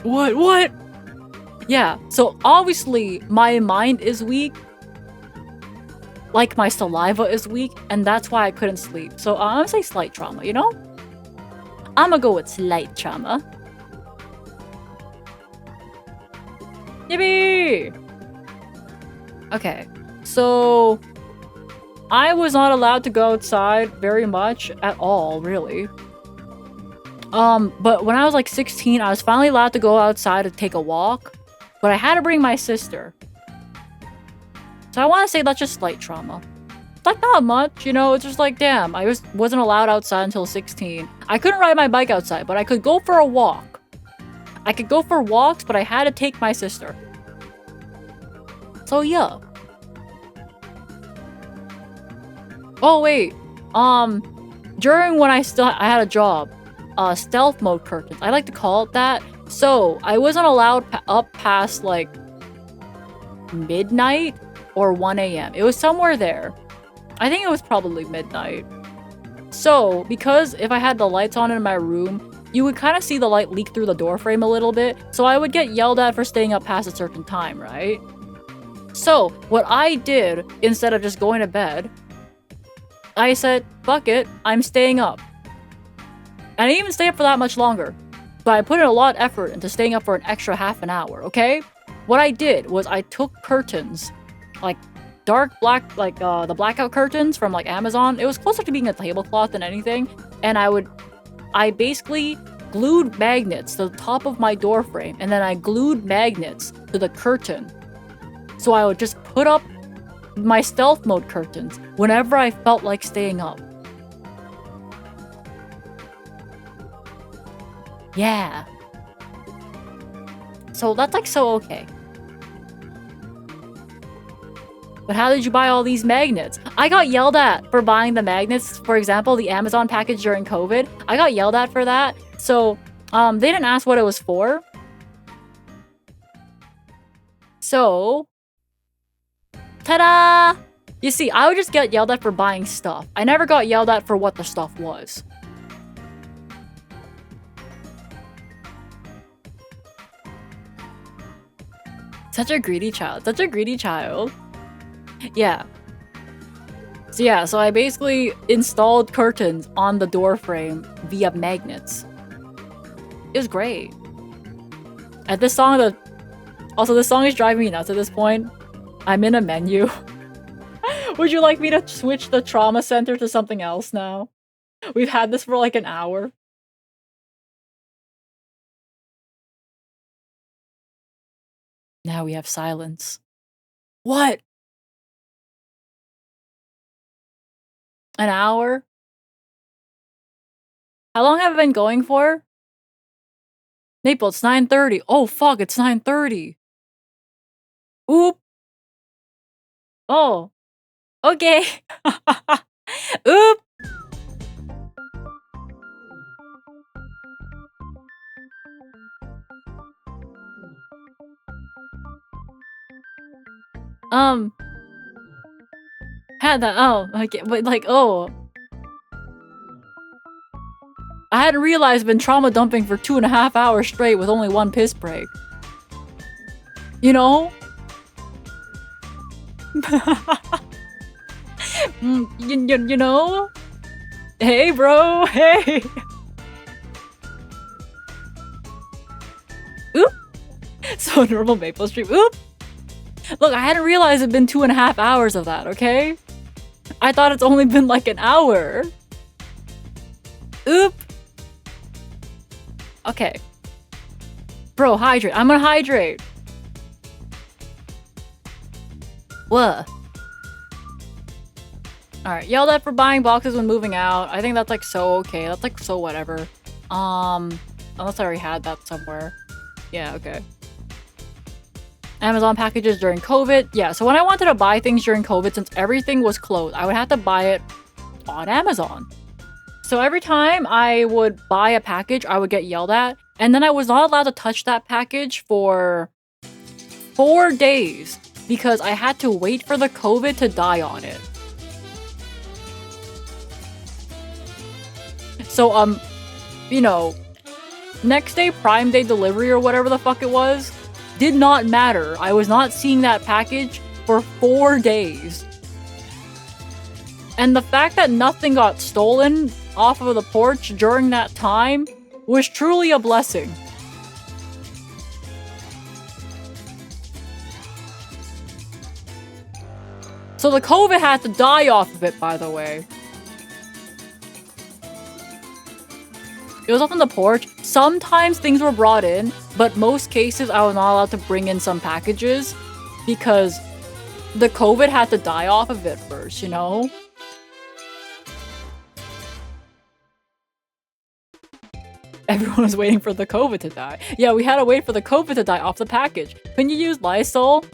What? Yeah, so obviously my mind is weak, like my saliva is weak, and that's why I couldn't sleep. So I'm gonna say slight trauma, you know? I'm gonna go with slight trauma. Yippee! Okay, so I was not allowed to go outside very much at all, really. But when I was like 16, I was finally allowed to go outside to take a walk. But I had to bring my sister. So I want to say that's just slight trauma. Like, not much, you know? It's just like, damn, I wasn't allowed outside until 16. I couldn't ride my bike outside, but I could go for a walk. I could go for walks, but I had to take my sister. So, yeah. Oh, wait. During when I had a job, stealth mode curtains. I like to call it that. So, I wasn't allowed up past, like, midnight or 1 a.m. It was somewhere there. I think it was probably midnight. So, because if I had the lights on in my room, you would kind of see the light leak through the door frame a little bit, so I would get yelled at for staying up past a certain time, right? So, what I did, instead of just going to bed, I said, fuck it, I'm staying up. And I didn't even stay up for that much longer. But I put in a lot of effort into staying up for an extra half an hour, okay? What I did was I took curtains, like dark black, like the blackout curtains from like Amazon. It was closer to being a tablecloth than anything. And I basically glued magnets to the top of my door frame, and then I glued magnets to the curtain. So I would just put up my stealth mode curtains whenever I felt like staying up. Yeah. So that's like so okay. But how did you buy all these magnets? I got yelled at for buying the magnets. For example, the Amazon package during COVID. I got yelled at for that. So, they didn't ask what it was for. So, ta-da! You see, I would just get yelled at for buying stuff. I never got yelled at for what the stuff was. Such a greedy child. Such a greedy child. Yeah. So I basically installed curtains on the door frame via magnets. It was great. And this song, also this song is driving me nuts at this point. I'm in a menu. Would you like me to switch the trauma center to something else now? We've had this for like an hour. Now we have silence. What? An hour? How long have I been going for? Maple, it's 9:30. Oh fuck, it's 9:30. Oop. Oh. Okay. Oop. Had that. Oh, okay, but like, oh. I hadn't realized I've been trauma dumping for 2.5 hours straight with only one piss break. You know? You know? Hey, bro. Hey. Oop. So normal Maple stream. Oop. Look, I hadn't realized it'd been 2.5 hours of that, okay? I thought it's only been like an hour. Oop. Okay. Bro, hydrate. I'm gonna hydrate. What? Alright, yelled at for buying boxes when moving out. I think that's like so okay. That's like so whatever. Unless I already had that somewhere. Yeah, okay. Amazon packages during COVID. Yeah, so when I wanted to buy things during COVID, since everything was closed, I would have to buy it on Amazon. So every time I would buy a package, I would get yelled at. And then I was not allowed to touch that package for 4 days because I had to wait for the COVID to die on it. So, you know, next day Prime Day delivery or whatever the fuck it was, did not matter. I was not seeing that package for 4 days. And the fact that nothing got stolen off of the porch during that time was truly a blessing. So the COVID had to die off of it, by the way. It was up on the porch. Sometimes things were brought in, but most cases I was not allowed to bring in some packages because the COVID had to die off of it first, you know? Everyone was waiting for the COVID to die. Yeah, we had to wait for the COVID to die off the package. Couldn't you use Lysol?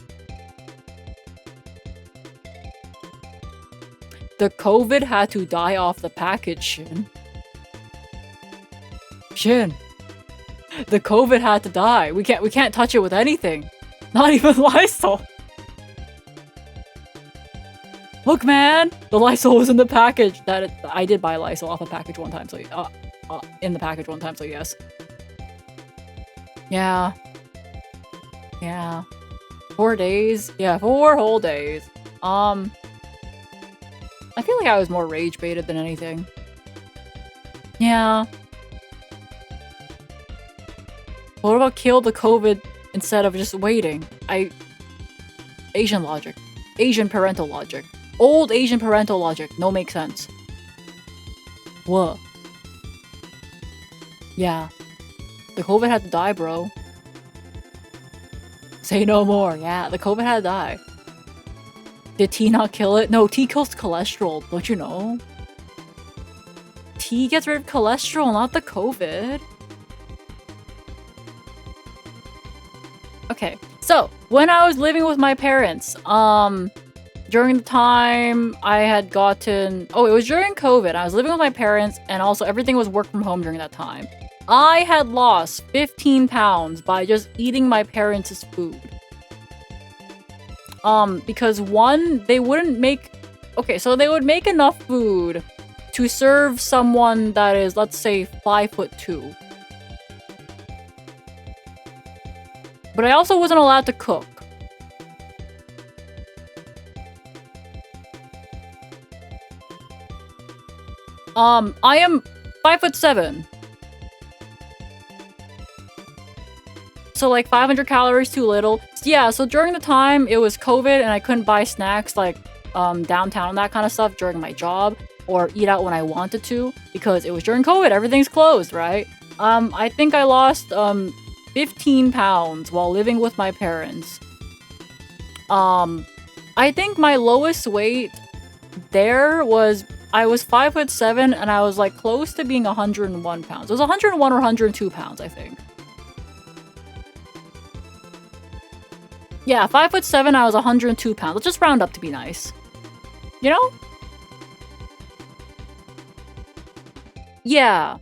The COVID had to die off the package, Shin. Shin. The COVID had to die. We can't touch it with anything. Not even Lysol. Look, man! The Lysol was in the package. I did buy Lysol off a package one time, so in the package one time, so yes. Yeah. Yeah. 4 days? Yeah, 4 whole days. I feel like I was more rage baited than anything. Yeah. What about kill the COVID instead of just waiting? Asian logic. Asian parental logic. Old Asian parental logic. No make sense. What? Yeah. The COVID had to die, bro. Say no more. Yeah, the COVID had to die. Did tea not kill it? No, tea kills cholesterol. Don't you know? Tea gets rid of cholesterol, not the COVID. Okay, so when I was living with my parents, during the time I had gotten... Oh, it was during COVID. I was living with my parents, and also everything was work from home during that time. I had lost 15 pounds by just eating my parents' food. Because one, they wouldn't make... Okay, so they would make enough food to serve someone that is, let's say, 5'2". But I also wasn't allowed to cook. I am 5'7". So like 500 calories too little. Yeah, so during the time it was COVID and I couldn't buy snacks like downtown and that kind of stuff during my job or eat out when I wanted to because it was during COVID. Everything's closed, right? I think I lost 15 pounds while living with my parents. I think my lowest weight there was... I was 5'7" and I was like close to being 101 pounds. It was 101 or 102 pounds, I think. Yeah, 5'7", I was 102 pounds. Let's just round up to be nice. You know? Yeah.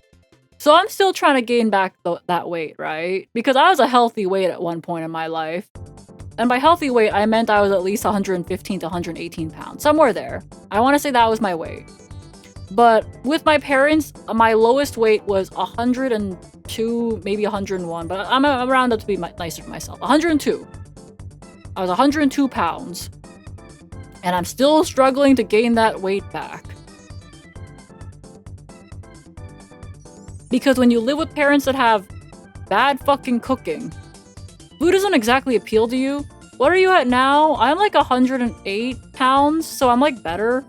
So I'm still trying to gain back that weight, right? Because I was a healthy weight at one point in my life. And by healthy weight, I meant I was at least 115 to 118 pounds. Somewhere there. I want to say that was my weight. But with my parents, my lowest weight was 102, maybe 101. But I'm around up to be nicer to myself. 102. I was 102 pounds. And I'm still struggling to gain that weight back. Because when you live with parents that have bad fucking cooking, food doesn't exactly appeal to you. What are you at now? I'm like 108 pounds, so I'm like better.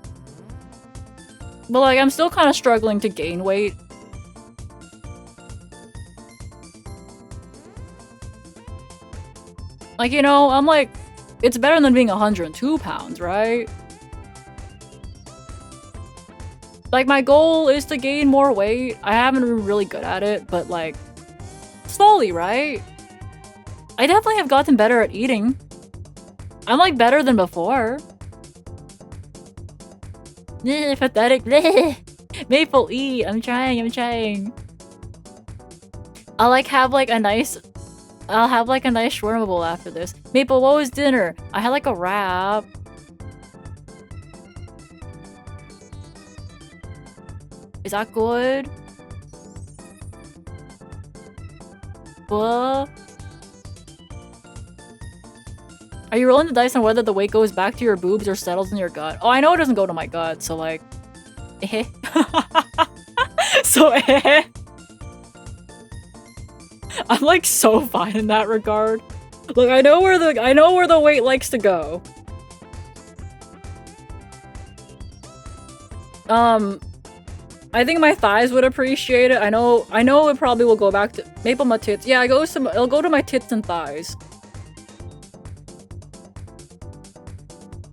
But like, I'm still kind of struggling to gain weight. Like, you know, I'm like, it's better than being 102 pounds, right? Like, my goal is to gain more weight. I haven't been really good at it, but like, slowly, right? I definitely have gotten better at eating. I'm like better than before. Pathetic. Maple eat. I'm trying. I'll have like a nice shawarma bowl after this. Maple, what was dinner? I had like a wrap. Is that good? What? Are you rolling the dice on whether the weight goes back to your boobs or settles in your gut? Oh, I know it doesn't go to my gut, so like... eh. So eh. I'm like so fine in that regard. Look, I know where the weight likes to go. I think my thighs would appreciate it. I know it probably will go back to Maple my tits. Yeah, it'll go to my tits and thighs.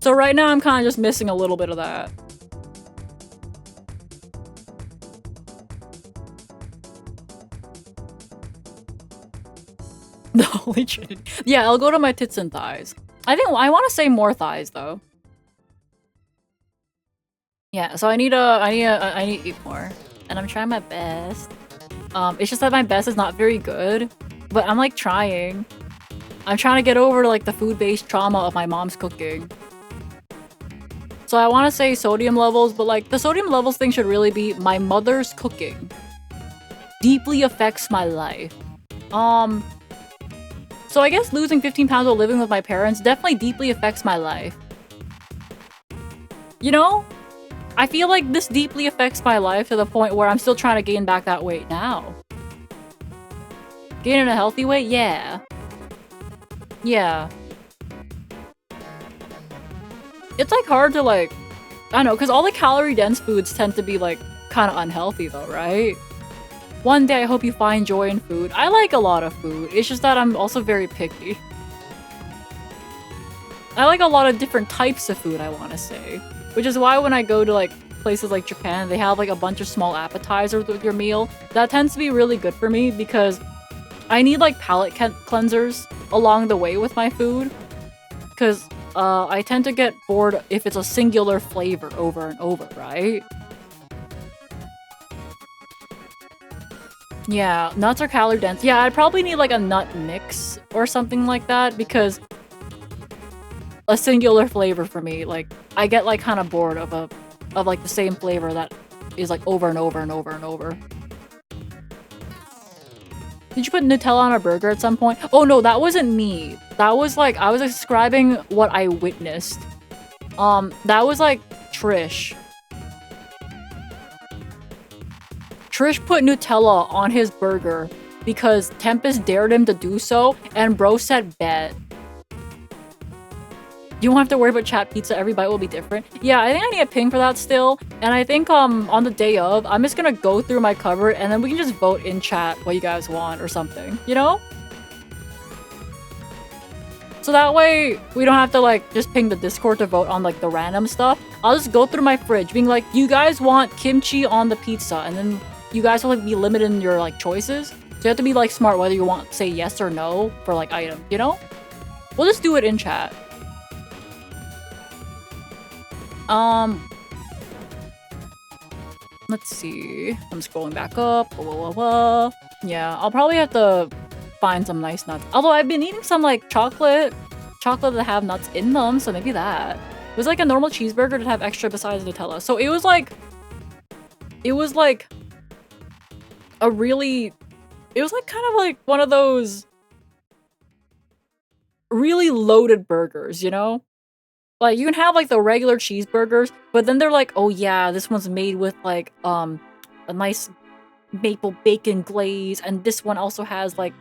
So right now I'm kind of just missing a little bit of that. The Holy Trinity. Yeah, I'll go to my tits and thighs. I want to say more thighs though. Yeah, so I need to eat more. And I'm trying my best. It's just that my best is not very good. But I'm like trying. I'm trying to get over like the food-based trauma of my mom's cooking. So I want to say sodium levels, but like the sodium levels thing should really be my mother's cooking deeply affects my life. So I guess losing 15 pounds while living with my parents definitely deeply affects my life. You know? I feel like this deeply affects my life to the point where I'm still trying to gain back that weight now. Gaining a healthy weight? Yeah. Yeah. It's like hard to like, I don't know, because all the calorie dense foods tend to be like kind of unhealthy though, right? One day I hope you find joy in food. I like a lot of food. It's just that I'm also very picky. I like a lot of different types of food, I want to say. Which is why when I go to like places like Japan, they have like a bunch of small appetizers with your meal. That tends to be really good for me because I need like palate cleansers along the way with my food, because I tend to get bored if it's a singular flavor over and over, right? Yeah, nuts are calorie dense. Yeah, I'd probably need like a nut mix or something like that, because a singular flavor for me, like, I get like kind of bored of like the same flavor that is like over and over and over and over. Did you put Nutella on a burger at some point? Oh no, that wasn't me. That was like, I was describing what I witnessed. That was like Trish. Trish put Nutella on his burger because Tempest dared him to do so, and bro said bet. You won't have to worry about chat pizza, every bite will be different. Yeah, I think I need a ping for that still. And I think on the day of, I'm just gonna go through my cupboard and then we can just vote in chat what you guys want or something, you know? So that way, we don't have to like just ping the Discord to vote on like the random stuff. I'll just go through my fridge being like, you guys want kimchi on the pizza, and then you guys will like be limited in your like choices. So you have to be like smart whether you want to say yes or no for like items, you know? We'll just do it in chat. Let's see. I'm scrolling back up. Yeah, I'll probably have to find some nice nuts. Although I've been eating some like chocolate that have nuts in them, so maybe that. It was like a normal cheeseburger to have extra besides Nutella. So it was like a really, it was like kind of like one of those really loaded burgers, you know? Like, you can have, like, the regular cheeseburgers, but then they're like, oh yeah, this one's made with, like, a nice maple bacon glaze, and this one also has, like,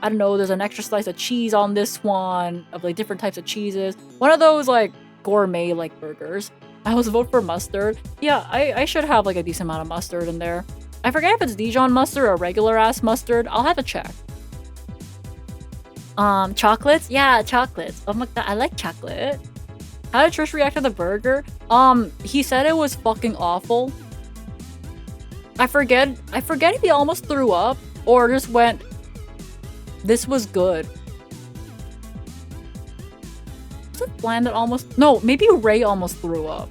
I don't know, there's an extra slice of cheese on this one, of, like, different types of cheeses. One of those, like, gourmet, like, burgers. I always vote for mustard. Yeah, I should have, like, a decent amount of mustard in there. I forget if it's Dijon mustard or regular-ass mustard. I'll have to check. Chocolates? Yeah, chocolates. Oh my god, I like chocolate. How did Trish react to the burger? He said it was fucking awful. I forget if he almost threw up or just went, this was good. Was it Bland that almost? No, maybe Ray almost threw up.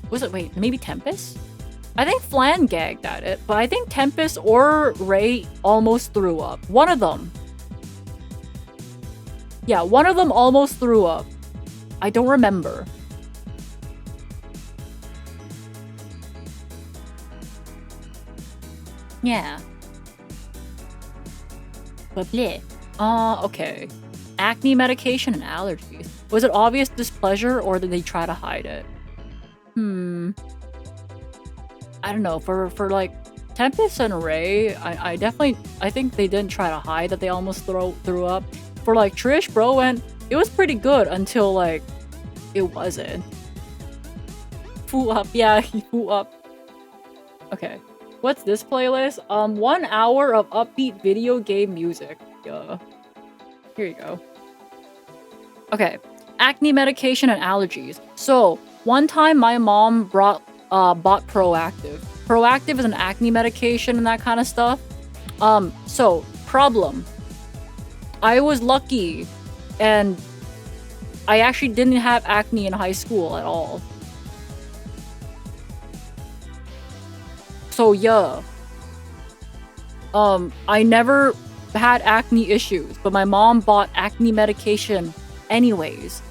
Was it, wait, maybe Tempest? I think Flan gagged at it, but I think Tempest or Ray almost threw up. One of them. Yeah, one of them almost threw up. I don't remember. Yeah. But bleh. Okay. Acne medication and allergies. Was it obvious displeasure or did they try to hide it? I don't know. For like Tempest and Ray, I think they didn't try to hide that they almost threw up. For like Trish, bro went, it was pretty good until like it wasn't. Foo up, yeah, he foo up. Okay. What's this playlist? 1 hour of upbeat video game music. Yeah. Here you go. Okay. Acne medication and allergies. So, one time my mom bought Proactiv. Proactiv is an acne medication and that kind of stuff. So, problem. I was lucky and I actually didn't have acne in high school at all. So yeah. I never had acne issues, but my mom bought acne medication anyways.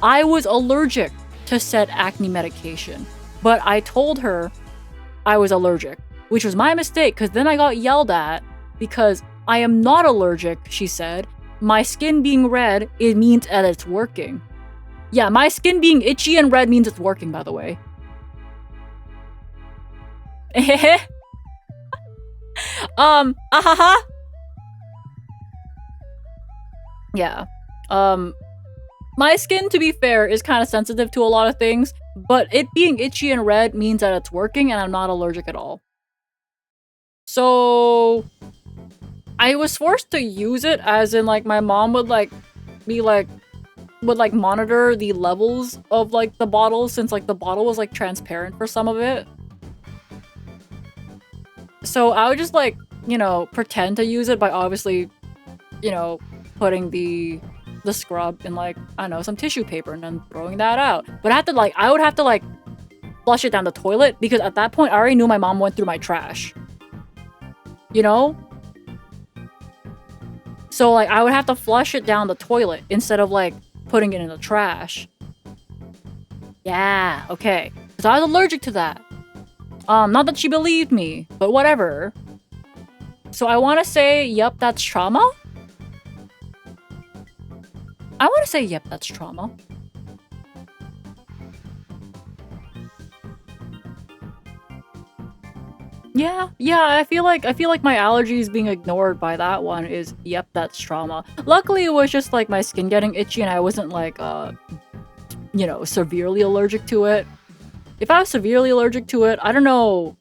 I was allergic to said acne medication, but I told her I was allergic, which was my mistake because then I got yelled at because I am not allergic, she said. My skin being red, it means that it's working. Yeah, my skin being itchy and red means it's working, by the way. Yeah. My skin, to be fair, is kind of sensitive to a lot of things, but it being itchy and red means that it's working and I'm not allergic at all. So I was forced to use it, as in like my mom would like monitor the levels of like the bottle, since like the bottle was like transparent for some of it. So I would just like you know, pretend to use it by obviously, you know, putting the scrub in like, I don't know, some tissue paper and then throwing that out. But I would have to like flush it down the toilet because at that point I already knew my mom went through my trash. You know? So like I would have to flush it down the toilet instead of like putting it in the trash. Yeah, okay. Because I was allergic to that. Not that she believed me, but whatever. So I want to say, yep, that's trauma. I want to say, yep, that's trauma. Yeah, I feel like my allergies being ignored by that one is, yep, that's trauma. Luckily, it was just like my skin getting itchy and I wasn't like, you know, severely allergic to it. If I was severely allergic to it, I don't know.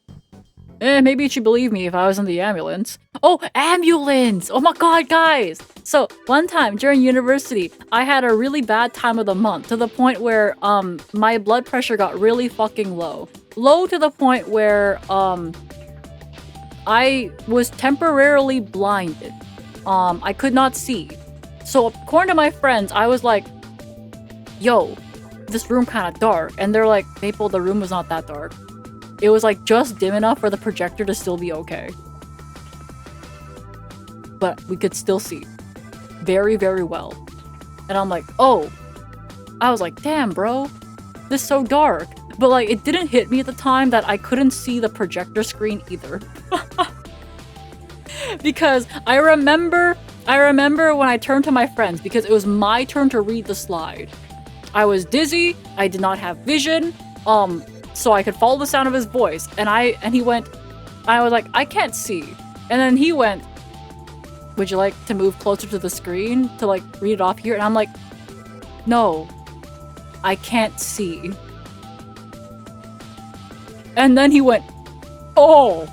Maybe she'd believe me if I was in the ambulance. Oh, ambulance! Oh my god, guys! So, one time during university, I had a really bad time of the month to the point where, my blood pressure got really fucking low. Low to the point where, I was temporarily blinded. I could not see. So, according to my friends, I was like, yo, this room kind of dark. And they're like, Maple, the room was not that dark. It was like just dim enough for the projector to still be okay. But we could still see. Very, very well. And I'm like, oh. I was like, damn, bro. This is so dark. But like, it didn't hit me at the time that I couldn't see the projector screen either. Because I remember when I turned to my friends because it was my turn to read the slide. I was dizzy, I did not have vision, so I could follow the sound of his voice. And he went, I was like, I can't see. And then he went, would you like to move closer to the screen to like read it off here? And I'm like, no, I can't see. And then he went, oh.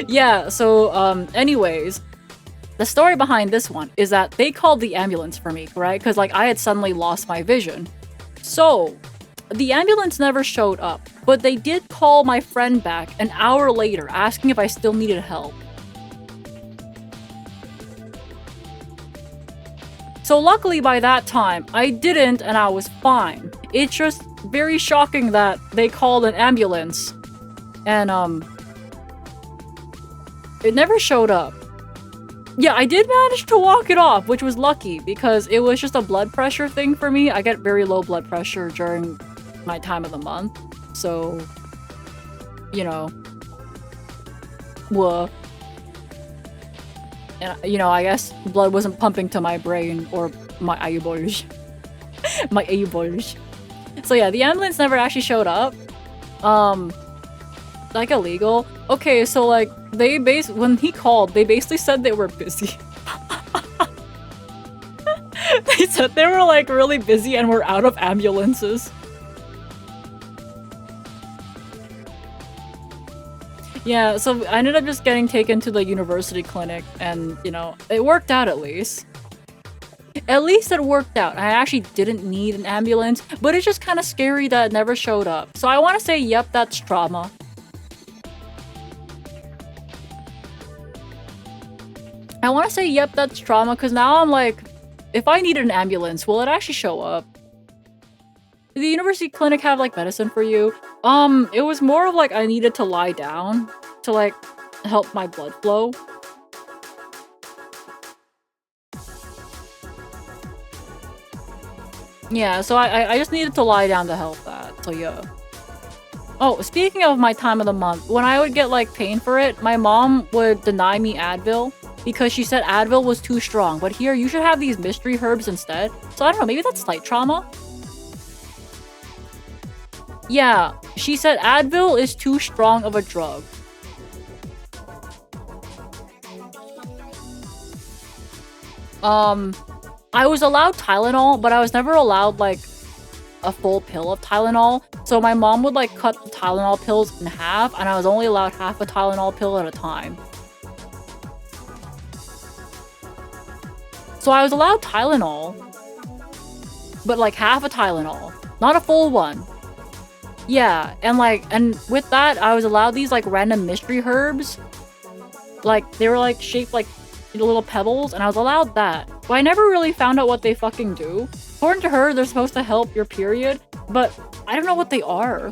Yeah, so, anyways, the story behind this one is that they called the ambulance for me, right? Because, like, I had suddenly lost my vision. So, the ambulance never showed up, but they did call my friend back an hour later asking if I still needed help. So luckily by that time, I didn't and I was fine. It's just very shocking that they called an ambulance and, it never showed up. Yeah, I did manage to walk it off, which was lucky because it was just a blood pressure thing for me. I get very low blood pressure during my time of the month. So, you know, and, you know, I guess blood wasn't pumping to my brain or my eyeballs. My eyeballs. So yeah, the ambulance never actually showed up. Like illegal. Okay, so like when he called, they basically said they were busy. They said they were like really busy and were out of ambulances. Yeah, so I ended up just getting taken to the university clinic and, you know, it worked out at least. At least it worked out. I actually didn't need an ambulance, but it's just kind of scary that it never showed up. So I want to say, yep, that's trauma. I want to say, yep, that's trauma, because now I'm like, if I needed an ambulance, will it actually show up? Did the university clinic have, like, medicine for you? It was more of, like, I needed to lie down to, like, help my blood flow. Yeah, so I just needed to lie down to help that, so yeah. Oh, speaking of my time of the month, when I would get, like, pain for it, my mom would deny me Advil because she said Advil was too strong, but here, you should have these mystery herbs instead. So I don't know, maybe that's slight trauma? Yeah, she said Advil is too strong of a drug. I was allowed Tylenol, but I was never allowed, like, a full pill of Tylenol. So my mom would, like, cut the Tylenol pills in half, and I was only allowed half a Tylenol pill at a time. So I was allowed Tylenol, but, like, half a Tylenol, not a full one. Yeah, and, like, and with that, I was allowed these, like, random mystery herbs. Like, they were like shaped like little pebbles, and I was allowed that. But I never really found out what they fucking do. According to her, they're supposed to help your period, but I don't know what they are.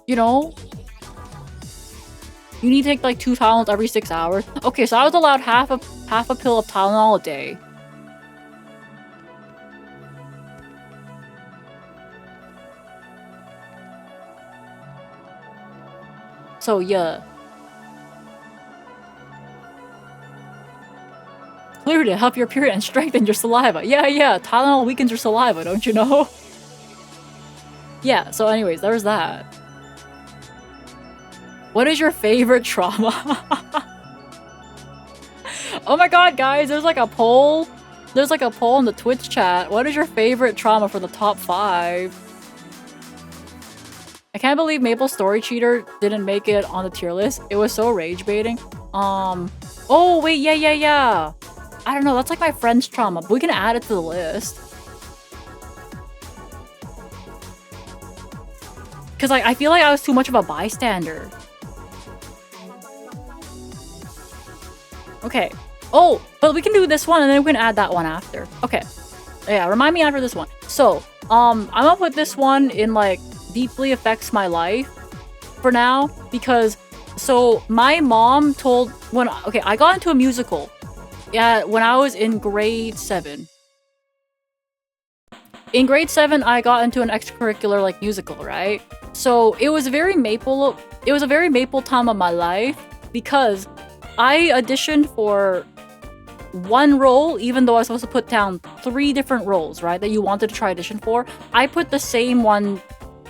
You know? You need to take like 2 Tylenols every 6 hours. Okay, so I was allowed half a pill of Tylenol a day. So yeah. Clearly to help your period and strengthen your saliva. Yeah, Tylenol weakens your saliva, don't you know? Yeah, so anyways, there's that. What is your favorite trauma? Oh my god, guys, there's like a poll. There's like a poll in the Twitch chat. What is your favorite trauma for the top 5? I can't believe Maple Story Cheater didn't make it on the tier list. It was so rage baiting. Oh wait, yeah. I don't know, that's like my friend's trauma, but we can add it to the list. Cause like I feel like I was too much of a bystander. Okay. Oh, but we can do this one and then we can add that one after. Okay. Yeah, remind me after this one. So, I'm gonna put this one in like deeply affects my life for now because so my mom told I got into a musical. Yeah, when I was in grade 7. In grade 7, I got into an extracurricular like musical, right? So it was a very maple time of my life because I auditioned for one role, even though I was supposed to put down 3 different roles, right? That you wanted to try audition for. I put the same one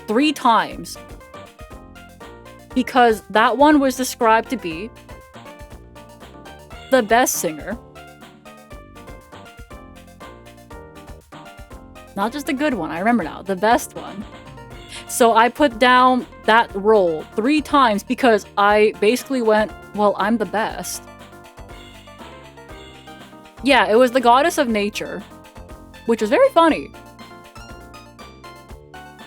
3 times because that one was described to be the best singer. Not just a good one, I remember now, the best one. So I put down that role 3 times because I basically went, well, I'm the best. Yeah, it was the goddess of nature, which was very funny.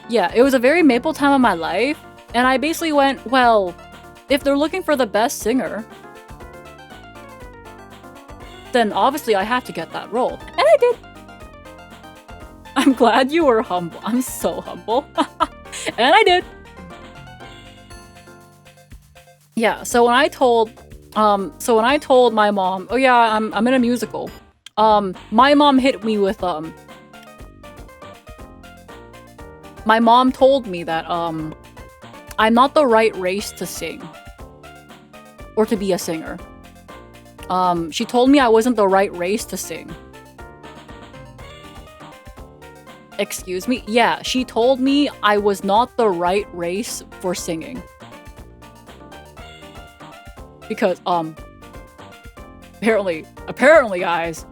Yeah, it was a very maple time of my life, and I basically went, well, if they're looking for the best singer, then obviously I have to get that role. And I did. I'm glad you were humble. I'm so humble. And I did. Yeah, so when I told my mom, oh yeah, I'm in a musical. My mom hit me with my mom told me that I'm not the right race to sing or to be a singer. She told me I wasn't the right race to sing. Excuse me? Yeah, she told me I was not the right race for singing. Because, apparently, guys,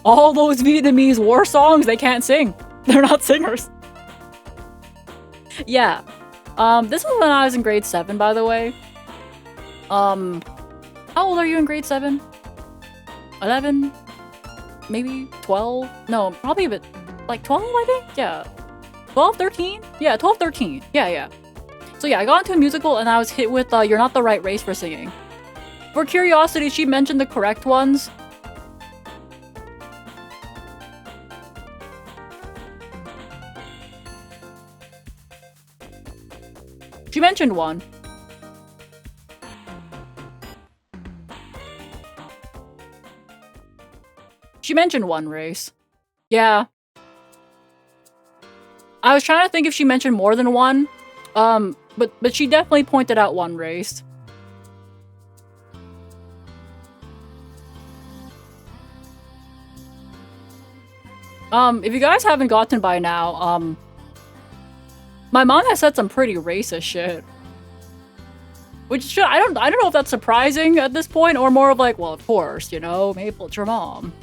all those Vietnamese war songs, they can't sing. They're not singers. Yeah. This was when I was in grade 7, by the way. How old are you in grade 7? 11? Maybe 12? No, probably a bit, like 12, I think? Yeah. 12, 13? Yeah, 12, 13. Yeah. So yeah, I got into a musical and I was hit with, you're not the right race for singing. For curiosity, she mentioned the correct ones. She mentioned one. She mentioned one race. Yeah. I was trying to think if she mentioned more than one. But she definitely pointed out one race. If you guys haven't gotten by now, my mom has said some pretty racist shit. Which I don't know if that's surprising at this point or more of like, well, of course, you know, Maple, it's your mom.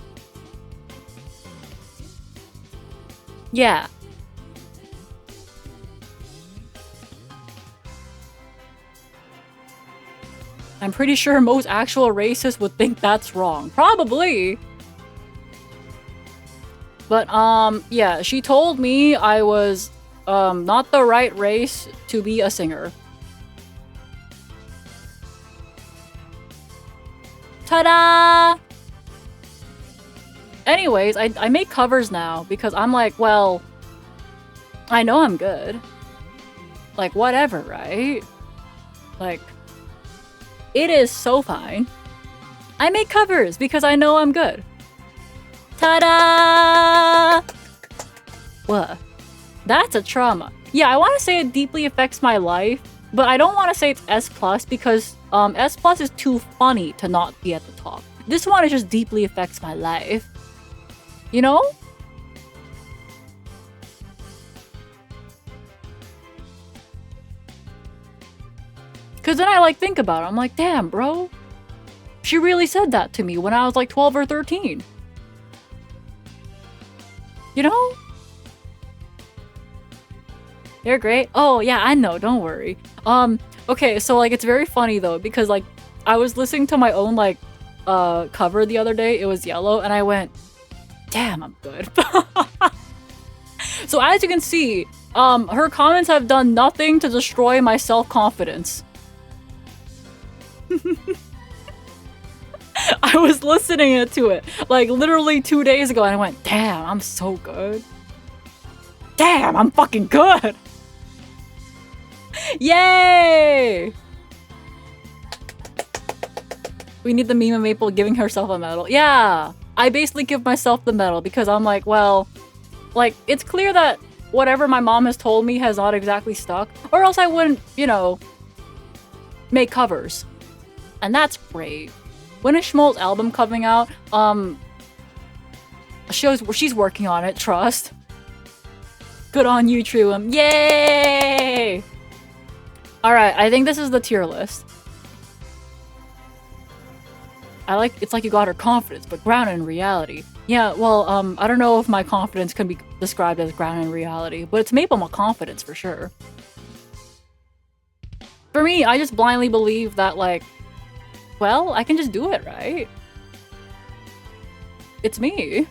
Yeah. I'm pretty sure most actual racists would think that's wrong. Probably. But, yeah, she told me I was, not the right race to be a singer. Ta-da! Anyways, I make covers now because I'm like, well, I know I'm good. Like, whatever, right? Like, it is so fine. I make covers because I know I'm good. Ta-da! What? That's a trauma. Yeah, I want to say it deeply affects my life, but I don't want to say it's S+ because S+ is too funny to not be at the top. This one, it just deeply affects my life. You know? Because then I like think about it. I'm like, damn, bro. She really said that to me when I was like 12 or 13. You know? You're great. Oh, yeah, I know. Don't worry. Okay, so like it's very funny though because like I was listening to my own like cover the other day. It was yellow and I went, damn, I'm good. So as you can see, her comments have done nothing to destroy my self-confidence. I was listening to it like literally 2 days ago and I went, damn, I'm so good. Damn, I'm fucking good. Yay! We need the meme of Maple giving herself a medal. Yeah, I basically give myself the medal because I'm like, well, like, it's clear that whatever my mom has told me has not exactly stuck, or else I wouldn't, you know, make covers. And that's great. When is Schmoll's album coming out? She's working on it, trust. Good on you, Truum. Yay! Alright, I think this is the tier list. It's like you got her confidence, but grounded in reality. Yeah, well, I don't know if my confidence can be described as grounded in reality, but it's Maple my confidence for sure. For me, I just blindly believe that, like, well, I can just do it, right? It's me.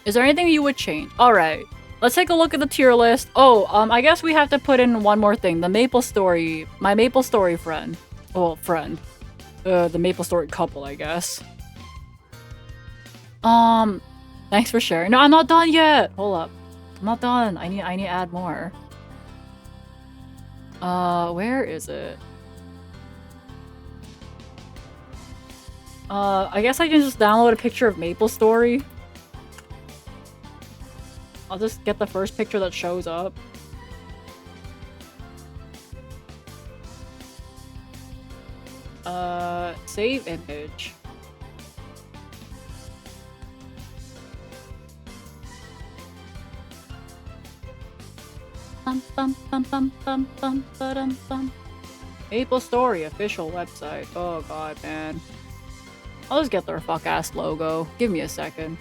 Is there anything you would change? Alright, let's take a look at the tier list. Oh, I guess we have to put in one more thing. The Maple Story, my Maple Story friend. Well, friend. The Maple Story couple, I guess. Thanks for sharing. No, I'm not done yet! Hold up. I'm not done. I need to add more. Where is it? I guess I can just download a picture of Maple Story. I'll just get the first picture that shows up. Save image. Bum, bum, bum, bum, bum, bum, ba-dum, bum. Maple Story official website. Oh god, man. I'll just get their fuck-ass logo. Give me a second.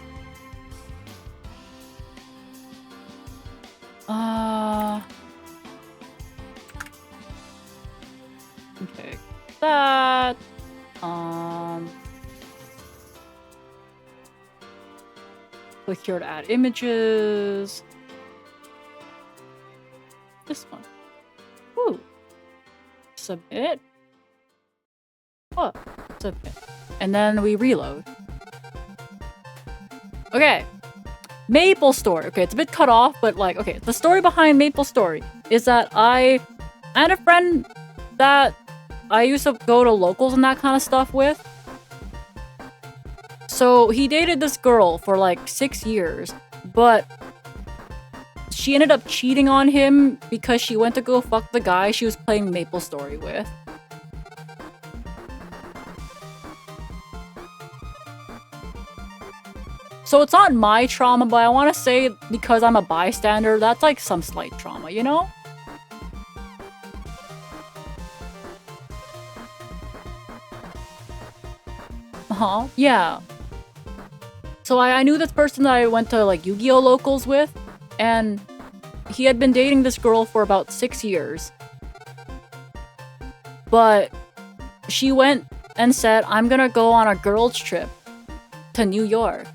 Okay. That. Click here to add images. This one. Ooh. Submit. Oh, submit. And then we reload. Okay. Maple Story. Okay, it's a bit cut off, but like, okay, the story behind Maple Story is that I had a friend that I used to go to locals and that kind of stuff with. So he dated this girl for like 6 years, but she ended up cheating on him because she went to go fuck the guy she was playing Maple Story with. So it's not my trauma, but I want to say because I'm a bystander, that's like some slight trauma, you know? Uh-huh, yeah. So I knew this person that I went to like Yu-Gi-Oh! Locals with, and he had been dating this girl for about 6 years. But she went and said, I'm gonna go on a girls' trip to New York.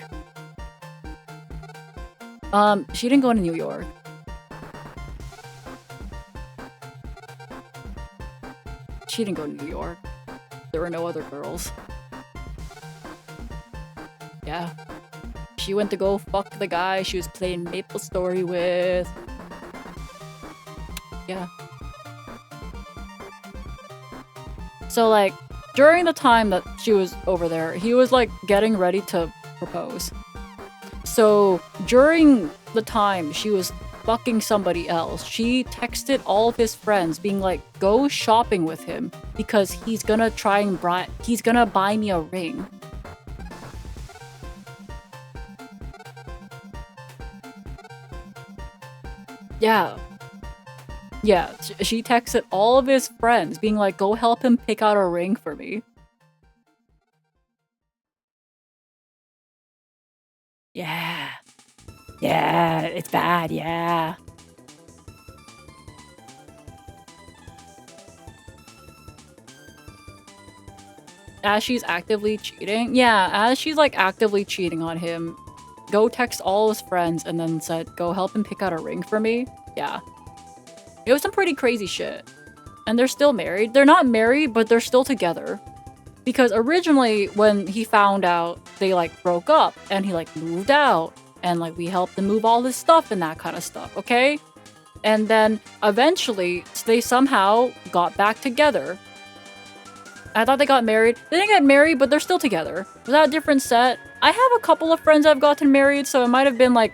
She didn't go to New York. she didn't go to New York. There were no other girls. Yeah. She went to go fuck the guy she was playing MapleStory with. Yeah. So, like, during the time that she was over there, he was, like, getting ready to propose. So, during the time she was fucking somebody else, she texted all of his friends being like, go shopping with him because he's gonna try and he's gonna buy me a ring. Yeah. Yeah, she texted all of his friends being like, go help him pick out a ring for me. Yeah. Yeah, it's bad, yeah. As she's actively cheating? Yeah, as she's like actively cheating on him, go text all his friends and then said, go help him pick out a ring for me. Yeah. It was some pretty crazy shit. And they're still married. They're not married, but they're still together. Because originally, when he found out, they like broke up and he like moved out. And like we helped him move all his stuff and that kind of stuff, okay? And then eventually, they somehow got back together. I thought they got married. They didn't get married, but they're still together. Was that a different set? I have a couple of friends that have gotten married, so it might have been like,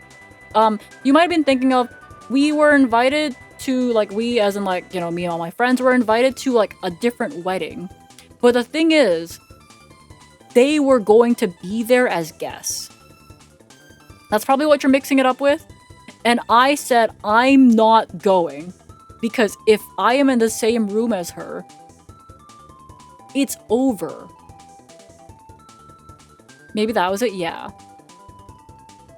you might have been thinking of, we were invited to, like, we as in like, you know, me and all my friends were invited to like a different wedding. But the thing is, they were going to be there as guests. That's probably what you're mixing it up with. And I said, I'm not going. Because if I am in the same room as her, it's over. Maybe that was it? Yeah.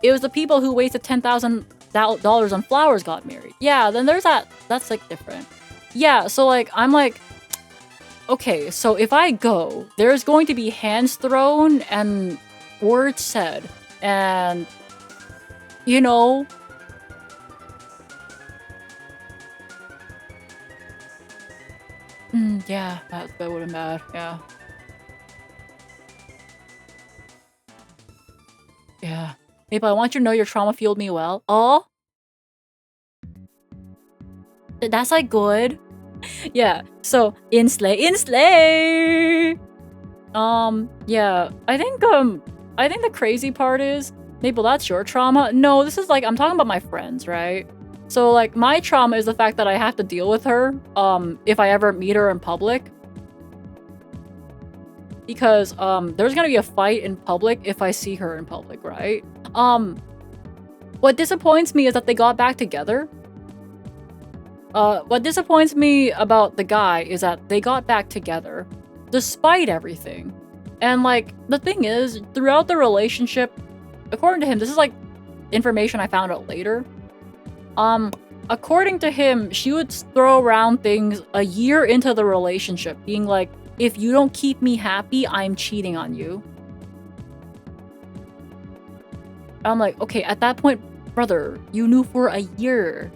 It was the people who wasted $10,000 on flowers got married. Yeah, then there's that. That's like different. Yeah, so like, I'm like, okay, so if I go, there's going to be hands thrown and words said. And, you know, yeah, that would have been bad, yeah. Yeah. Hey, but I want you to know your trauma fueled me well. Oh? That's like good. Yeah, so, Inslay! Yeah, I think the crazy part is, Maple, that's your trauma? No, this is like, I'm talking about my friends, right? So, like, my trauma is the fact that I have to deal with her, if I ever meet her in public. Because, there's gonna be a fight in public if I see her in public, right? What disappoints me is that they got back together. What disappoints me about the guy is that they got back together, despite everything. And, like, the thing is, throughout the relationship, according to him, this is, like, information I found out later. According to him, she would throw around things a year into the relationship, being like, if you don't keep me happy, I'm cheating on you. I'm like, okay, at that point, brother, you knew for a year.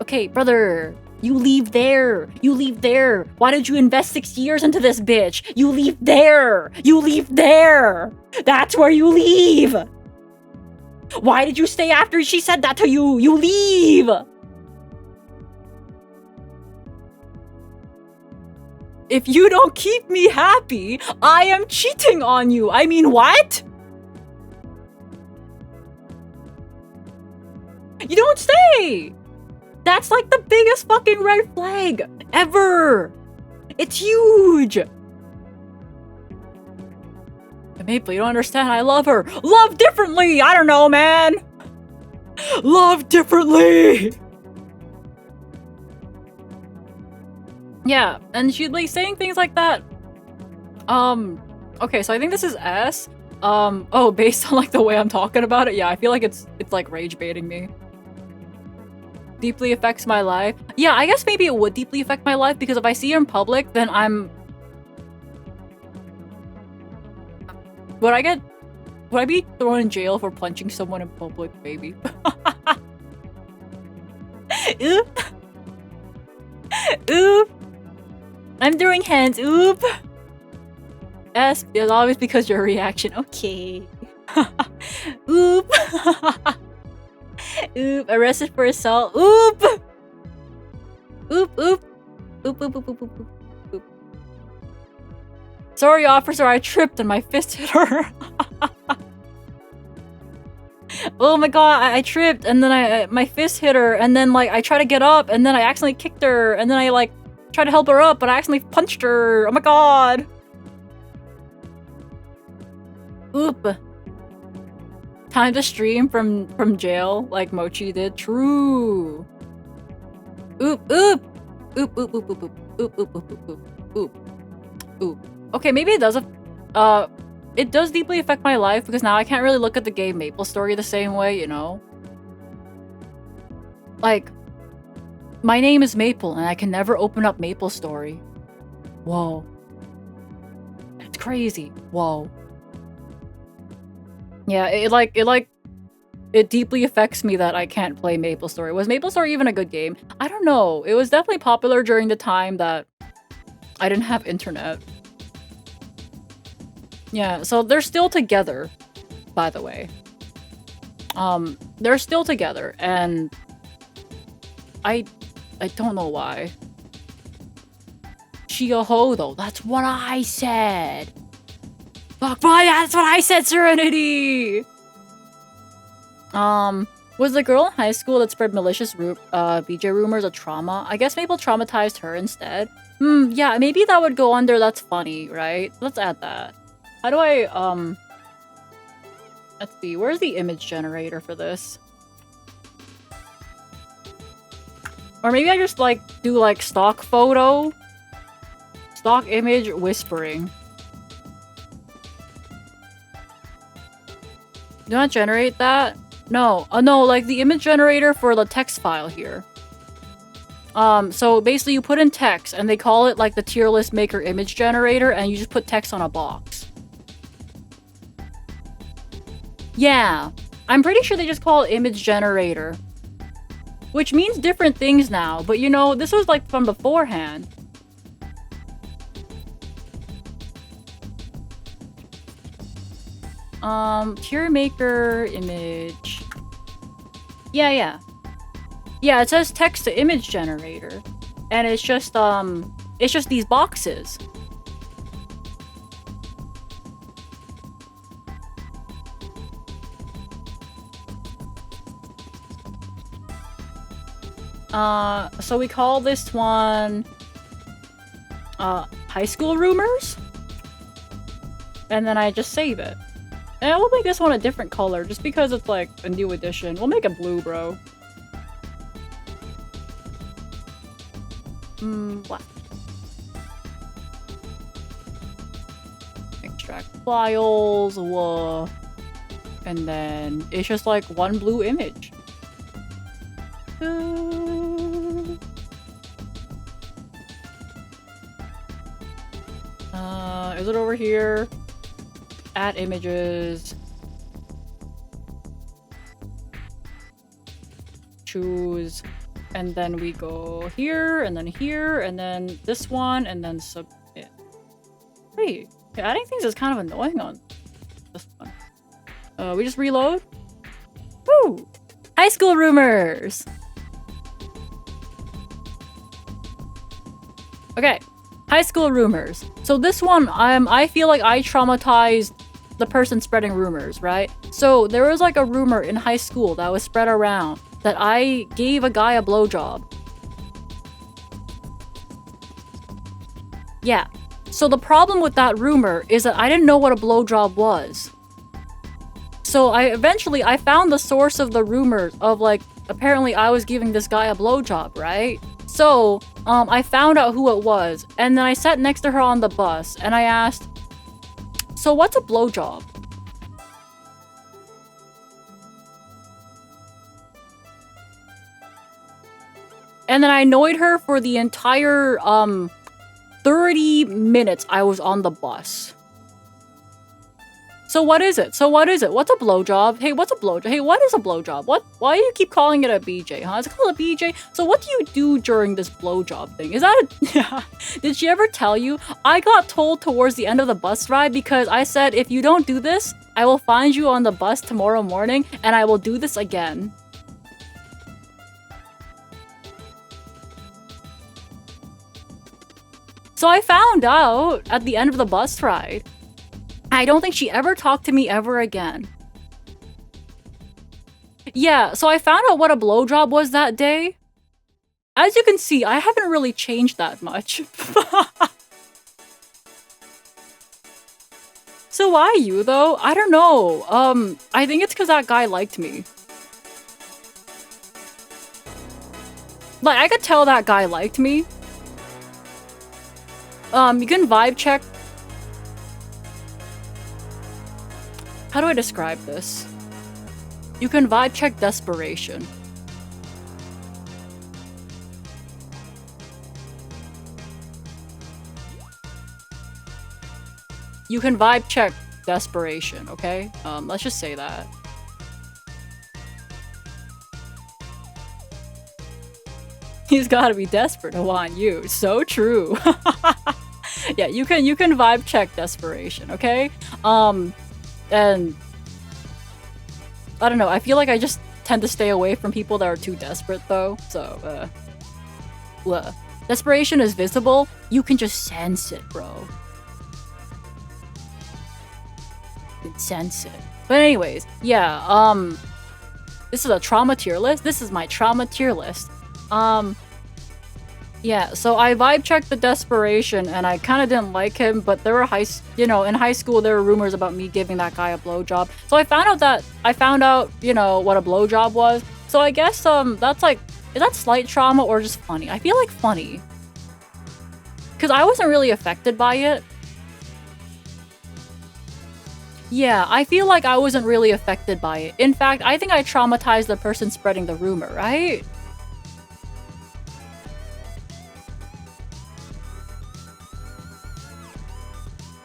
Okay, brother, you leave there. You leave there. Why did you invest 6 years into this bitch? You leave there. You leave there. That's where you leave. Why did you stay after she said that to you? You leave. If you don't keep me happy, I am cheating on you. I mean, what? You don't stay. That's like the biggest fucking red flag ever. It's huge. Maple, you don't understand. I love her. Love differently. I don't know, man. Love differently. Yeah, and she'd be saying things like that. Okay, so I think this is S. Oh, based on like the way I'm talking about it, yeah, I feel like it's like rage baiting me. Deeply affects my life. Yeah, I guess maybe it would deeply affect my life because if I see her in public, then would I be thrown in jail for punching someone in public, maybe? Oop. Oop. I'm doing hands. Oop. S is always because your reaction. Okay. Oop. Oop. Arrested for assault. Oop. Oop. Oop. Oop. Oop. Oop. Oop. Oop. Oop. Sorry, officer. I tripped and my fist hit her. Oh my god, I tripped and then my fist hit her and then like I tried to get up and then I accidentally kicked her and then I like tried to help her up but I accidentally punched her. Oh my god. Oop. Time to stream from jail like Mochi did. True. Oop oop. Oop oop oop oop oop oop oop oop oop oop oop. Okay, maybe it does it does deeply affect my life because now I can't really look at the game MapleStory the same way, you know? Like, my name is Maple and I can never open up MapleStory. Whoa. That's crazy. Whoa. Yeah, it deeply affects me that I can't play MapleStory. Was MapleStory even a good game? I don't know. It was definitely popular during the time that I didn't have internet. Yeah, so they're still together, by the way. They're still together, and I don't know why. She a hoe, though. That's what I said. Fuck, why? That's what I said, Serenity! Was the girl in high school that spread malicious BJ rumors a trauma? I guess Maple traumatized her instead. Yeah, maybe that would go under that's funny, right? Let's add that. How do I, let's see, where's the image generator for this? Or maybe I just, like, do, like, stock photo? Stock image whispering. Do not generate that? No. No, like, the image generator for the text file here. So basically you put in text, and they call it, like, the tier list maker image generator, and you just put text on a box. Yeah, I'm pretty sure they just call it image generator. Which means different things now, but you know, this was like from beforehand. Tier maker image. Yeah, it says text to image generator. And it's just these boxes. So we call this one, high school rumors? And then I just save it. And we'll make this one a different color, just because it's like a new edition. We'll make it blue, bro. Black. Extract files, whoa. And then it's just like one blue image. Is it over here? Add images. Choose. And then we go here, and then this one, and then submit. Wait, adding things is kind of annoying on this one. We just reload? Woo! High school rumors! Okay, high school rumors. So this one, I feel like I traumatized the person spreading rumors, right? So there was like a rumor in high school that was spread around that I gave a guy a blowjob. Yeah. So the problem with that rumor is that I didn't know what a blowjob was. So I eventually found the source of the rumors of like, apparently I was giving this guy a blowjob, right? So, I found out who it was, and then I sat next to her on the bus, and I asked, so what's a blowjob? And then I annoyed her for the entire, 30 minutes I was on the bus. So what is it? So what is it? What's a blowjob? Hey, what's a blowjob? Hey, what is a blowjob? What? Why do you keep calling it a BJ, huh? It's called a BJ. So what do you do during this blowjob thing? Is that a... Yeah. Did she ever tell you? I got told towards the end of the bus ride because I said, if you don't do this, I will find you on the bus tomorrow morning and I will do this again. So I found out at the end of the bus ride. I don't think she ever talked to me ever again. Yeah, so I found out what a blowjob was that day. As you can see, I haven't really changed that much. So why you, though? I don't know. I think it's because that guy liked me. Like, I could tell that guy liked me. You can vibe check. How do I describe this? You can vibe check desperation. You can vibe check desperation, okay? Let's just say that. He's gotta be desperate to want you. So true. Yeah, you can vibe check desperation, okay? And I don't know, I feel like I just tend to stay away from people that are too desperate though. So desperation is visible. You can just sense it, bro. You can sense it. But anyways, yeah, this is a trauma tier list. This is my trauma tier list. Yeah, so I vibe checked the desperation and I kind of didn't like him, but there were in high school there were rumors about me giving that guy a blowjob. So I found out, you know, what a blowjob was. So I guess that's like, is that slight trauma or just funny? I feel like funny. Cuz I wasn't really affected by it. Yeah, I feel like I wasn't really affected by it. In fact, I think I traumatized the person spreading the rumor, right?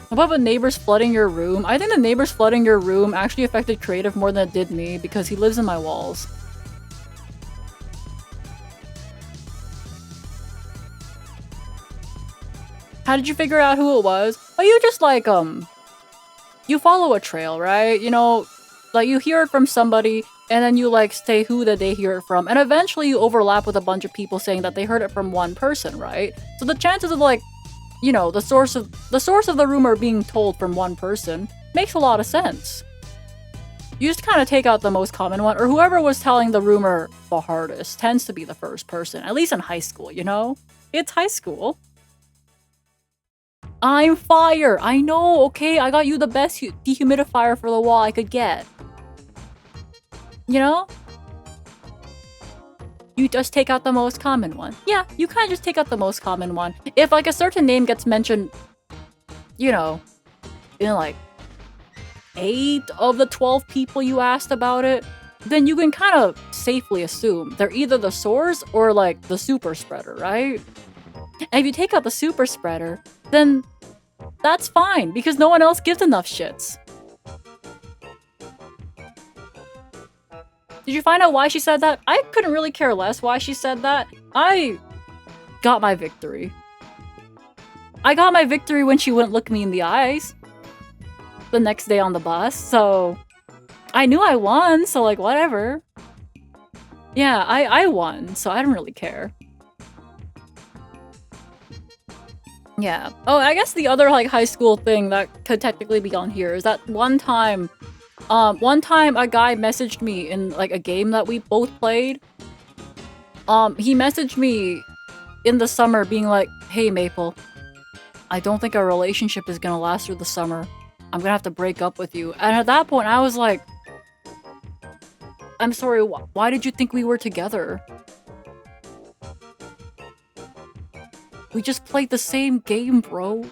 What about the neighbors flooding your room? I think the neighbors flooding your room actually affected Creative more than it did me because he lives in my walls. How did you figure out who it was? Oh, you just like, you follow a trail, right? You know, like you hear it from somebody and then you like say who that they hear it from. And eventually you overlap with a bunch of people saying that they heard it from one person, right? So the chances of like, you know, the source of the rumor being told from one person makes a lot of sense. You just kind of take out the most common one, or whoever was telling the rumor the hardest tends to be the first person, at least in high school, you know? It's high school. I'm fire! I know, okay? I got you the best dehumidifier for the wall I could get. You know? You just take out the most common one. Yeah, you kind of just take out the most common one. If like a certain name gets mentioned, you know, in like 8 of the 12 people you asked about it, then you can kind of safely assume they're either the source or like the super spreader, right? And if you take out the super spreader, then that's fine because no one else gives enough shits. Did you find out why she said that? I couldn't really care less why she said that. I got my victory. I got my victory when she wouldn't look me in the eyes the next day on the bus, so I knew I won, so like whatever. Yeah, I won, so I don't really care. Yeah. Oh, I guess the other like high school thing that could technically be on here is that one time a guy messaged me in like a game that we both played. He messaged me in the summer being like, "Hey Maple, I don't think our relationship is gonna last through the summer. I'm gonna have to break up with you." And at that point I was like, I'm sorry, why did you think we were together? We just played the same game, bro.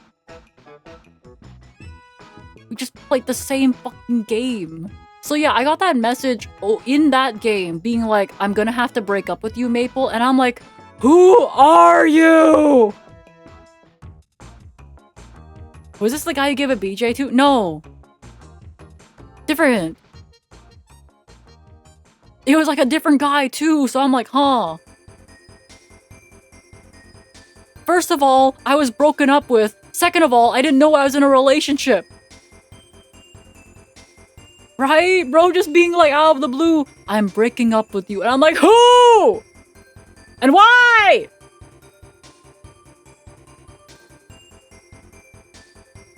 We just played the same fucking game. So yeah, I got that message in that game being like, I'm gonna have to break up with you, Maple. And I'm like, who are you? Was this the guy you gave a BJ to? No. Different. It was like a different guy too, so I'm like, huh. First of all, I was broken up with. Second of all, I didn't know I was in a relationship. Right? Bro just being like out of the blue, I'm breaking up with you. And I'm like, who? And why?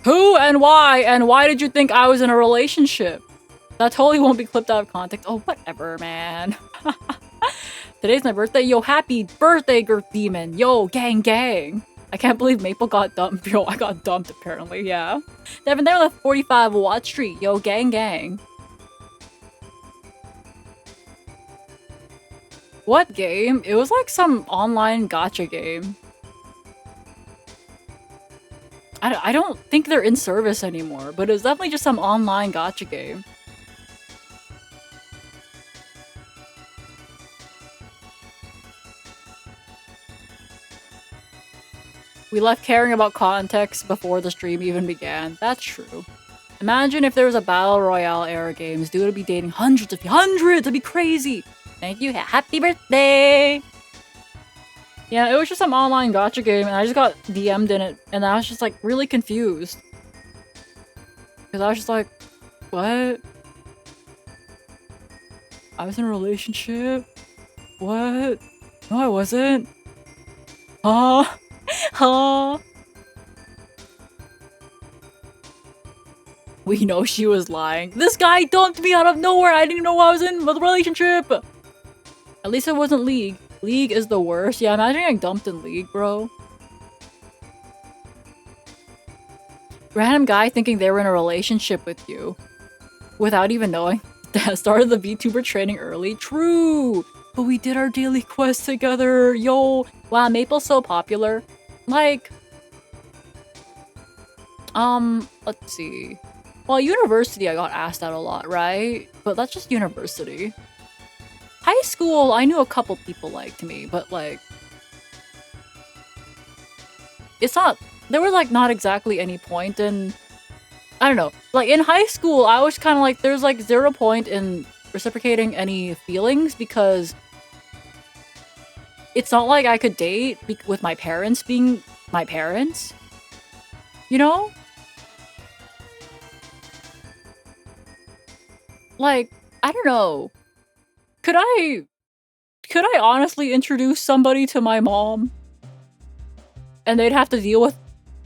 Who and why? And why did you think I was in a relationship? That totally won't be clipped out of context. Oh, whatever, man. Today's my birthday. Yo, happy birthday, Girth Demon. Yo, gang, gang. I can't believe Maple got dumped. Yo, I got dumped apparently, yeah. Devin, they're left 45 Watt Street. Yo, gang, gang. What game? It was like some online gacha game. I don't think they're in service anymore, but it's definitely just some online gacha game. We left caring about context before the stream even began. That's true. Imagine if there was a Battle Royale era games. Dude would be dating hundreds! It'd be crazy! Thank you, happy birthday! Yeah, it was just some online gacha game and I just got DM'd in it and I was just like really confused. Because I was just like, what? I was in a relationship? What? No, I wasn't. Huh? Huh? We know she was lying. This guy dumped me out of nowhere. I didn't know I was in a relationship. At least it wasn't League. League is the worst. Yeah, imagine getting dumped in League, bro. Random guy thinking they were in a relationship with you without even knowing. Started the VTuber training early. True. But we did our daily quest together. Yo. Wow, Maple's so popular. Like, let's see. Well, university I got asked out a lot, right? But that's just university. High school, I knew a couple people liked me, but like, it's not, there was like not exactly any point in, I don't know. Like in high school, I was kind of like, there's like 0 point in reciprocating any feelings because it's not like I could date with my parents being my parents, you know? Like, I don't know. Could I honestly introduce somebody to my mom? And they'd have to deal with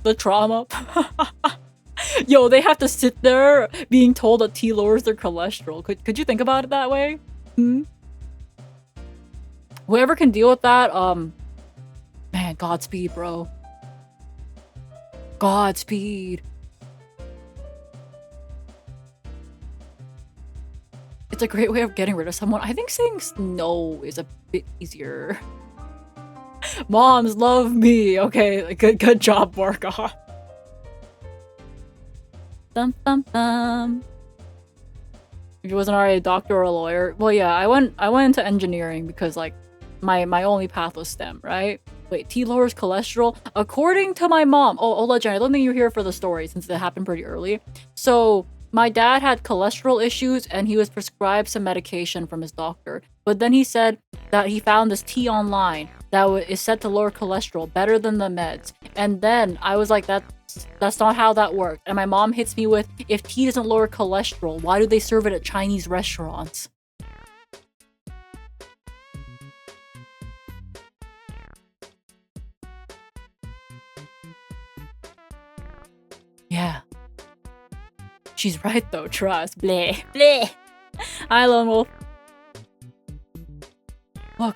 the trauma? Yo, they have to sit there being told that tea lowers their cholesterol. Could you think about it that way? Hmm? Whoever can deal with that, man, Godspeed, bro. Godspeed. It's a great way of getting rid of someone. I think saying no is a bit easier. Moms love me. Okay, good job, Markov. Dum dum dum. If you wasn't already a doctor or a lawyer, well, yeah, I went into engineering because like my only path was STEM, right? Wait, tea lowers cholesterol? According to my mom. Oh, Jen, I don't think you're here for the story since it happened pretty early. So my dad had cholesterol issues and he was prescribed some medication from his doctor. But then he said that he found this tea online that is said to lower cholesterol better than the meds. And then I was like, that's not how that worked. And my mom hits me with, if tea doesn't lower cholesterol, why do they serve it at Chinese restaurants? Yeah. She's right though, trust. Bleh. Bleh. Hi, Lone Wolf. Look.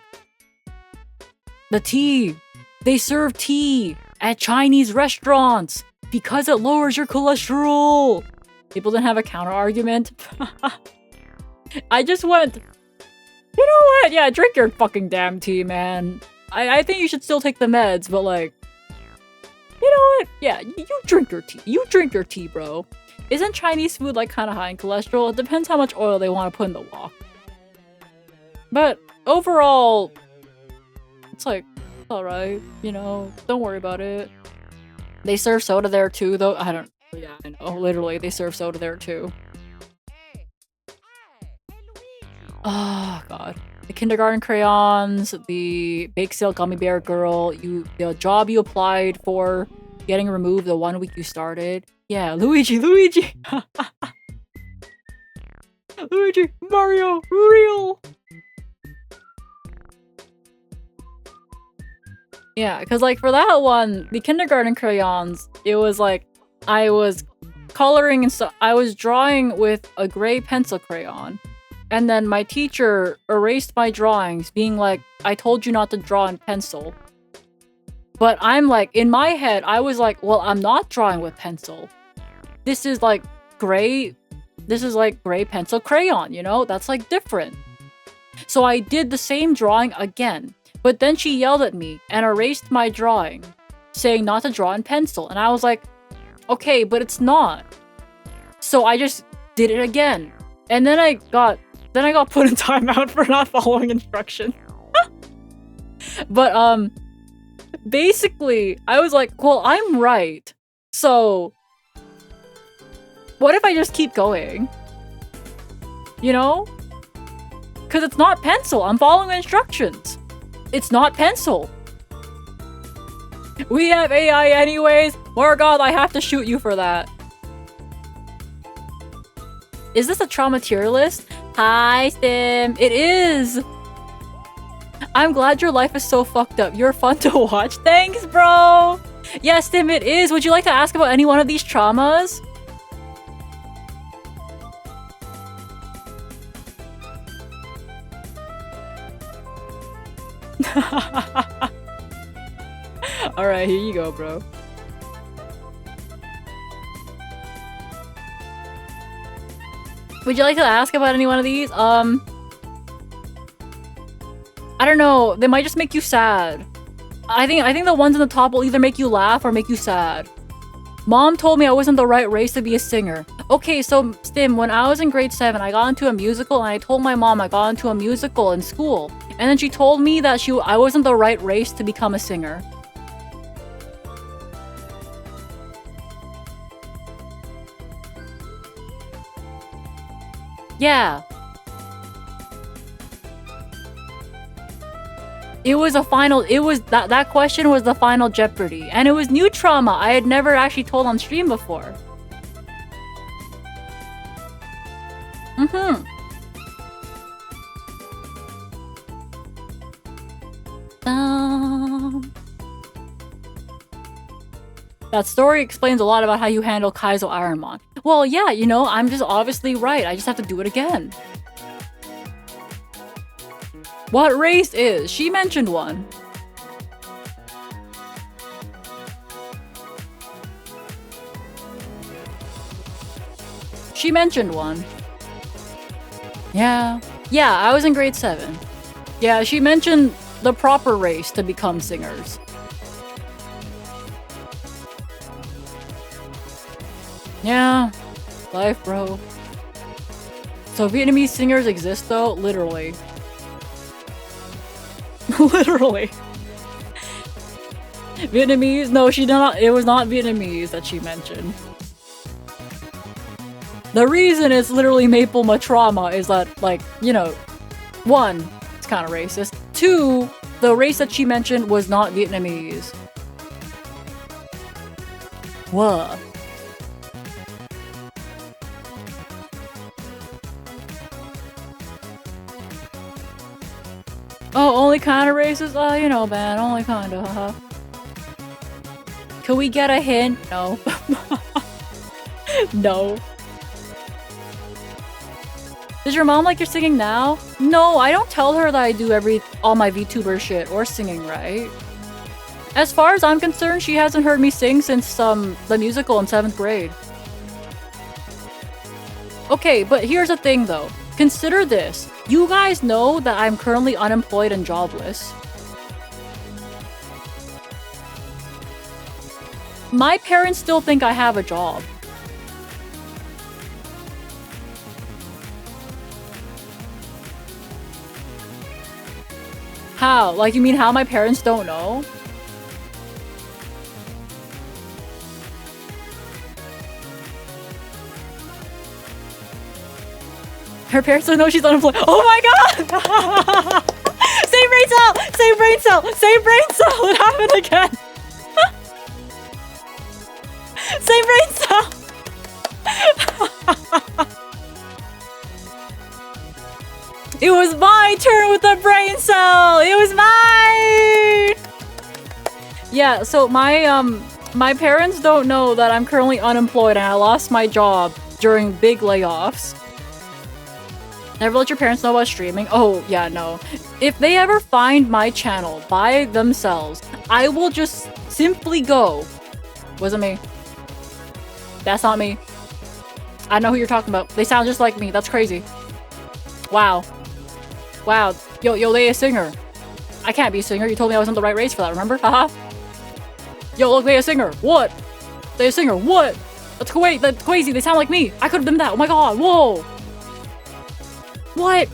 The tea. They serve tea at Chinese restaurants because it lowers your cholesterol. People didn't have a counter argument. I just went, you know what? Yeah, drink your fucking damn tea, man. I think you should still take the meds, but like, you know what? Yeah, you drink your tea. You drink your tea, bro. Isn't Chinese food like kind of high in cholesterol? It depends how much oil they want to put in the wok. But overall, it's like, it's alright, you know, don't worry about it. They serve soda there too, though. I don't, yeah, I know, literally, they serve soda there too. Oh god. The kindergarten crayons, the bake sale gummy bear girl, the job you applied for, getting removed the 1 week you started. Yeah, Luigi. Luigi, Mario, real. Yeah, because like for that one, the kindergarten crayons, it was like I was coloring and so I was drawing with a gray pencil crayon. And then my teacher erased my drawings, being like, I told you not to draw in pencil. But I'm like, in my head, I was like, well, I'm not drawing with pencil. This is like gray pencil crayon, you know? That's like different. So I did the same drawing again. But then she yelled at me and erased my drawing, saying not to draw in pencil. And I was like, okay, but it's not. So I just did it again. And then I got put in timeout for not following instructions. But basically, I was like, well, I'm right. So what if I just keep going? You know? Because it's not pencil. I'm following instructions. It's not pencil. We have AI anyways. Morgoth, I have to shoot you for that. Is this a trauma tier list? Hi, Stim. It is. I'm glad your life is so fucked up. You're fun to watch. Thanks, bro. Yes, Stim, it is. Would you like to ask about any one of these traumas? Alright, here you go, bro. Would you like to ask about any one of these? I don't know. They might just make you sad. I think the ones in the top will either make you laugh or make you sad. Mom told me I wasn't the right race to be a singer. Okay, so Stim, when I was in grade 7, I got into a musical and I told my mom I got into a musical in school. And then she told me that I wasn't the right race to become a singer. Yeah. It was that question was the final Jeopardy. And it was new trauma I had never actually told on stream before. That story explains a lot about how you handle Kaizo Ironmon. Well, yeah, you know, I'm just obviously right. I just have to do it again. What race is? She mentioned one. She mentioned one. Yeah. Yeah, I was in grade 7. Yeah, she mentioned the proper race to become singers. Yeah. Life, bro. So Vietnamese singers exist though? Literally. Literally. Vietnamese? No, she did not. It was not Vietnamese that she mentioned. The reason it's literally Maple Matrama is that, like, you know, 1, it's kind of racist. 2, the race that she mentioned was not Vietnamese. What? Oh, only kind of racist? Oh, you know, man, only kind of, haha. Can we get a hint? No. No. Does your mom like your singing now? No, I don't tell her that I do all my VTuber shit or singing, right? As far as I'm concerned, she hasn't heard me sing since the musical in 7th grade. Okay, but here's the thing though. Consider this. You guys know that I'm currently unemployed and jobless. My parents still think I have a job. How? Like, you mean how my parents don't know? Her parents don't know she's unemployed. Oh my god! Same brain cell! Same brain cell! Same brain cell! It happened again! Same brain cell! It was my turn with the brain cell! It was mine! Yeah, so my parents don't know that I'm currently unemployed and I lost my job during big layoffs. Never let your parents know about streaming. Oh, yeah, no. If they ever find my channel by themselves, I will just simply go. Wasn't me. That's not me. I know who you're talking about. They sound just like me. That's crazy. Wow. Wow. Yo, they a singer. I can't be a singer. You told me I wasn't the right race for that, remember? Haha. Yo, look, they a singer. What? They a singer. What? That's Kuwait. That's crazy. They sound like me. I could have done that. Oh my god. Whoa. What?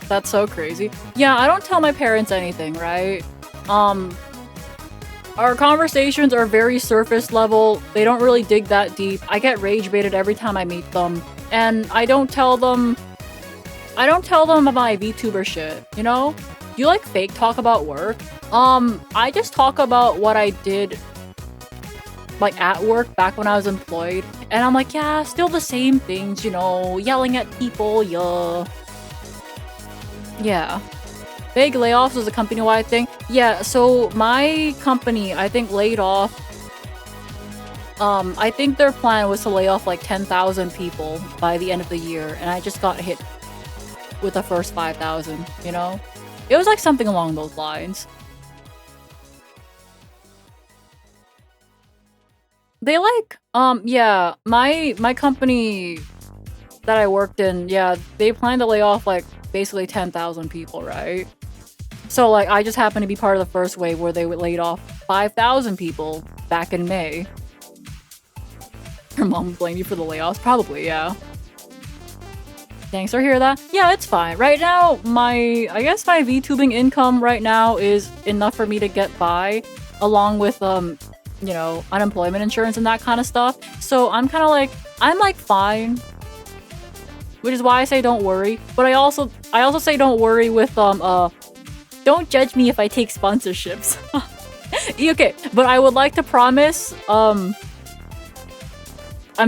That's so crazy. Yeah, I don't tell my parents anything, right? Our conversations are very surface level. They don't really dig that deep. I get rage baited every time I meet them. And I don't tell them about my VTuber shit, you know? You like fake talk about work? I just talk about what I did like at work back when I was employed. And I'm like, yeah, still the same things, you know, yelling at people, yeah. Yeah. Big layoffs was a company-wide thing. Yeah, so my company, I think, laid off. I think their plan was to lay off like 10,000 people by the end of the year, and I just got hit with the first 5,000, you know? It was like something along those lines. They like, yeah, my company that I worked in, yeah, they planned to lay off like basically 10,000 people, right? So like, I just happened to be part of the first wave where they laid off 5,000 people back in May. Your mom would blame you for the layoffs? Probably, yeah. Thanks for hearing that. Yeah, it's fine. Right now, I guess my VTubing income right now is enough for me to get by, along with, you know, unemployment insurance and that kind of stuff. So I'm kind of like, I'm like fine. Which is why I say don't worry. But I also say don't worry with, don't judge me if I take sponsorships. Okay, but I would like to promise, I'm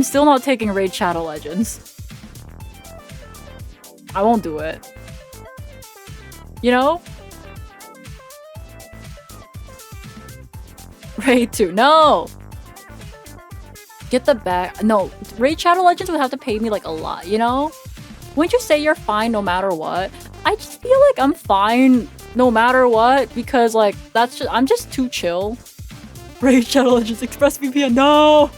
still not taking Raid Shadow Legends. I won't do it. You know? Raid 2, no! Get the bag. No, Raid Shadow Legends would have to pay me like a lot, you know? Wouldn't you say you're fine no matter what? I just feel like I'm fine no matter what because like I'm just too chill. Raid Shadow Legends ExpressVPN, no!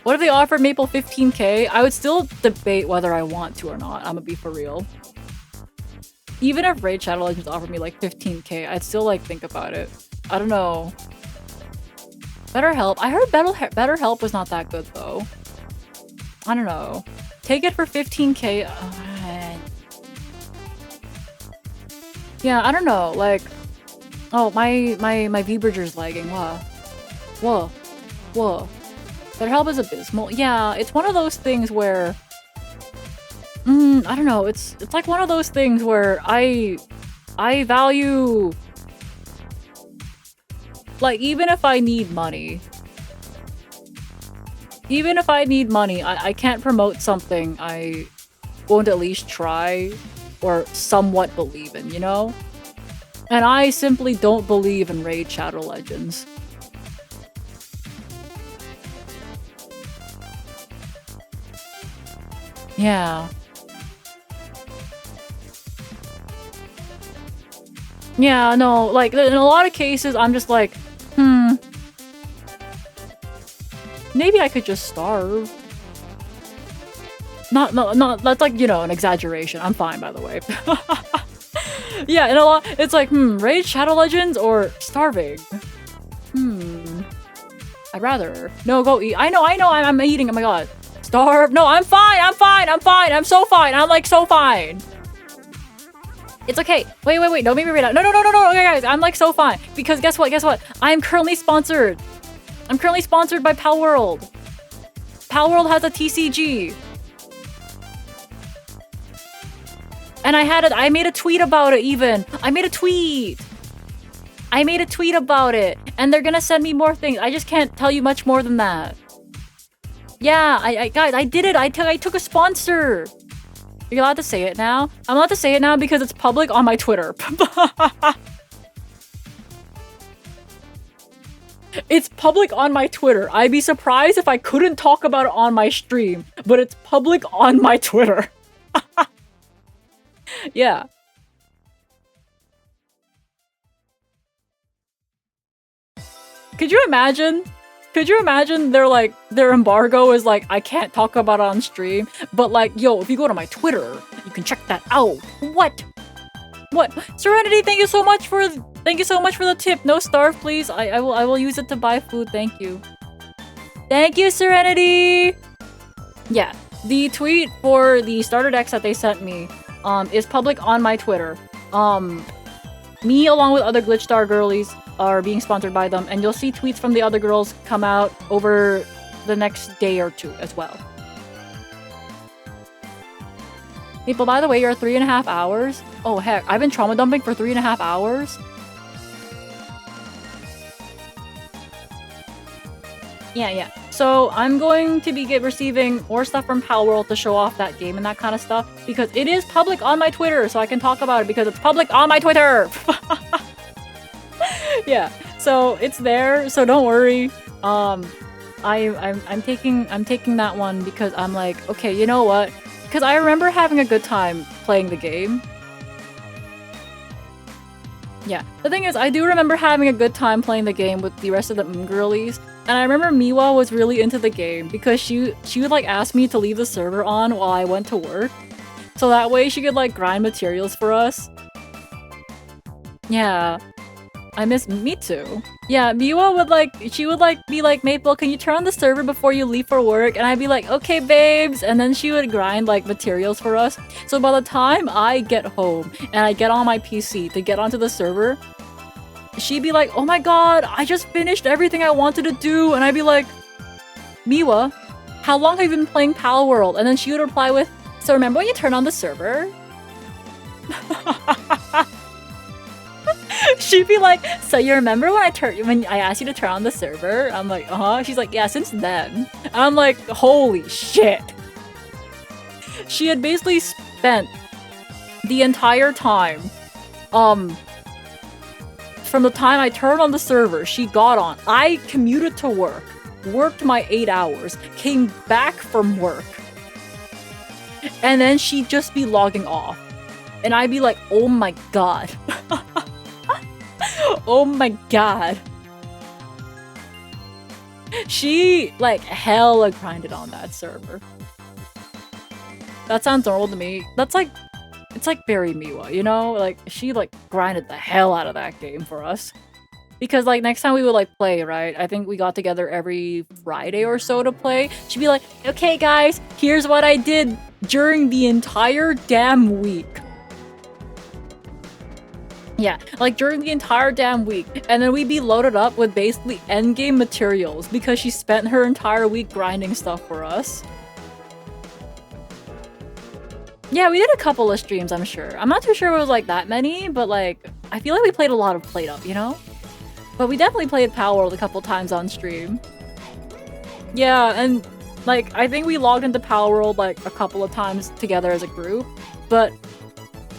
What if they offered Maple 15k? I would still debate whether I want to or not. I'm gonna be for real. Even if Raid Shadow Legends offered me like 15k, I'd still like think about it. I don't know. BetterHelp. I heard BetterHelp was not that good though. I don't know. Take it for 15k. Yeah, I don't know. Like, oh my V-Bridger's lagging. Whoa. BetterHelp is abysmal. Yeah, it's one of those things where I don't know. It's like one of those things where I value, like, even if I need money, I can't promote something I won't at least try or somewhat believe in, you know? And I simply don't believe in Raid Shadow Legends. Yeah. Yeah, no, like, in a lot of cases, I'm just like, maybe I could just starve. Not, that's like, you know, an exaggeration. I'm fine, by the way. Yeah, in a lot, it's like, Raid Shadow Legends or starving? I'd rather. No, go eat. I know, I'm eating, oh my god. Starve. No, I'm fine. I'm so fine. I'm like so fine. It's okay. Wait. Don't make me read out. No. Okay, guys, I'm like so fine. Because guess what? I'm currently sponsored. I'm currently sponsored by Palworld. Palworld has a TCG. And I made a tweet about it even. I made a tweet about it. And they're gonna send me more things. I just can't tell you much more than that. Yeah, guys, I did it. I took a sponsor. You're allowed to say it now? I'm allowed to say it now because it's public on my Twitter. It's public on my Twitter. I'd be surprised if I couldn't talk about it on my stream, but it's public on my Twitter. Yeah. Could you imagine? Their embargo is like, I can't talk about it on stream, but like, yo, if you go to my Twitter, you can check that out. What? Serenity, thank you so much for the tip. No starve, please. I will use it to buy food. Thank you. Thank you, Serenity. Yeah, the tweet for the starter decks that they sent me is public on my Twitter. Me along with other Glitchstar girlies are being sponsored by them, and you'll see tweets from the other girls come out over the next day or two as well. People, by the way, you're 3.5 hours. Oh heck, I've been trauma dumping for 3.5 hours. Yeah. So I'm going to be receiving more stuff from Palworld to show off that game and that kind of stuff because it is public on my Twitter, so I can talk about it because it's public on my Twitter. Yeah, so it's there, so don't worry. I'm taking that one because I'm like, okay, you know what? Because I remember having a good time playing the game. Yeah, the thing is, I do remember having a good time playing the game with the rest of the girlies. And I remember Miwa was really into the game because she would like ask me to leave the server on while I went to work. So that way she could like grind materials for us. Yeah. I miss me too. Yeah, Miwa would be like, Maple, can you turn on the server before you leave for work? And I'd be like, okay, babes. And then she would grind like materials for us. So by the time I get home and I get on my PC to get onto the server, she'd be like, oh my god, I just finished everything I wanted to do. And I'd be like, Miwa, how long have you been playing Palworld? And then she would reply with, so remember when you turn on the server? She'd be like, so you remember when I asked you to turn on the server? I'm like, uh-huh. She's like, yeah, since then. I'm like, holy shit. She had basically spent the entire time, from the time I turned on the server, she got on. I commuted to work, worked my 8 hours, came back from work, and then she'd just be logging off. And I'd be like, oh my god. Oh my god. She, like, hella grinded on that server. That sounds normal to me. That's like, it's like very Miwa, you know? Like, she, like, grinded the hell out of that game for us. Because, like, next time we would, like, play, right? I think we got together every Friday or so to play. She'd be like, okay, guys, here's what I did during the entire damn week. Yeah, like during the entire damn week. And then we'd be loaded up with basically endgame materials because she spent her entire week grinding stuff for us. Yeah, we did a couple of streams, I'm sure. I'm not too sure it was like that many, but like, I feel like we played a lot of PlateUp, you know? But we definitely played Palworld a couple times on stream. Yeah, and like, I think we logged into Palworld like a couple of times together as a group, but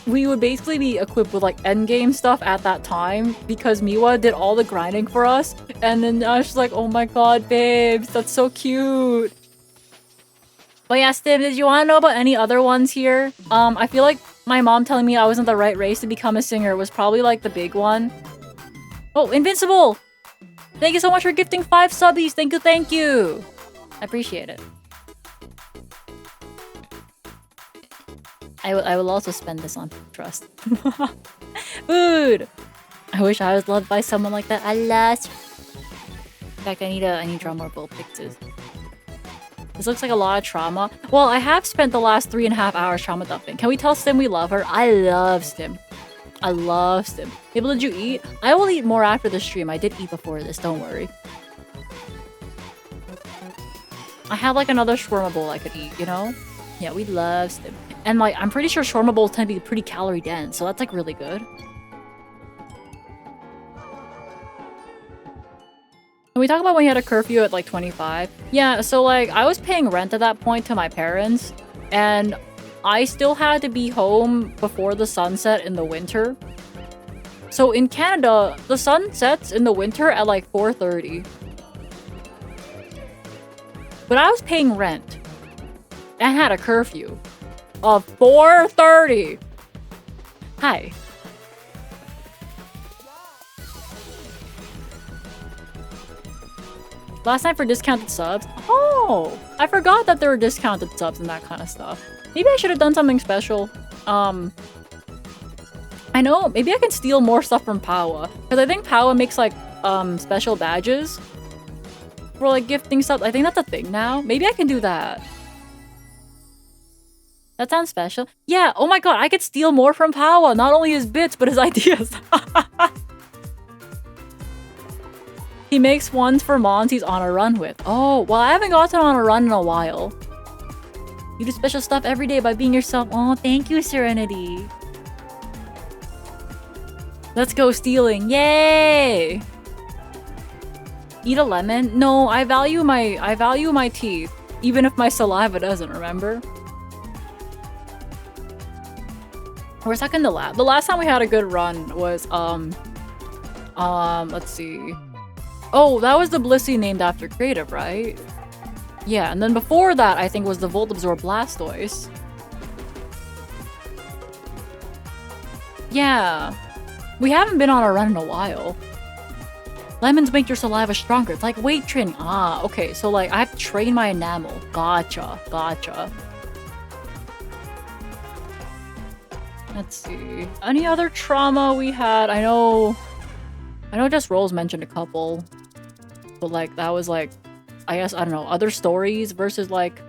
we would basically be equipped with like endgame stuff at that time because Miwa did all the grinding for us. And then I was just like, oh my god, babes, that's so cute. But yeah, Stim, did you want to know about any other ones here? I feel like my mom telling me I wasn't the right race to become a singer was probably like the big one. Oh, Invincible! Thank you so much for gifting 5 subbies. Thank you. I appreciate it. I will also spend this on trust. Food! I wish I was loved by someone like that. Alas. In fact, I need drummer bull pictures. This looks like a lot of trauma. Well, I have spent the last 3.5 hours trauma dumping. Can we tell Stim we love her? I love Stim. I love Stim. Maybe did you eat? I will eat more after the stream. I did eat before this, don't worry. I have like another shawarma bowl I could eat, you know? Yeah, we love Stim. And like, I'm pretty sure shawarma bowls tend to be pretty calorie dense, so that's like really good. Can we talk about when you had a curfew at like 25? Yeah, so like I was paying rent at that point to my parents, and I still had to be home before the sunset in the winter. So in Canada, the sun sets in the winter at like 4:30. But I was paying rent and had a curfew of 4:30. Hi. Last night for discounted subs? Oh! I forgot that there were discounted subs and that kind of stuff. Maybe I should have done something special. I know, maybe I can steal more stuff from Pawa. Because I think Pawa makes like, special badges. For like gifting stuff. I think that's a thing now. Maybe I can do that. That sounds special. Yeah, oh my god, I could steal more from Pawa. Not only his bits, but his ideas. He makes ones for mons he's on a run with. Oh, well, I haven't gotten on a run in a while. You do special stuff every day by being yourself. Oh, thank you, Serenity. Let's go stealing. Yay! Eat a lemon? No, I value my teeth. Even if my saliva doesn't, remember? We're stuck in the lab. The last time we had a good run was, let's see. Oh, that was the Blissey named after Creative, right? Yeah, and then before that, I think was the Voltabzor Blastoise. Yeah. We haven't been on a run in a while. Lemons make your saliva stronger. It's like weight training. Ah, okay. So, like, I have to train my enamel. Gotcha. Gotcha. Let's see. Any other trauma we had? I know just Rolls mentioned a couple. But, like, that was, like, I guess, I don't know, other stories versus, like,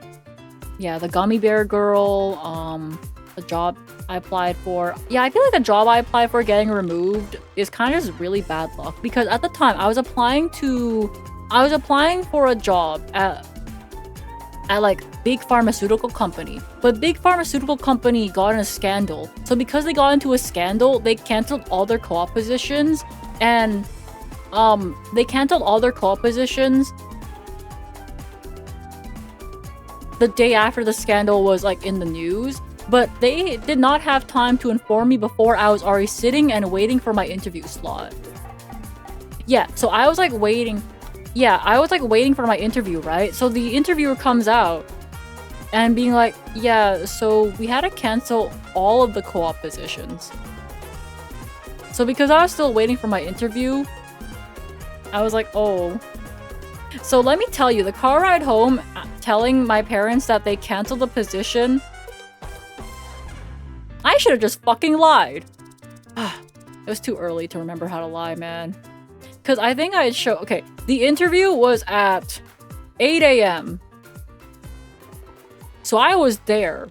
yeah, the Gummy Bear Girl, the job I applied for. Yeah, I feel like the job I applied for getting removed is kind of just really bad luck. Because at the time, I was applying for a job at like, big pharmaceutical company. But big pharmaceutical company got in a scandal. So because they got into a scandal, they canceled all their co-op positions. And they canceled all their co-op positions the day after the scandal was like in the news, but they did not have time to inform me before I was already sitting and waiting for my interview slot. Yeah, so I was like waiting. Yeah, I was like waiting for my interview, right? So the interviewer comes out and being like, yeah, so we had to cancel all of the co-op positions. So because I was still waiting for my interview, I was like, oh. So let me tell you, the car ride home, telling my parents that they canceled the position, I should have just fucking lied. It was too early to remember how to lie, man. Because I think I had shown... Okay, the interview was at 8 a.m. So I was there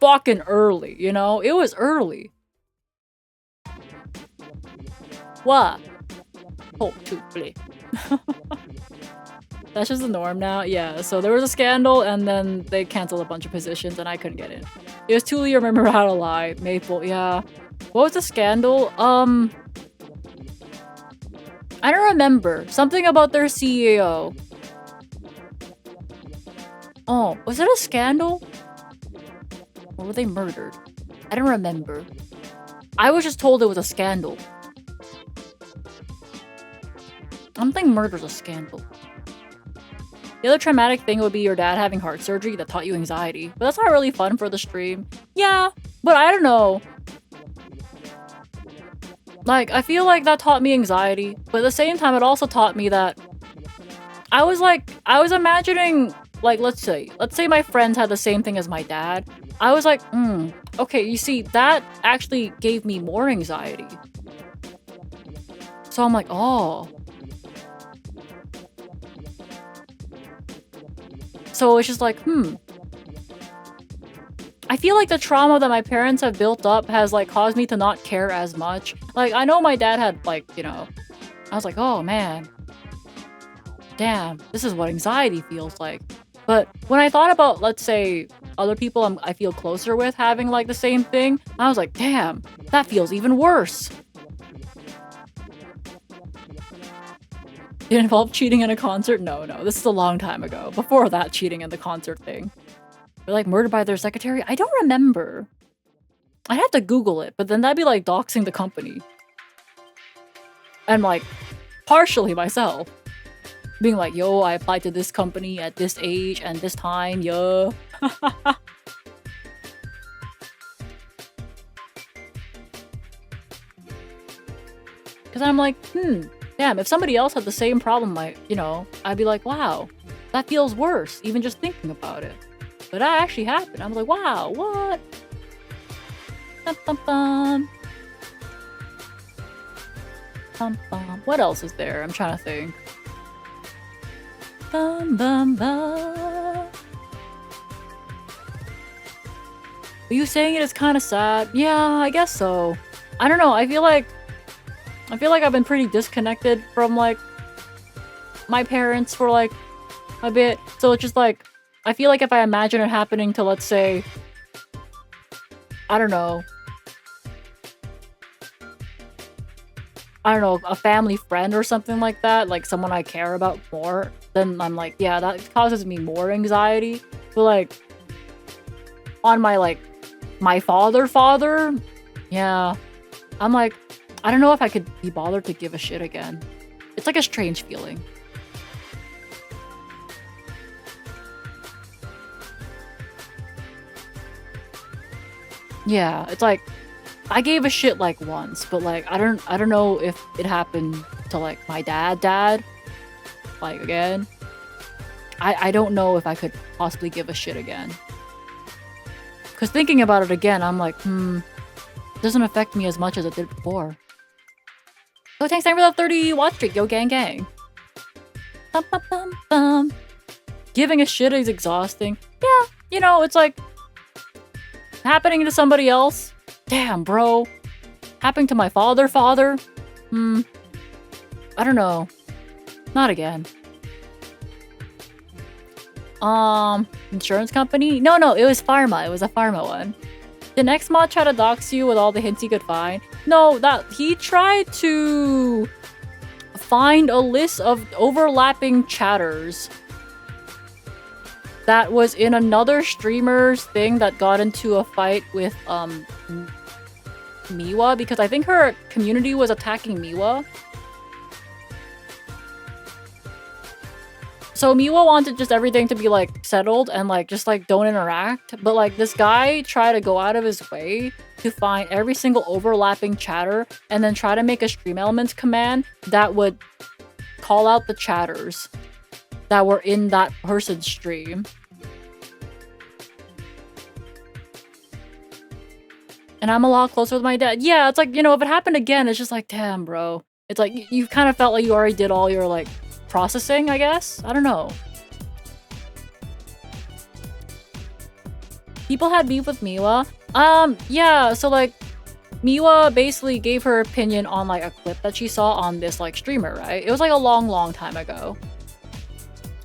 fucking early, you know? It was early. What? Oh, too bleh. That's just the norm now. Yeah, so there was a scandal and then they canceled a bunch of positions and I couldn't get in. It was too late to remember how to lie. Maple, yeah. What was the scandal? I don't remember. Something about their CEO. Oh, was it a scandal? Or were they murdered? I don't remember. I was just told it was a scandal. I don't think murder's a scandal. The other traumatic thing would be your dad having heart surgery that taught you anxiety. But that's not really fun for the stream. Yeah, but I don't know. Like, I feel like that taught me anxiety. But at the same time, it also taught me that... I was imagining... Like, let's say my friends had the same thing as my dad. I was like, okay, you see, that actually gave me more anxiety. So I'm like, oh... So it's just like, I feel like the trauma that my parents have built up has, like, caused me to not care as much. Like, I know my dad had, like, you know... I was like, oh, man. Damn, this is what anxiety feels like. But when I thought about, let's say, other people I feel closer with having like the same thing. I was like, damn, that feels even worse. Did it involve cheating in a concert? No, this is a long time ago. Before that cheating in the concert thing. They're like murdered by their secretary? I don't remember. I'd have to Google it, but then that'd be like doxing the company. And like, partially myself. Being like, yo, I applied to this company at this age and this time, yeah. Because I'm like, damn, if somebody else had the same problem, I'd be like, wow, that feels worse, even just thinking about it. But that actually happened. I was like, wow, what? Bum, bum, bum. Bum, bum. What else is there? I'm trying to think. Bum, bum, bum. Are you saying it is kind of sad? Yeah, I guess so. I don't know. I feel like I've been pretty disconnected from like my parents for like a bit. So it's just like, I feel like if I imagine it happening to, let's say, I don't know, a family friend or something like that, like someone I care about more, then I'm like, yeah, that causes me more anxiety. But like, on my father, yeah, I'm like, I don't know if I could be bothered to give a shit again. It's like a strange feeling. Yeah, it's like, I gave a shit like once, but like I don't know if it happened to like my dad, like again. I don't know if I could possibly give a shit again. Cause thinking about it again, I'm like, it doesn't affect me as much as it did before. So thanks for the 30 watch streak, yo gang gang. Bum, bum, bum, bum. Giving a shit is exhausting. Yeah, it's like happening to somebody else. Damn, bro. Happening to my father? I don't know. Not again. Insurance company? No, it was pharma. It was a pharma one. The next mod tried to dox you with all the hints he could find. No, he tried to find a list of overlapping chatters that was in another streamer's thing that got into a fight with Miwa, because I think her community was attacking Miwa. So Miwa wanted just everything to be like settled and like just like don't interact, but like this guy tried to go out of his way to find every single overlapping chatter and then try to make a stream elements command that would call out the chatters that were in that person's stream. And I'm a lot closer with my dad. Yeah, it's like, if it happened again, it's just like, damn, bro. It's like, you kind of felt like you already did all your, like, processing, I guess? I don't know. People had beef with Miwa. Yeah, so, like, Miwa basically gave her opinion on, like, a clip that she saw on this, like, streamer, right? It was, like, a long, long time ago.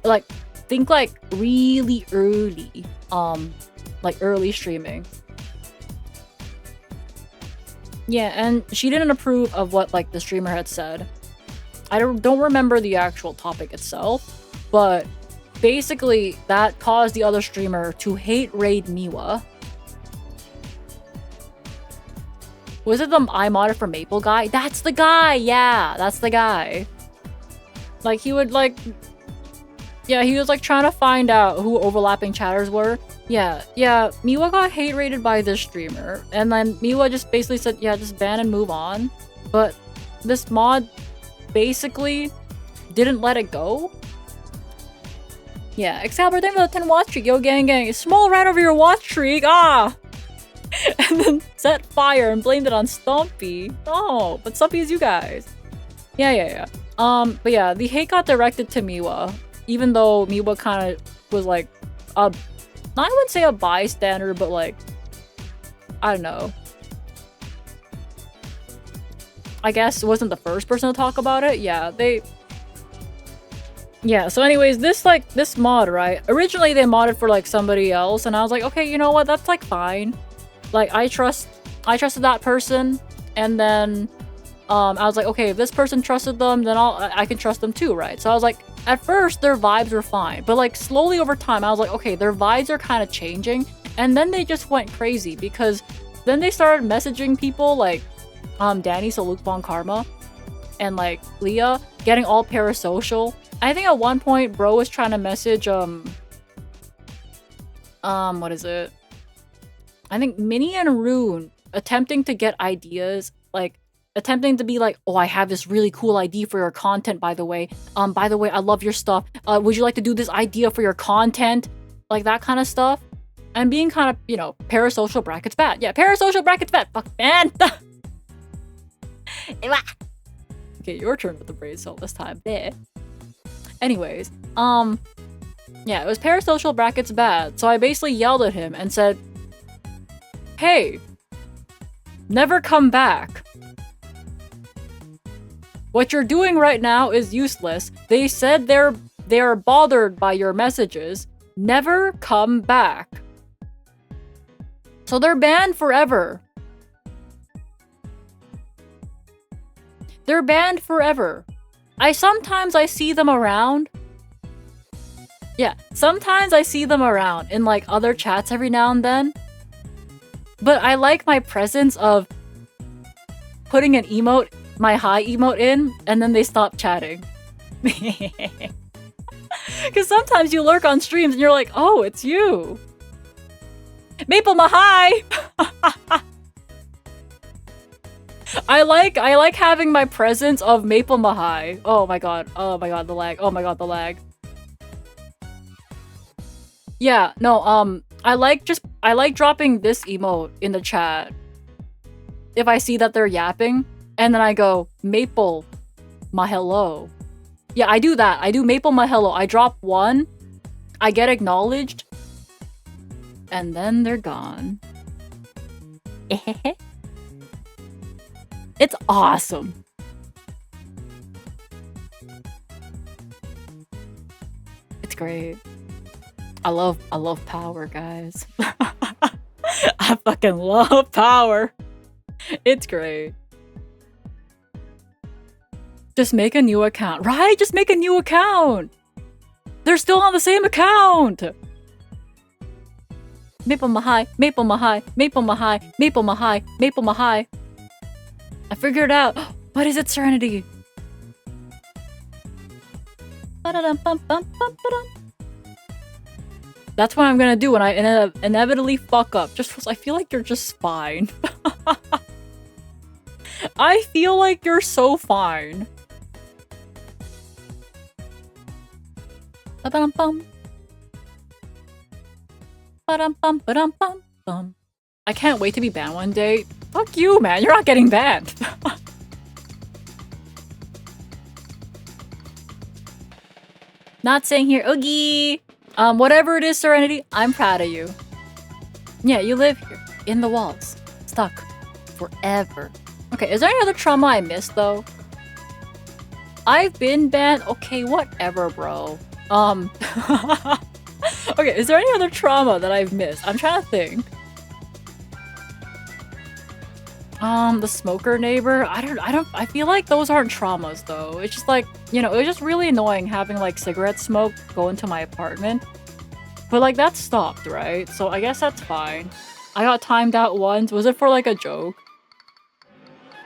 Like, think, like, really early, like, early streaming. Yeah, and she didn't approve of what, like, the streamer had said. I don't remember the actual topic itself, but basically that caused the other streamer to hate raid Miwa. Was it the I modded for Maple guy? That's the guy! Yeah, that's the guy. Like, he would, like... Yeah, he was, like, trying to find out who overlapping chatters were. Yeah, Miwa got hate rated by this streamer, and then Miwa just basically said, yeah, just ban and move on. But this mod basically didn't let it go. Yeah, Excalibur, thank you for the 10 watch streak, yo gang gang. Small right over your watch streak, and then set fire and blamed it on Stumpy. Oh, but Stumpy is you guys. Yeah. But yeah, the hate got directed to Miwa, even though Miwa kind of was like I wouldn't say a bystander, but like, I don't know. I guess it wasn't the first person to talk about it. Yeah, Yeah, so anyways, this mod, right? Originally they modded for like somebody else, and I was like, okay, you know what? That's like fine. Like I trusted that person, and then I was like, okay, if this person trusted them, then I can trust them too, right? So I was like, at first their vibes were fine, but like slowly over time, I was like, okay, their vibes are kind of changing, and then they just went crazy because then they started messaging people like Danny, so Luke Von Karma, and like Leah, getting all parasocial. I think at one point, bro was trying to message what is it? I think Minnie and Rune attempting to get ideas, like attempting to be like, oh, I have this really cool idea for your content, by the way. By the way, I love your stuff. Would you like to do this idea for your content? Like that kind of stuff. And being kind of, you know, parasocial brackets bad. Yeah, parasocial brackets bad. Fuck, man. Okay, your turn with the brain cell this time. There. Anyways, yeah, it was parasocial brackets bad. So I basically yelled at him and said, hey, never come back. What you're doing right now is useless. They said they're bothered by your messages. Never come back. So they're banned forever. They're banned forever. Sometimes I see them around. Yeah, sometimes I see them around in like other chats every now and then. But I like my presence of putting an emote, my hi emote in, and then they stop chatting. Because sometimes you lurk on streams and you're like, oh, it's you. Maple Mahai! I like having my presence of Maple Mahai. Oh my god, the lag. Oh my god, the lag. Yeah, no, I like dropping this emote in the chat. If I see that they're yapping, and then I go, Maple Mahelo. Yeah, I do that. I do Maple Mahelo. I drop one, I get acknowledged, and then they're gone. It's awesome. It's great. I love power, guys. I fucking love power. It's great. Just make a new account. Right? Just make a new account. They're still on the same account. Maple Mahai, Maple Mahai, Maple Mahai, Maple Mahai, Maple Mahai. I figured it out. What is it, Serenity? That's what I'm gonna do when I inevitably fuck up. Just because I feel like you're just fine. I feel like you're so fine. I can't wait to be banned one day. Fuck you, man. You're not getting banned. Not saying here, Oogie. Whatever it is, Serenity, I'm proud of you. Yeah, you live here, in the walls, stuck, forever. Okay, is there any other trauma I missed, though? I've been banned? Okay, whatever, bro. Okay, is there any other trauma that I've missed? I'm trying to think. The smoker neighbor? I feel like those aren't traumas, though. It's just like, you know, it was just really annoying having, like, cigarette smoke go into my apartment. But, like, that stopped, right? So I guess that's fine. I got timed out once. Was it for, like, a joke?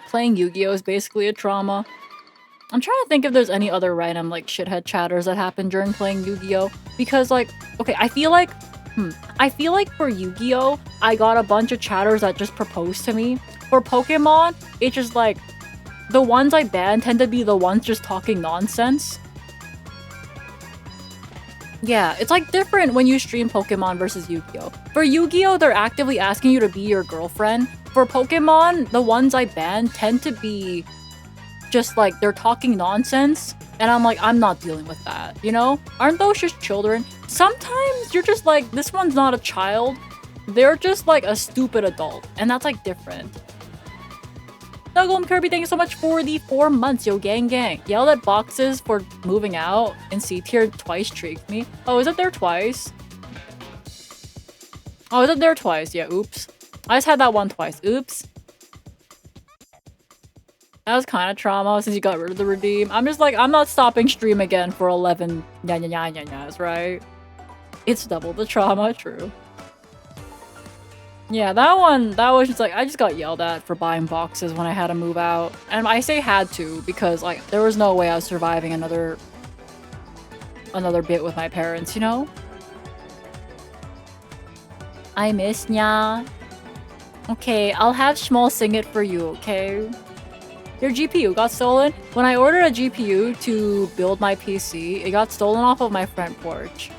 Playing Yu-Gi-Oh! Is basically a trauma. I'm trying to think if there's any other random, like, shithead chatters that happened during playing Yu-Gi-Oh! Because, like, okay, I feel like for Yu-Gi-Oh! I got a bunch of chatters that just proposed to me. For Pokemon, it's just like, the ones I ban tend to be the ones just talking nonsense. Yeah, it's like different when you stream Pokemon versus Yu-Gi-Oh! For Yu-Gi-Oh! They're actively asking you to be your girlfriend. For Pokemon, the ones I ban tend to be just like, they're talking nonsense. And I'm like, I'm not dealing with that, you know? Aren't those just children? Sometimes you're just like, this one's not a child. They're just like a stupid adult. And that's like different. Snuggle Kirby, thank you so much for the 4 months, yo, gang gang. Yelled at boxes for moving out in C tier twice tricked me. Oh, is it there twice? Oh, is it there twice? Yeah, oops. I just had that one twice. Oops. That was kind of trauma since you got rid of the redeem. I'm just like, I'm not stopping stream again for 11 nya, right? It's double the trauma, true. Yeah, that one, that was just like, I just got yelled at for buying boxes when I had to move out. And I say had to because like, there was no way I was surviving another bit with my parents, you know? I miss nya. Okay, I'll have Shmuel sing it for you, okay? Your GPU got stolen? When I ordered a GPU to build my PC, it got stolen off of my front porch.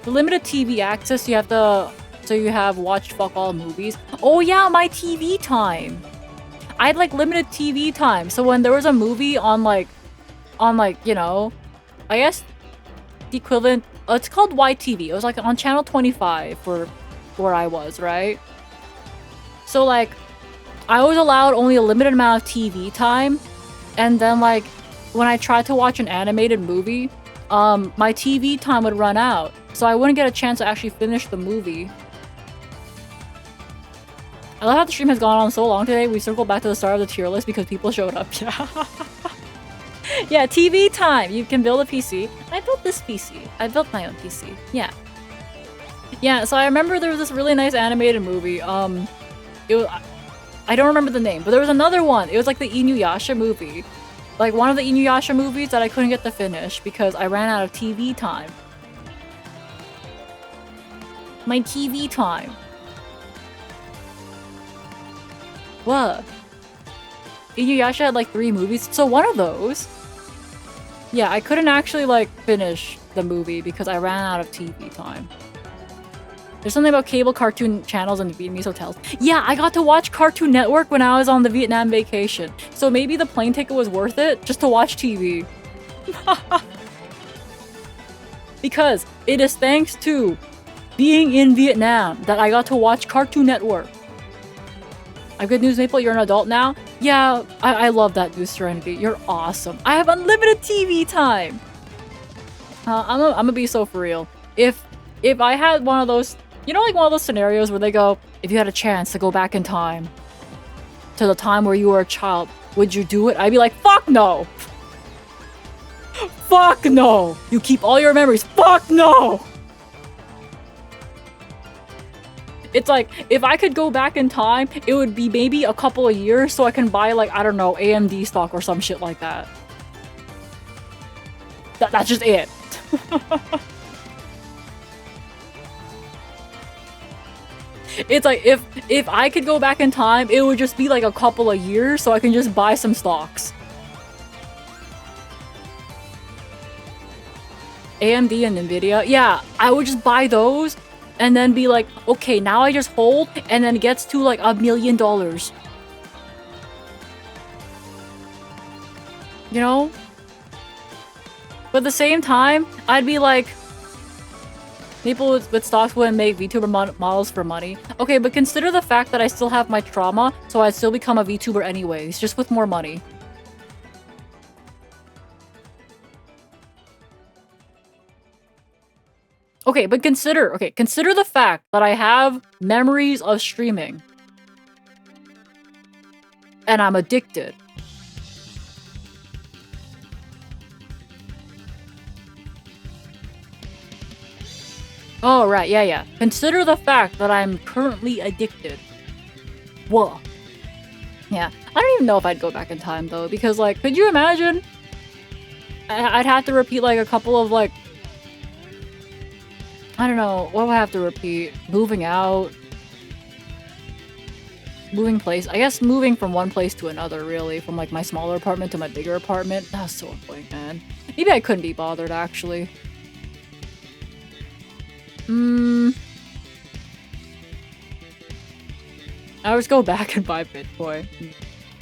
For limited TV access, you have to... So you have watched fuck all movies. Oh yeah, my TV time! I had like limited TV time, so when there was a movie on like, you know, I guess the equivalent... It's called YTV. It was like on channel 25 for where I was, right? So like, I was allowed only a limited amount of TV time, and then like, when I tried to watch an animated movie, my TV time would run out, so I wouldn't get a chance to actually finish the movie. I love how the stream has gone on so long today. We circled back to the start of the tier list because people showed up. Yeah. Yeah, TV time. You can build a PC. I built this PC. I built my own PC. Yeah. Yeah, so I remember there was this really nice animated movie. It was, I don't remember the name, but there was another one. It was like the Inuyasha movie. Like one of the Inuyasha movies that I couldn't get to finish because I ran out of TV time. My TV time. What? Inuyasha had like 3 movies, so one of those. Yeah, I couldn't actually like finish the movie because I ran out of TV time. There's something about cable cartoon channels and Vietnamese hotels. Yeah, I got to watch Cartoon Network when I was on the Vietnam vacation. So maybe the plane ticket was worth it just to watch TV. Because it is thanks to being in Vietnam that I got to watch Cartoon Network. I have good news, Maple. You're an adult now? Yeah, I love that news, Serenity. You're awesome. I have unlimited TV time. I'm gonna be so for real. If I had one of those, you know, like one of those scenarios where they go, if you had a chance to go back in time to the time where you were a child, would you do it? I'd be like, fuck no. Fuck no. You keep all your memories. Fuck no. It's like, if I could go back in time, it would be maybe a couple of years so I can buy, like, I don't know, AMD stock or some shit like that. That's just it. It's like, if I could go back in time, it would just be like a couple of years so I can just buy some stocks. AMD and Nvidia, yeah, I would just buy those and then be like, okay, now I just hold, and then it gets to like $1 million. You know? But at the same time, I'd be like, people with stocks wouldn't make VTuber models for money. Okay, but consider the fact that I still have my trauma, so I'd still become a VTuber anyways, just with more money. Okay, but consider the fact that I have memories of streaming. And I'm addicted. Oh, right, yeah. Consider the fact that I'm currently addicted. Whoa. Yeah, I don't even know if I'd go back in time, though, because, like, could you imagine? I'd have to repeat, like, a couple of, like, I don't know, what would I have to repeat? Moving out. Moving place. I guess moving from one place to another, really. From, like, my smaller apartment to my bigger apartment. That was so annoying, man. Maybe I couldn't be bothered, actually. I would go back and buy Bitcoin.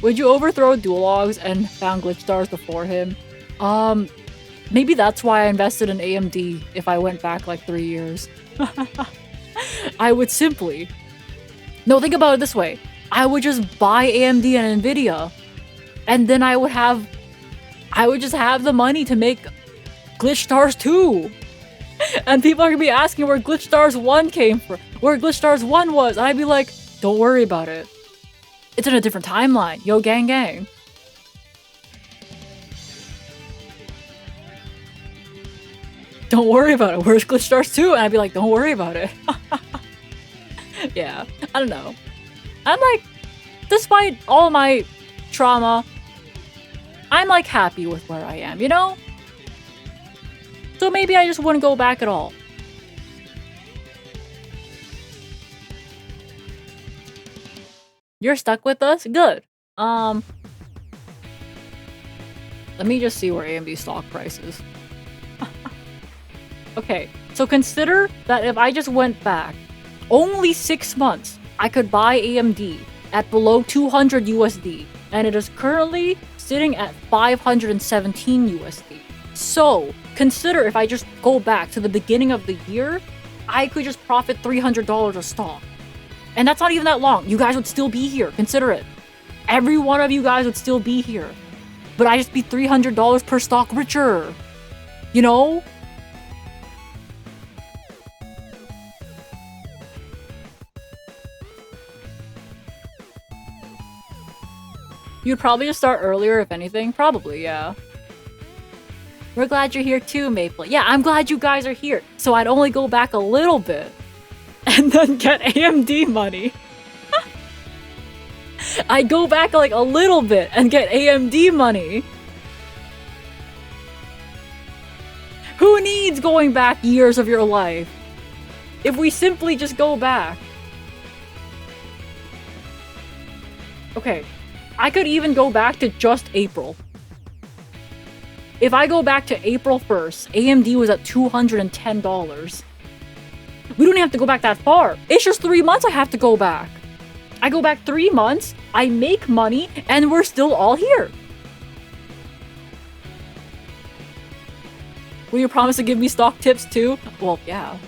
Would you overthrow Duologs and found glitch stars before him? Maybe that's why I invested in AMD if I went back like 3 years. I would simply... No, think about it this way. I would just buy AMD and Nvidia. And then I would just have the money to make Glitch Stars 2. And people are gonna be asking where Glitch Stars 1 came from, where Glitch Stars 1 was. And I'd be like, don't worry about it. It's in a different timeline. Yo, gang gang. Don't worry about it. Where's Glitch Stars 2? And I'd be like, don't worry about it. Yeah, I don't know. I'm like, despite all my trauma, I'm like happy with where I am, you know? So maybe I just wouldn't go back at all. You're stuck with us? Good. Let me just see where AMD stock price is. Okay, so consider that if I just went back only 6 months, I could buy AMD at below 200 USD, and it is currently sitting at 517 USD. So consider if I just go back to the beginning of the year, I could just profit $300 a stock. And that's not even that long. You guys would still be here. Consider it. Every one of you guys would still be here. But I just be $300 per stock richer. You know? You'd probably just start earlier, if anything. Probably, yeah. We're glad you're here too, Maple. Yeah, I'm glad you guys are here. So I'd only go back a little bit. And then get AMD money. I'd go back like a little bit and get AMD money. Who needs going back years of your life? If we simply just go back. Okay, I could even go back to just April. If I go back to April 1st, AMD was at $210. We don't even have to go back that far. It's just 3 months I have to go back. I go back 3 months, I make money, and we're still all here. Will you promise to give me stock tips too? Well, yeah.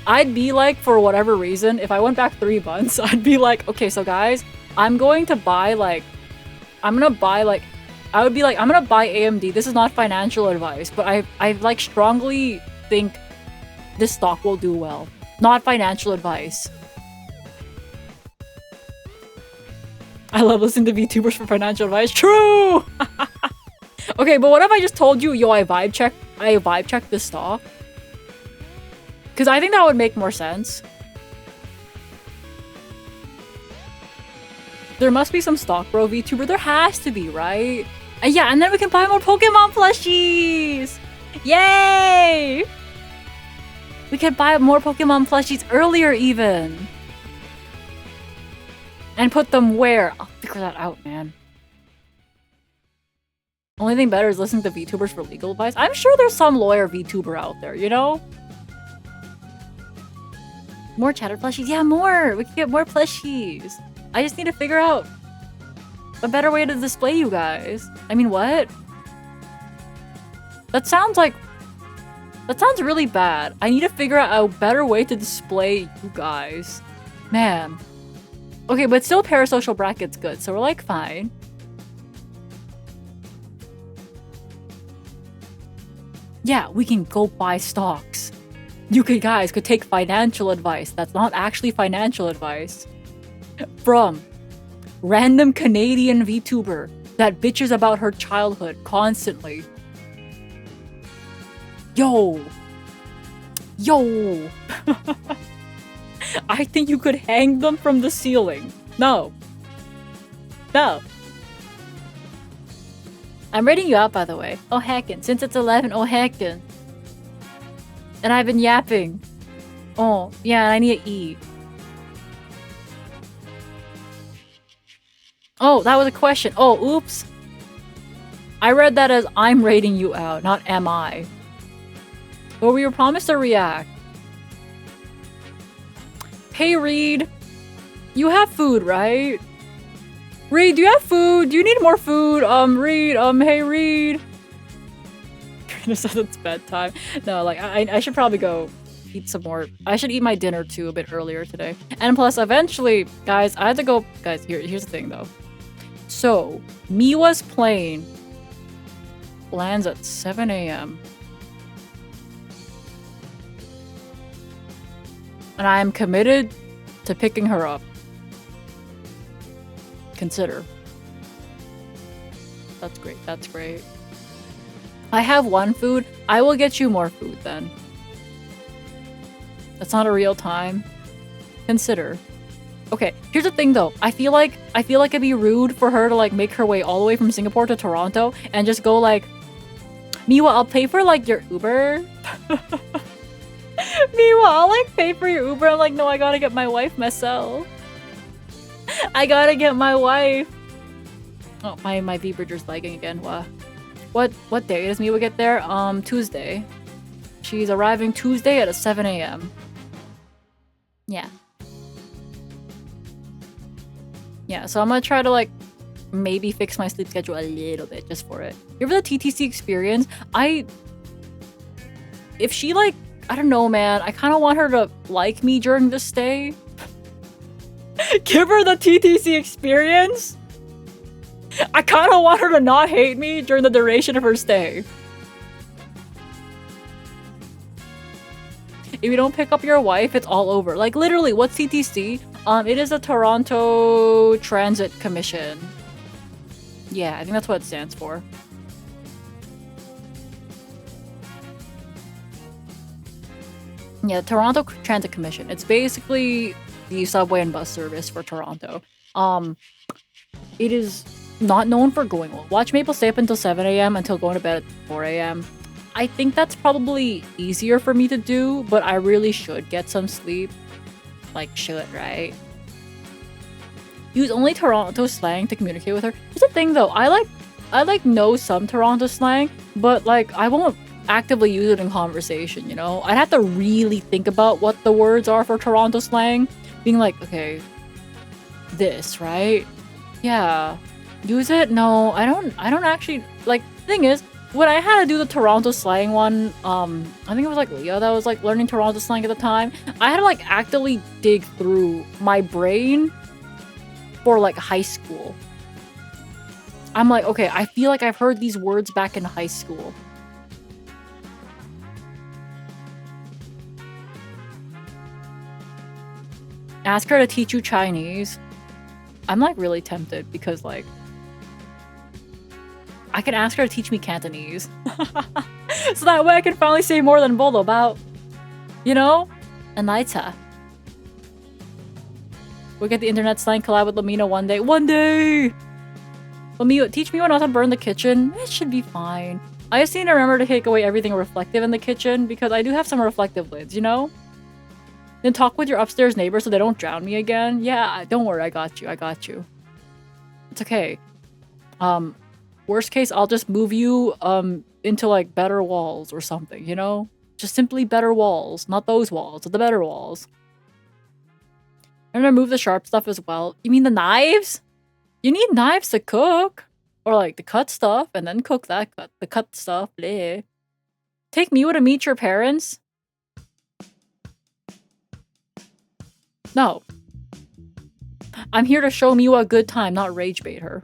I'd be like, for whatever reason, if I went back 3 months, I'd be like, okay, so guys, I'm going to buy like, I would be like, I'm gonna buy AMD. This is not financial advice, but I like strongly think this stock will do well. Not financial advice. I love listening to VTubers for financial advice. True! Okay, but what if I just told you, yo, I vibe checked this stock? Because I think that would make more sense. There must be some stock bro VTuber. There has to be, right? And yeah, and then we can buy more Pokemon plushies! Yay! We can buy more Pokemon plushies earlier even. And put them where? I'll figure that out, man. Only thing better is listening to VTubers for legal advice. I'm sure there's some lawyer VTuber out there, you know? More chatter plushies? Yeah, more! We can get more plushies. I just need to figure out a better way to display you guys. I mean, what? That sounds really bad. I need to figure out a better way to display you guys. Man. Okay, but still parasocial bracket's good, so we're like fine. Yeah, we can go buy stocks. You guys could take financial advice that's not actually financial advice from random Canadian VTuber that bitches about her childhood constantly. Yo! I think you could hang them from the ceiling. No. I'm rating you out, by the way. Oh heckin', since it's 11, oh heckin'. And I've been yapping. Oh, yeah, and I need to eat. Oh, that was a question. Oh, oops. I read that as I'm rating you out, not am I. But we were promised to react. Hey, Reed. You have food, right? Reed, do you have food? Do you need more food? Reed, hey, Reed. It says it's bedtime. No, like, I should probably go eat some more. I should eat my dinner too a bit earlier today. And plus, eventually, guys, I have to go. Guys, here's the thing though. So, Miwa's plane lands at 7 a.m. And I am committed to picking her up. Consider. That's great. That's great. I have one food. I will get you more food then. That's not a real time. Consider. Okay, here's the thing though. I feel like it'd be rude for her to like make her way all the way from Singapore to Toronto and just go like, Miwa, I'll pay for like your Uber. Miwa, I'll like pay for your Uber. I'm like, no, I gotta get my wife myself. I gotta get my wife. Oh, my V-Bridger's lagging again. Wow. What day does Miwa get there? Tuesday. She's arriving Tuesday at 7 a.m. Yeah. Yeah, so I'm gonna try to like maybe fix my sleep schedule a little bit just for it. Give her the TTC experience. If she like, I don't know, man. I kind of want her to like me during this stay. Give her the TTC experience. I kind of want her to not hate me during the duration of her stay. If you don't pick up your wife, it's all over. Like, literally, what's TTC? It is the Toronto Transit Commission. Yeah, I think that's what it stands for. Yeah, Toronto Transit Commission. It's basically the subway and bus service for Toronto. It is not known for going well. Watch Maple stay up until 7 a.m. until going to bed at 4 a.m. I think that's probably easier for me to do, but I really should get some sleep. Like, should, right? Use only Toronto slang to communicate with her. Here's the thing though, I know some Toronto slang, but like I won't actively use it in conversation, you know? I'd have to really think about what the words are for Toronto slang. Being like, okay, this, right? Yeah. Use it? No, I don't actually, like, the thing is, when I had to do the Toronto slang one, I think it was like Leah that was like learning Toronto slang at the time. I had to like actively dig through my brain for like high school. I'm like, okay, I feel like I've heard these words back in high school. Ask her to teach you Chinese. I'm like really tempted because like I can ask her to teach me Cantonese. So that way I can finally say more than bolo about, you know? Anaita. We'll get the internet slang collab with Lamina one day. One day! Lamina, teach me how not to burn the kitchen. It should be fine. I just need to remember to take away everything reflective in the kitchen because I do have some reflective lids, you know? Then talk with your upstairs neighbors so they don't drown me again. Yeah, don't worry, I got you. I got you. It's okay. Worst case, I'll just move you into like better walls or something, you know? Just simply better walls, not those walls, but the better walls. And remove the sharp stuff as well. You mean the knives? You need knives to cook. Or like to cut stuff and then cook that the cut stuff. Bleh. Take Miwa to meet your parents? No. I'm here to show Miwa a good time, not rage bait her.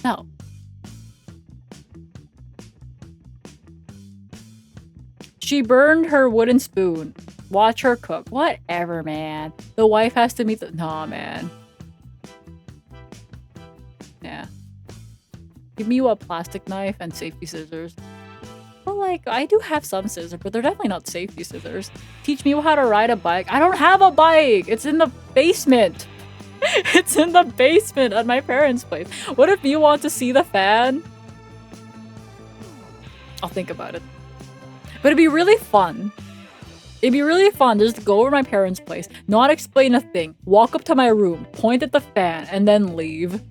No. She burned her wooden spoon. Watch her cook. Whatever, man. The wife has to meet the— Nah, man. Yeah. Give Miwa a plastic knife and safety scissors. Well, like, I do have some scissors, but they're definitely not safety scissors. Teach Miwa how to ride a bike. I don't have a bike! It's in the basement! It's in the basement at my parents' place. What if you want to see the fan? I'll think about it. But it'd be really fun. It'd be really fun to just go over to my parents' place, not explain a thing, walk up to my room, point at the fan, and then leave.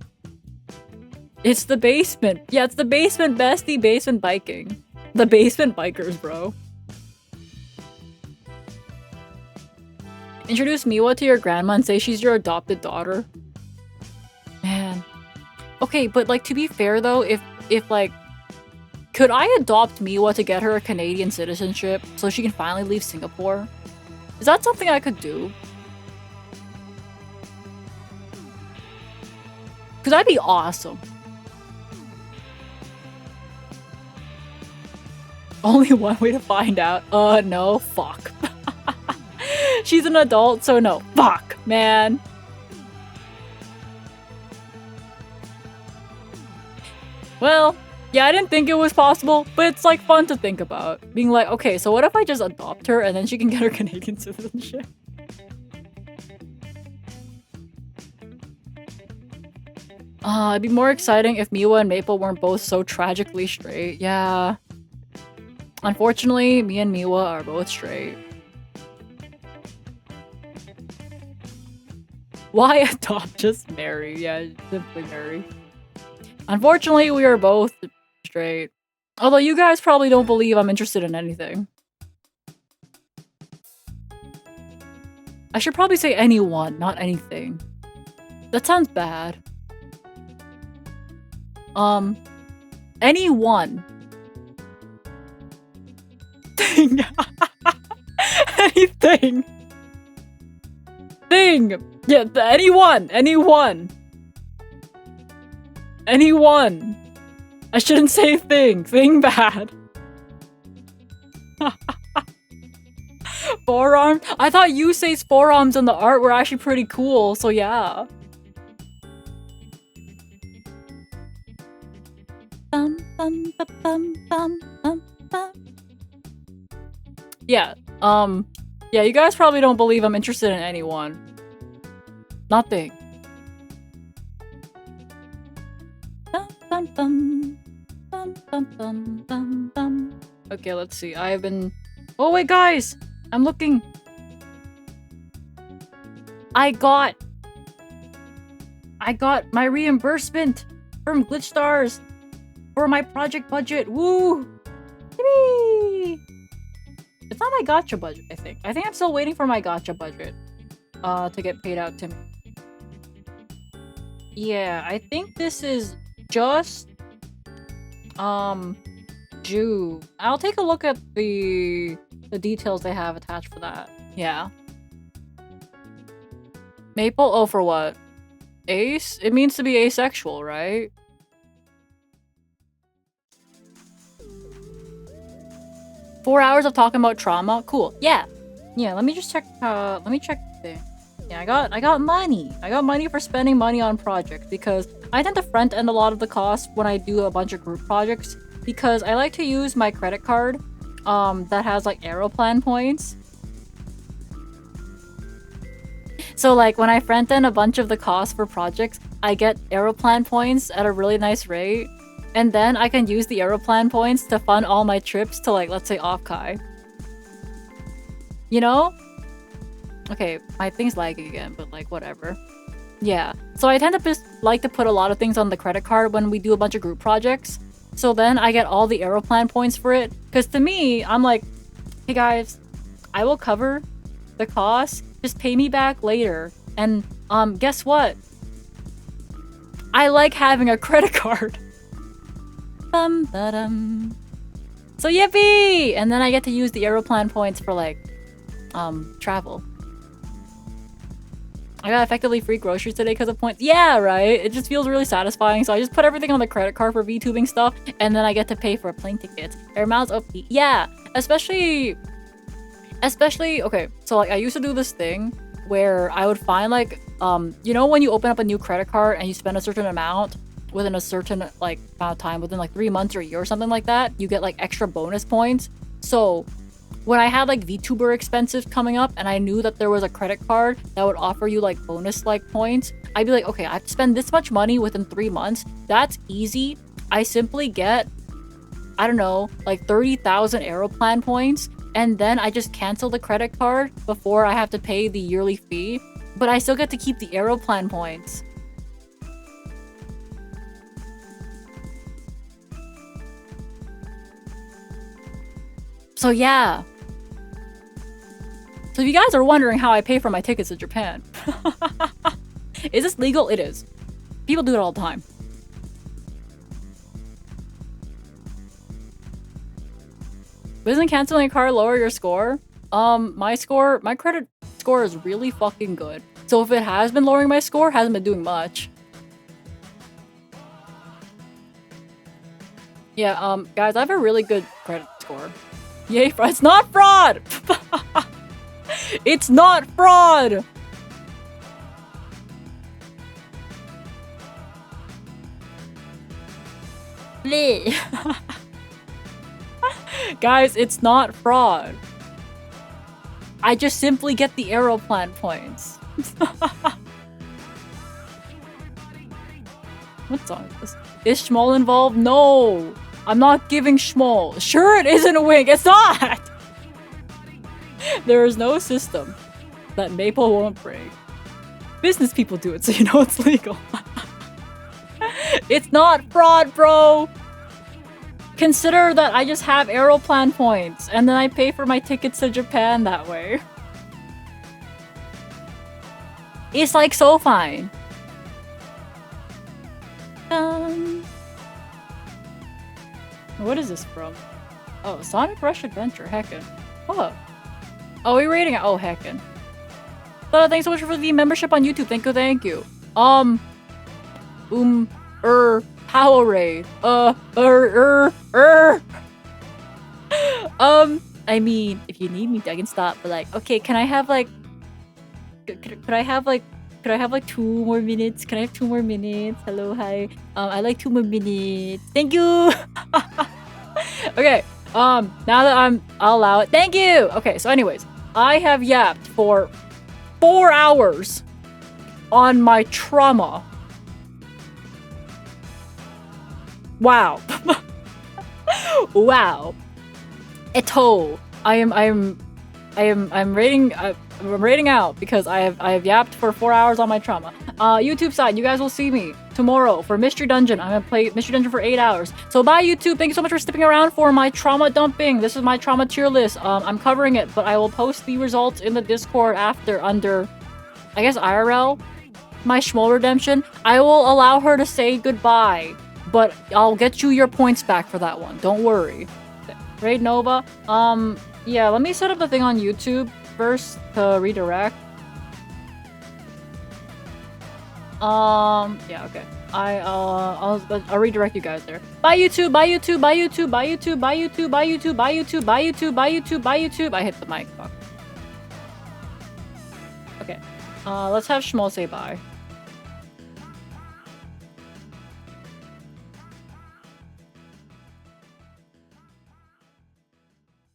It's the basement. Yeah, it's the basement bestie, basement biking. The basement bikers, bro. Introduce Miwa to your grandma and say she's your adopted daughter. Man. Okay, but like to be fair though, if like Could I adopt Miwa to get her a Canadian citizenship so she can finally leave Singapore? Is that something I could do? Cause that'd be awesome. Only one way to find out. No, fuck. She's an adult, so no. Fuck, man. Well, yeah, I didn't think it was possible, but it's like fun to think about. Being like, okay, so what if I just adopt her and then she can get her Canadian citizenship? It'd be more exciting if Miwa and Maple weren't both so tragically straight. Yeah. Unfortunately, me and Miwa are both straight. Why adopt? Just marry. Yeah, simply marry. Unfortunately, we are both straight. Although you guys probably don't believe I'm interested in anything. I should probably say anyone, not anything. That sounds bad. Anyone. Thing. Anything. Thing. Yeah, anyone. Anyone. Anyone. I shouldn't say thing. Thing bad. Forearm? I thought Yusei's forearms in the art were actually pretty cool, so yeah. Yeah, yeah, you guys probably don't believe I'm interested in anyone. Nothing. Okay, let's see. I've been... Oh wait, guys! I'm looking. I got my reimbursement from Glitch Stars for my project budget. Woo! Yippee! It's not my gacha budget, I think. I think I'm still waiting for my gacha budget to get paid out to me. Yeah, I think this is just June. I'll take a look at the details they have attached for that. Yeah. Maple? Oh, for what? Ace? It means to be asexual, right? Four hours of talking about trauma? Cool. Yeah. Yeah, let me just check, let me check the thing. Yeah, I got money. I got money for spending money on projects because I tend to front end a lot of the costs when I do a bunch of group projects because I like to use my credit card that has like Aeroplan points. So like when I front end a bunch of the costs for projects, I get Aeroplan points at a really nice rate. And then I can use the Aeroplan points to fund all my trips to like, let's say Offkai. You know? Okay, my thing's lagging again, but like whatever. Yeah, so I tend to just like to put a lot of things on the credit card when we do a bunch of group projects. So then I get all the Aeroplan points for it. Because to me, I'm like, hey guys, I will cover the cost. Just pay me back later. And guess what? I like having a credit card. Bum-ba-dum. So yippee! And then I get to use the Aeroplan points for like travel. I got effectively free groceries today because of points. Yeah, right? It just feels really satisfying. So I just put everything on the credit card for VTubing stuff, and then I get to pay for plane tickets. Air miles OP. Yeah, especially, okay, so like I used to do this thing where I would find like, you know when you open up a new credit card and you spend a certain amount within a certain like amount of time, within like 3 months or a year or something like that, you get like extra bonus points. So when I had like VTuber expenses coming up and I knew that there was a credit card that would offer you like bonus like points, I'd be like, okay, I have to spend this much money within 3 months. That's easy. I simply get, I don't know, like 30,000 Aeroplan points, and then I just cancel the credit card before I have to pay the yearly fee, but I still get to keep the Aeroplan points. So yeah. So if you guys are wondering how I pay for my tickets to Japan, is this legal? It is. People do it all the time. Isn't canceling a card lower your score? My credit score is really fucking good. So if it has been lowering my score, it hasn't been doing much. Yeah, guys, I have a really good credit score. Yay, fraud. It's not fraud! It's not fraud! Guys, it's not fraud. I just simply get the Aeroplan points. What song is this? Is Schmoll involved? No! I'm not giving Schmoll. Sure, it isn't a wink. It's not! There is no system that Maple won't break. Business people do it, so you know it's legal. It's not fraud, bro! Consider that I just have Aeroplan points, and then I pay for my tickets to Japan that way. It's like so fine. What is this from? Oh, Sonic Rush Adventure, heckin'. What? Oh, we're rating it. Oh, heckin'. Thanks so much for the membership on YouTube. Thank you. Powerade. I mean, if you need me, I can stop. But like, okay, can I have like, could I have like 2 more minutes? Can I have 2 more minutes? Hello, hi. I like 2 more minutes. Thank you. Okay. Now that I'll allow it. Thank you. Okay. So, anyways, I have yapped for 4 hours on my trauma. Wow. Wow. Eto. I'm rating out because I have yapped for 4 hours on my trauma. YouTube side, you guys will see me tomorrow for Mystery Dungeon. I'm gonna play Mystery Dungeon for 8 hours. So bye YouTube. Thank you so much for sticking around for my trauma dumping. This is my trauma tier list. I'm covering it, but I will post the results in the Discord after under, I guess, IRL. My Schmoll redemption. I will allow her to say goodbye, but I'll get you your points back for that one. Don't worry. Raid Nova. Yeah, let me set up the thing on YouTube first to redirect. Yeah, okay. I'll redirect you guys there. Bye YouTube, bye YouTube, bye YouTube, bye YouTube, bye YouTube, bye YouTube, bye YouTube, bye YouTube, bye YouTube, bye YouTube. I hit the mic. Fuck. Okay. Let's have Schmoll say bye.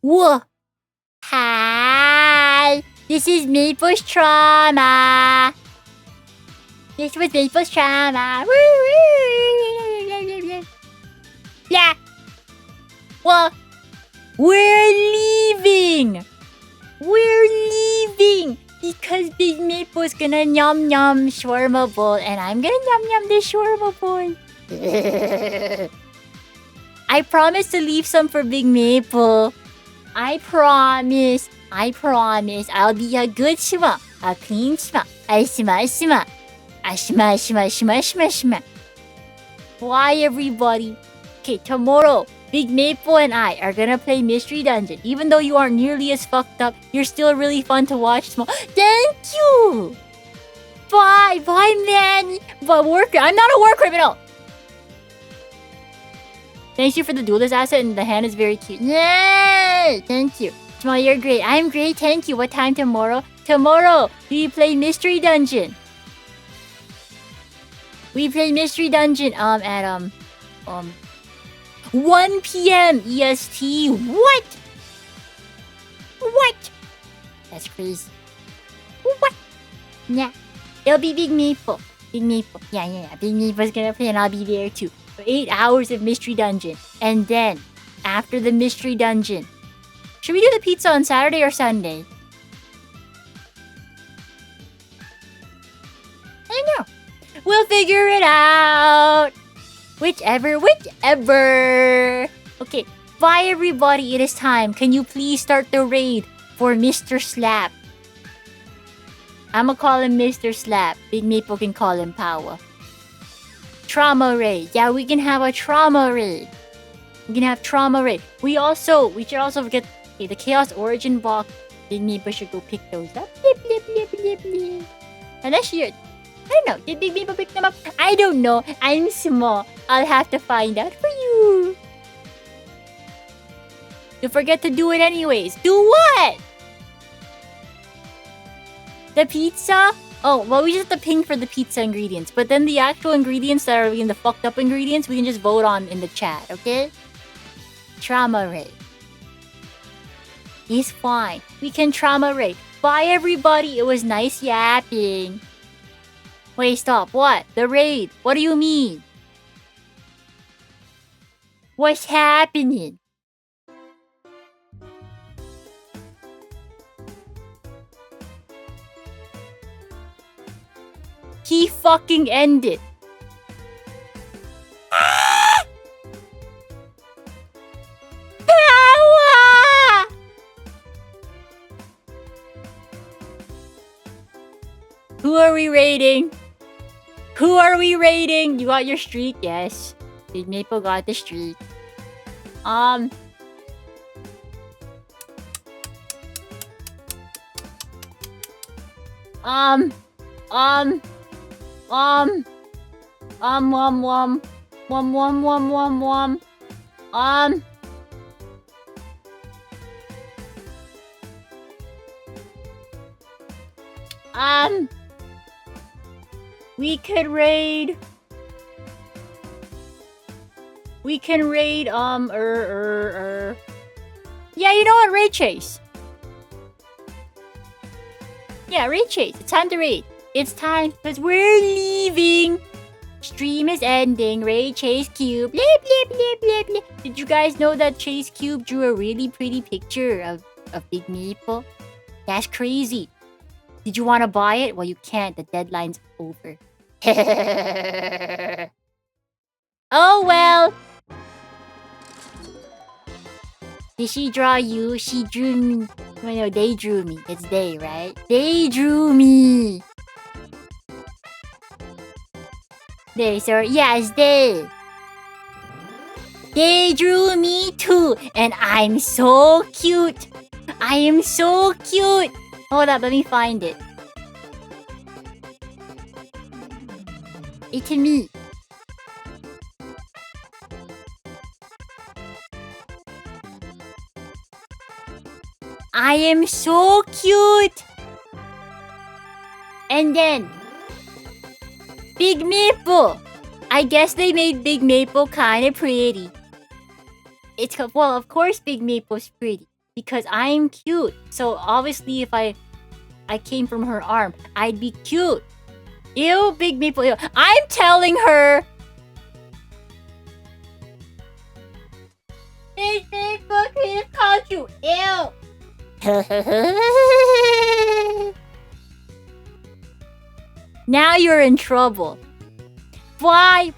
Whoa. Hi. This is Maple's Trauma. This was Maple's Trauma. Yeah. Well, we're leaving. We're leaving because Big Maple's gonna yum yum shawarma bowl, and I'm gonna yum yum the shawarma bowl. I promise to leave some for Big Maple. I promise. I'll be a good shima, a clean shima, a shima. Why, everybody? Okay, tomorrow, Big Maple and I are gonna play Mystery Dungeon. Even though you aren't nearly as fucked up, you're still really fun to watch. Thank you! Bye, man! But I'm not a war criminal! Thank you for the duelist asset, and the hand is very cute. Yay! Thank you. Small, you're great. I'm great, thank you. What time tomorrow? Tomorrow, we play Mystery Dungeon. We play Mystery Dungeon, at, 1 p.m. EST. What? That's crazy. What? Yeah. It'll be Big Maple. Yeah. Big Maple's gonna play, and I'll be there too. 8 hours of Mystery Dungeon. And then, after the Mystery Dungeon, should we do the pizza on Saturday or Sunday? I don't know. We'll figure it out. Whichever. Okay, bye everybody. It is time. Can you please start the raid for Mr. Slap? I'ma call him Mr. Slap. Big Maple can call him Power. Trauma raid. Yeah, we can have a trauma raid. We're gonna have Trauma Raid. We should also get the Chaos Origin box. Big Meeple should go pick those up. Blip, blip, blip, blip, blip. Unless you're... I don't know. Did Big Meeple pick them up? I don't know. I'm small. I'll have to find out for you. Don't forget to do it anyways. Do what? The pizza? Oh, well, we just have to ping for the pizza ingredients. But then the actual ingredients that are in the fucked up ingredients, we can just vote on in the chat, okay? Trauma Raid. He's fine. We can Trauma Raid. Bye, everybody. It was nice yapping. Wait, stop. What? The raid. What do you mean? What's happening? He fucking ended. Power! Who are we raiding? Who are we raiding? You got your streak? Yes. Big Meeple got the streak. We could raid. We can raid, Yeah, you know what? Raid Chase. Yeah, raid Chase. It's time to raid. It's time, because we're leaving. Stream is ending. Raid Chase Cube. Blah, blah, blah, blah, blah. Did you guys know that Chase Cube drew a really pretty picture of Big Meeple? That's crazy. Did you want to buy it? Well, you can't. The deadline's over. Oh, well. Did she draw you? She drew me. Well, no, they drew me. It's they, right? They drew me. They, sir. Yes, they. They drew me too. And I'm so cute. I am so cute. Hold up, let me find it. It's me. I am so cute. And then Big Meeple. I guess they made Big Meeple kind of pretty. It's well, of course Big Meeple's pretty because I'm cute. So obviously if I came from her arm, I'd be cute. Ew, Big Meeple, ew. I'm telling her. Big Meeple, Chris called you. Ew. Now you're in trouble. Why?